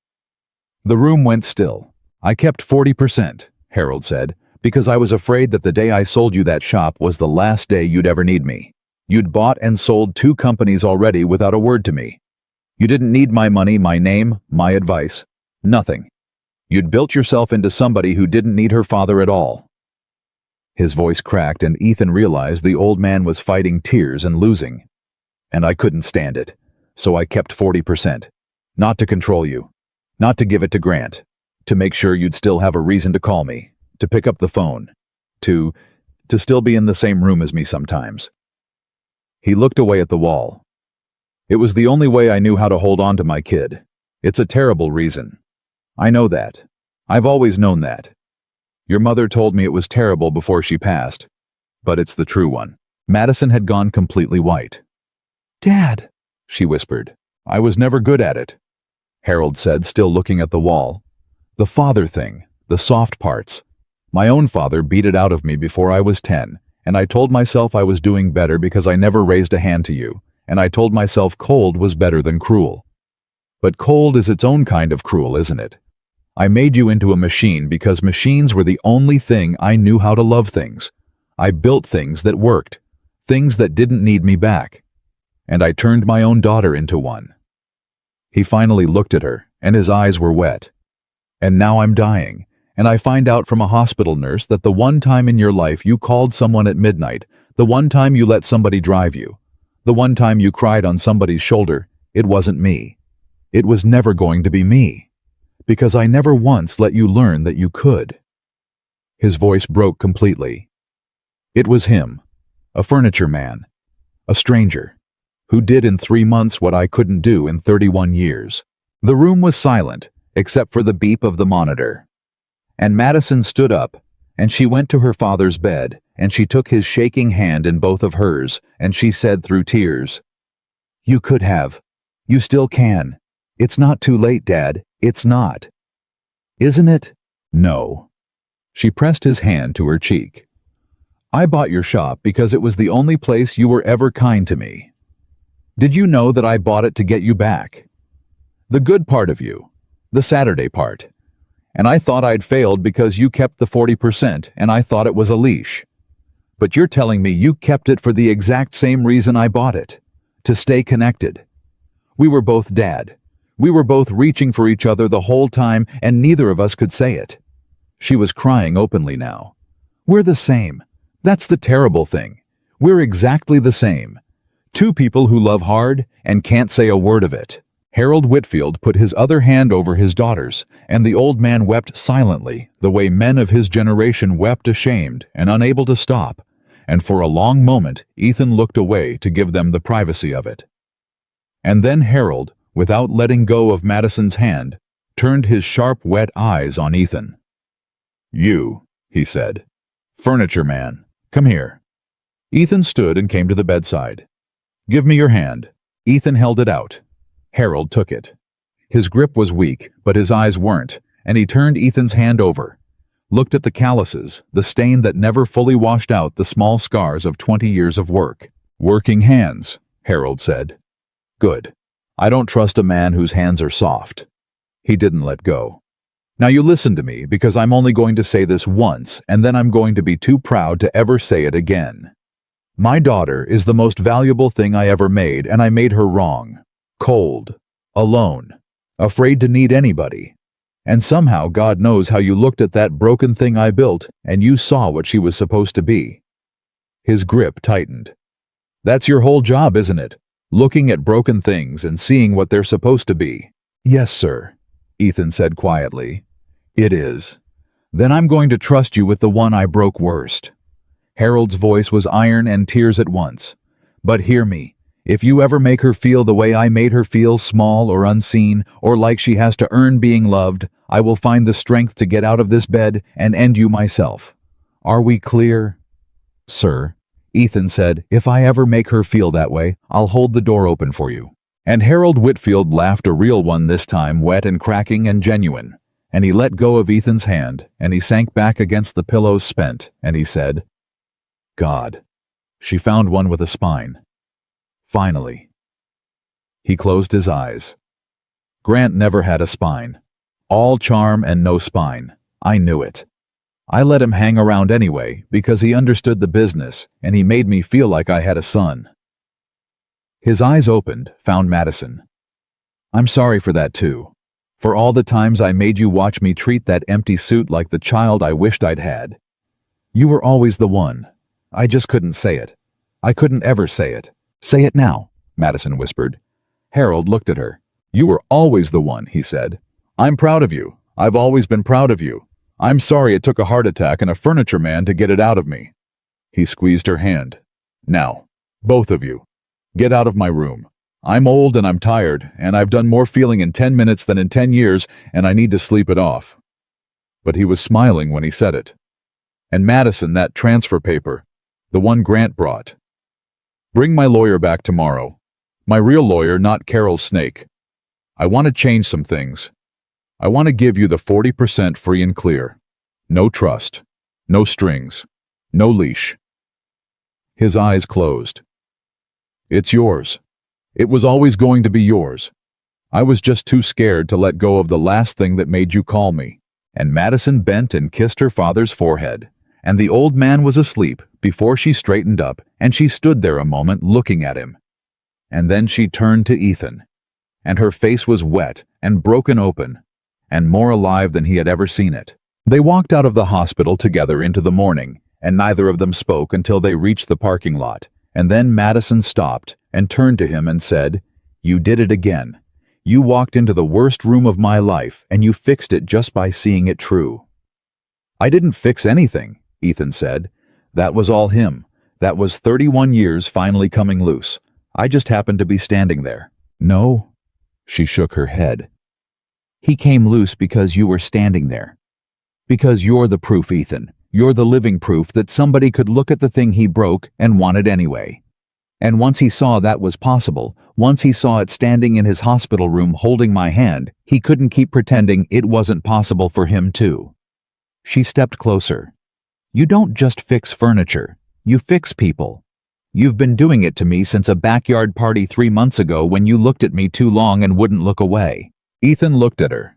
The room went still. "I kept 40%, Harold said, "because I was afraid that the day I sold you that shop was the last day you'd ever need me. You'd bought and sold 2 companies already without a word to me. You didn't need my money, my name, my advice. Nothing. You'd built yourself into somebody who didn't need her father at all." His voice cracked, and Ethan realized the old man was fighting tears and losing. "And I couldn't stand it, so I kept 40%. Not to control you. Not to give it to Grant. To make sure you'd still have a reason to call me. To pick up the phone. To still be in the same room as me sometimes." He looked away at the wall. "It was the only way I knew how to hold on to my kid. It's a terrible reason. I know that. I've always known that. Your mother told me it was terrible before she passed, but it's the true one." Madison had gone completely white. "Dad," she whispered. "I was never good at it," Harold said, still looking at the wall. "The father thing, the soft parts. My own father beat it out of me before I was 10, and I told myself I was doing better because I never raised a hand to you, and I told myself cold was better than cruel. But cold is its own kind of cruel, isn't it? I made you into a machine because machines were the only thing I knew how to love things. I built things that worked, things that didn't need me back. And I turned my own daughter into one." He finally looked at her, and his eyes were wet. "And now I'm dying, and I find out from a hospital nurse that the one time in your life you called someone at midnight, the one time you let somebody drive you, the one time you cried on somebody's shoulder, it wasn't me. It was never going to be me. Because I never once let you learn that you could." His voice broke completely. It was him, a furniture man, a stranger, who did in 3 months what I couldn't do in 31 years. The room was silent, except for the beep of the monitor. And Madison stood up, and she went to her father's bed, and she took his shaking hand in both of hers, and she said through tears, "You could have. You still can. It's not too late, Dad. It's not. Isn't it?" "No." She pressed his hand to her cheek. "I bought your shop because it was the only place you were ever kind to me. Did you know that I bought it to get you back? The good part of you, the Saturday part. And I thought I'd failed because you kept the 40% and I thought it was a leash. But you're telling me you kept it for the exact same reason I bought it, to stay connected. We were both Dad. We were both reaching for each other the whole time, and neither of us could say it." She was crying openly now. "We're the same. That's the terrible thing. We're exactly the same. Two people who love hard and can't say a word of it." Harold Whitfield put his other hand over his daughter's, and the old man wept silently, the way men of his generation wept, ashamed and unable to stop, and for a long moment Ethan looked away to give them the privacy of it. And then Harold, without letting go of Madison's hand, turned his sharp, wet eyes on Ethan. "You," he said. "Furniture man, come here." Ethan stood and came to the bedside. "Give me your hand." Ethan held it out. Harold took it. His grip was weak, but his eyes weren't, and he turned Ethan's hand over, looked at the calluses, the stain that never fully washed out the small scars of 20 years of work. "Working hands," Harold said. "Good. I don't trust a man whose hands are soft." He didn't let go. "Now you listen to me, because I'm only going to say this once, and then I'm going to be too proud to ever say it again. My daughter is the most valuable thing I ever made, and I made her wrong. Cold. Alone. Afraid to need anybody. And somehow God knows how you looked at that broken thing I built, and you saw what she was supposed to be." His grip tightened. "That's your whole job, isn't it? Looking at broken things and seeing what they're supposed to be." "Yes, sir," Ethan said quietly. "It is. Then I'm going to trust you with the one I broke worst." Harold's voice was iron and tears at once. "But hear me. If you ever make her feel the way I made her feel, small or unseen, or like she has to earn being loved, I will find the strength to get out of this bed and end you myself. Are we clear?" "Sir," Ethan said, "if I ever make her feel that way, I'll hold the door open for you." And Harold Whitfield laughed, a real one this time, wet and cracking and genuine. And he let go of Ethan's hand, and he sank back against the pillows spent, and he said, "God, she found one with a spine. Finally." He closed his eyes. "Grant never had a spine. All charm and no spine. I knew it. I let him hang around anyway because he understood the business, and he made me feel like I had a son." His eyes opened, found Madison. "I'm sorry for that too. For all the times I made you watch me treat that empty suit like the child I wished I'd had. You were always the one. I just couldn't say it. I couldn't ever say it. Say it now, Madison whispered. Harold looked at her. You were always the one, he said. I'm proud of you. I've always been proud of you. I'm sorry it took a heart attack and a furniture man to get it out of me. He squeezed her hand. Now, both of you, get out of my room. I'm old and I'm tired, and I've done more feeling in 10 minutes than in 10 years, and I need to sleep it off. But he was smiling when he said it. And Madison, that transfer paper, the one Grant brought. Bring my lawyer back tomorrow. My real lawyer, not Carol's snake. I want to change some things. I want to give you the 40% free and clear. No trust. No strings. No leash. His eyes closed. It's yours. It was always going to be yours. I was just too scared to let go of the last thing that made you call me. And Madison bent and kissed her father's forehead, and the old man was asleep before she straightened up, and she stood there a moment looking at him. And then she turned to Ethan, and her face was wet and broken open, and more alive than he had ever seen it. They walked out of the hospital together into the morning, and neither of them spoke until they reached the parking lot, and then Madison stopped and turned to him and said, You did it again. You walked into the worst room of my life, and you fixed it just by seeing it true. I didn't fix anything, Ethan said. That was all him. That was 31 years finally coming loose. I just happened to be standing there. No, she shook her head. He came loose because you were standing there. Because you're the proof, Ethan. You're the living proof that somebody could look at the thing he broke and want it anyway. And once he saw that was possible, once he saw it standing in his hospital room holding my hand, he couldn't keep pretending it wasn't possible for him too. She stepped closer. You don't just fix furniture. You fix people. You've been doing it to me since a backyard party 3 months ago when you looked at me too long and wouldn't look away. Ethan looked at her.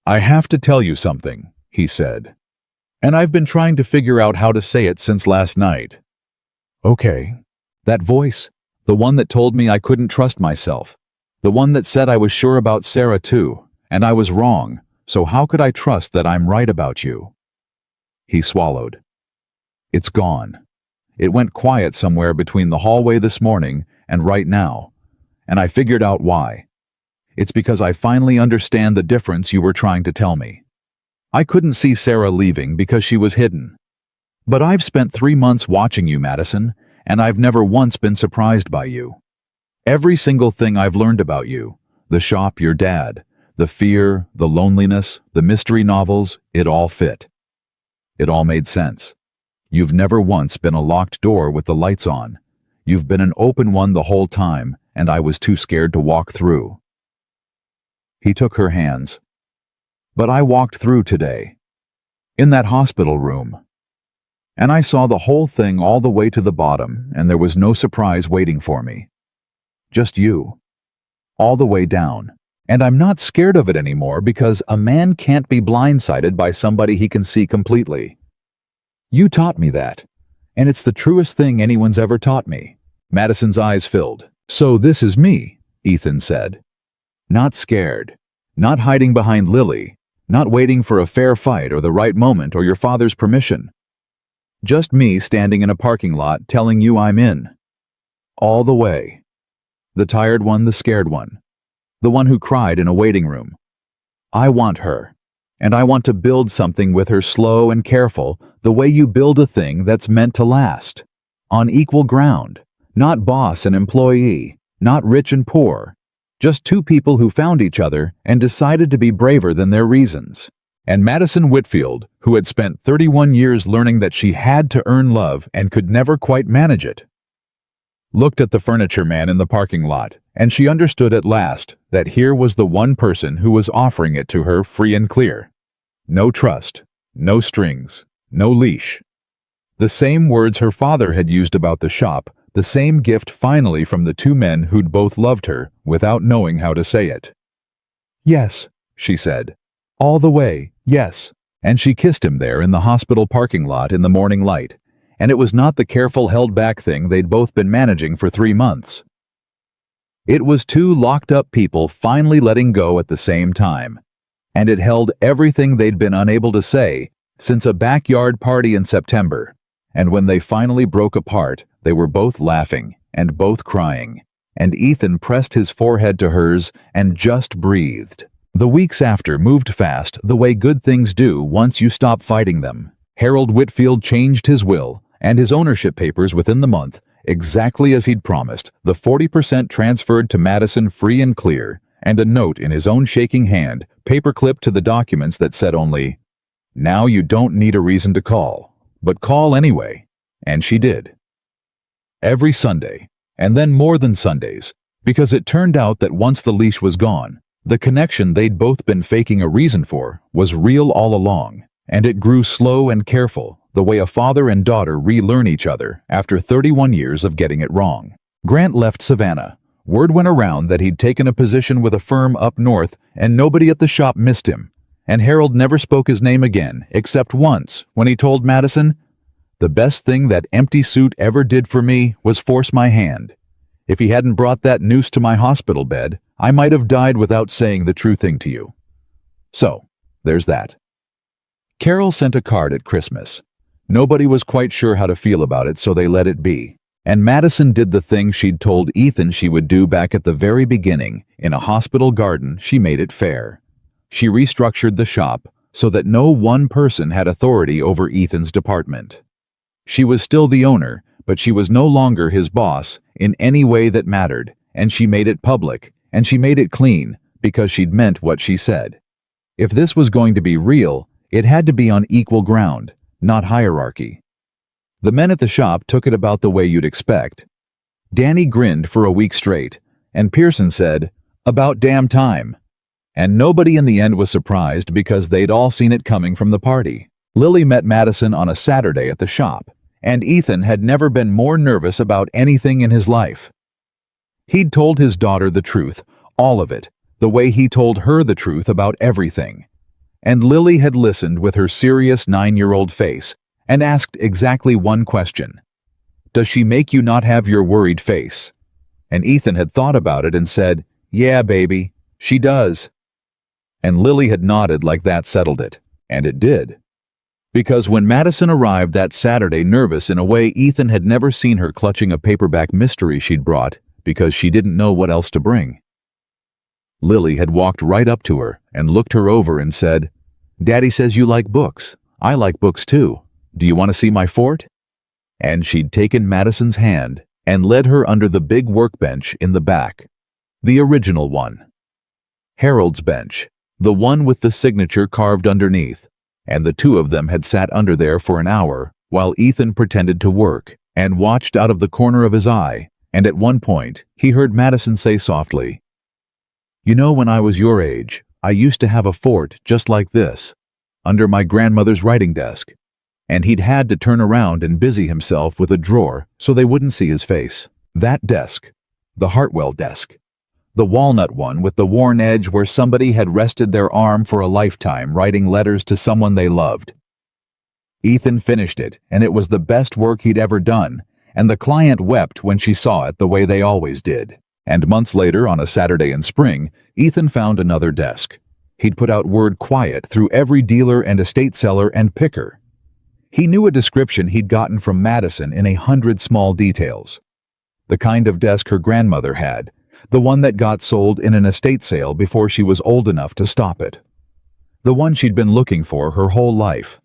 I have to tell you something, he said. And I've been trying to figure out how to say it since last night. Okay. That voice, the one that told me I couldn't trust myself, the one that said I was sure about Sarah too, and I was wrong, so how could I trust that I'm right about you? He swallowed. It's gone. It went quiet somewhere between the hallway this morning and right now, and I figured out why. It's because I finally understand the difference you were trying to tell me. I couldn't see Sarah leaving because she was hidden. But I've spent 3 months watching you, Madison, and I've never once been surprised by you. Every single thing I've learned about you, the shop, your dad, the fear, the loneliness, the mystery novels, it all fit. It all made sense. You've never once been a locked door with the lights on. You've been an open one the whole time, and I was too scared to walk through. He took her hands. But I walked through today. In that hospital room. And I saw the whole thing all the way to the bottom, and there was no surprise waiting for me. Just you. All the way down. And I'm not scared of it anymore because a man can't be blindsided by somebody he can see completely. You taught me that, and it's the truest thing anyone's ever taught me. Madison's eyes filled. So this is me, Ethan said. Not scared. Not hiding behind Lily. Not waiting for a fair fight or the right moment or your father's permission. Just me standing in a parking lot telling you I'm in. All the way. The tired one, the scared one. The one who cried in a waiting room. I want her. And I want to build something with her slow and careful, the way you build a thing that's meant to last. On equal ground. Not boss and employee. Not rich and poor. Just two people who found each other and decided to be braver than their reasons. And Madison Whitfield, who had spent 31 years learning that she had to earn love and could never quite manage it, looked at the furniture man in the parking lot, and she understood at last that here was the one person who was offering it to her free and clear. No trust, no strings, no leash. The same words her father had used about the shop, the same gift finally from the two men who'd both loved her without knowing how to say it. Yes, she said. All the way, yes. And she kissed him there in the hospital parking lot in the morning light, and it was not the careful held-back thing they'd both been managing for 3 months. It was two locked-up people finally letting go at the same time. And it held everything they'd been unable to say since a backyard party in September. And when they finally broke apart, they were both laughing and both crying. And Ethan pressed his forehead to hers and just breathed. The weeks after moved fast, the way good things do once you stop fighting them. Harold Whitfield changed his will and his ownership papers within the month, exactly as he'd promised. The 40% transferred to Madison free and clear, and a note in his own shaking hand, paperclipped to the documents that said only, "Now you don't need a reason to call, but call anyway." And she did. Every Sunday, and then more than Sundays, because it turned out that once the leash was gone, the connection they'd both been faking a reason for was real all along, and it grew slow and careful, the way a father and daughter relearn each other after 31 years of getting it wrong. Grant left Savannah. Word went around that he'd taken a position with a firm up north, and nobody at the shop missed him. And Harold never spoke his name again, except once, when he told Madison, "The best thing that empty suit ever did for me was force my hand. If he hadn't brought that noose to my hospital bed, I might have died without saying the true thing to you." So, there's that. Carol sent a card at Christmas. Nobody was quite sure how to feel about it, so they let it be. And Madison did the thing she'd told Ethan she would do back at the very beginning. In a hospital garden, she made it fair. She restructured the shop so that no one person had authority over Ethan's department. She was still the owner, but she was no longer his boss in any way that mattered, and she made it public, and she made it clean, because she'd meant what she said. If this was going to be real, it had to be on equal ground, not hierarchy. The men at the shop took it about the way you'd expect. Danny grinned for a week straight, and Pearson said, "About damn time." And nobody in the end was surprised because they'd all seen it coming from the party. Lily met Madison on a Saturday at the shop, and Ethan had never been more nervous about anything in his life. He'd told his daughter the truth, all of it, the way he told her the truth about everything. And Lily had listened with her serious 9-year-old face and asked exactly one question. "Does she make you not have your worried face?" And Ethan had thought about it and said, "Yeah, baby, she does." And Lily had nodded like that settled it, and it did. Because when Madison arrived that Saturday nervous in a way Ethan had never seen her clutching a paperback mystery she'd brought because she didn't know what else to bring. Lily had walked right up to her and looked her over and said, "Daddy says you like books. I like books too. Do you want to see my fort?" And she'd taken Madison's hand and led her under the big workbench in the back. The original one. Harold's bench, the one with the signature carved underneath. And the two of them had sat under there for an hour while Ethan pretended to work and watched out of the corner of his eye, and at one point he heard Madison say softly, "You know, when I was your age, I used to have a fort just like this, under my grandmother's writing desk." And he'd had to turn around and busy himself with a drawer so they wouldn't see his face. That desk, the Hartwell desk, the walnut one with the worn edge where somebody had rested their arm for a lifetime writing letters to someone they loved. Ethan finished it, and it was the best work he'd ever done, and the client wept when she saw it the way they always did. And months later, on a Saturday in spring, Ethan found another desk. He'd put out word quiet through every dealer and estate seller and picker. He knew a description he'd gotten from Madison in 100 small details. The kind of desk her grandmother had, the one that got sold in an estate sale before she was old enough to stop it. The one she'd been looking for her whole life.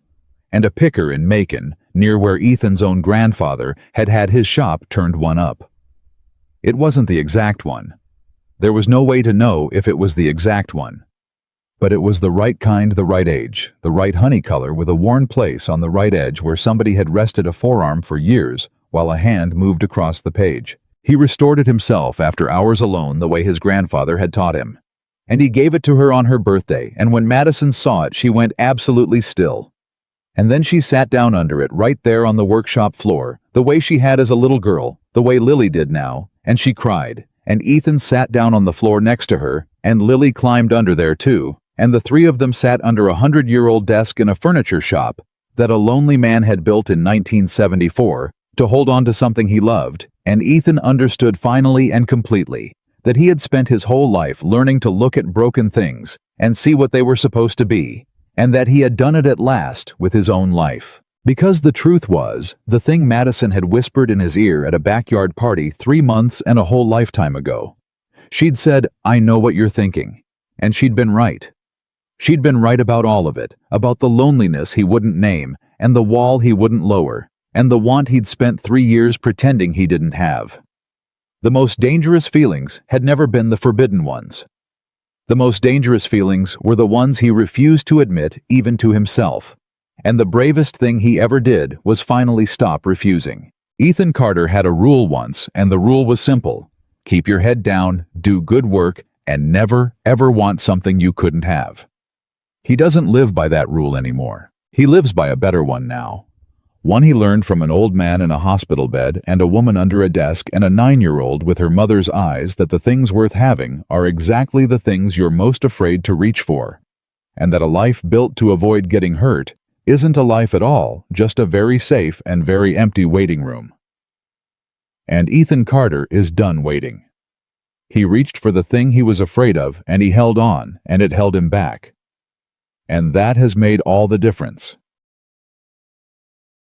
And a picker in Macon, near where Ethan's own grandfather had had his shop, turned one up. It wasn't the exact one. There was no way to know if it was the exact one. But it was the right kind, the right age, the right honey color with a worn place on the right edge where somebody had rested a forearm for years while a hand moved across the page. He restored it himself after hours alone the way his grandfather had taught him. And he gave it to her on her birthday, and when Madison saw it, she went absolutely still. And then she sat down under it right there on the workshop floor, the way she had as a little girl, the way Lily did now, and she cried. And Ethan sat down on the floor next to her, and Lily climbed under there too. And the three of them sat under a 100-year-old desk in a furniture shop that a lonely man had built in 1974 to hold on to something he loved, and Ethan understood finally and completely that he had spent his whole life learning to look at broken things and see what they were supposed to be, and that he had done it at last with his own life. Because the truth was, the thing Madison had whispered in his ear at a backyard party 3 months and a whole lifetime ago. She'd said, "I know what you're thinking." And she'd been right. She'd been right about all of it, about the loneliness he wouldn't name, and the wall he wouldn't lower, and the want he'd spent 3 years pretending he didn't have. The most dangerous feelings had never been the forbidden ones. The most dangerous feelings were the ones he refused to admit even to himself. And the bravest thing he ever did was finally stop refusing. Ethan Carter had a rule once, and the rule was simple. Keep your head down, do good work, and never, ever want something you couldn't have. He doesn't live by that rule anymore. He lives by a better one now. One he learned from an old man in a hospital bed and a woman under a desk and a 9-year-old with her mother's eyes that the things worth having are exactly the things you're most afraid to reach for, and that a life built to avoid getting hurt isn't a life at all, just a very safe and very empty waiting room. And Ethan Carter is done waiting. He reached for the thing he was afraid of, and he held on, and it held him back. And that has made all the difference.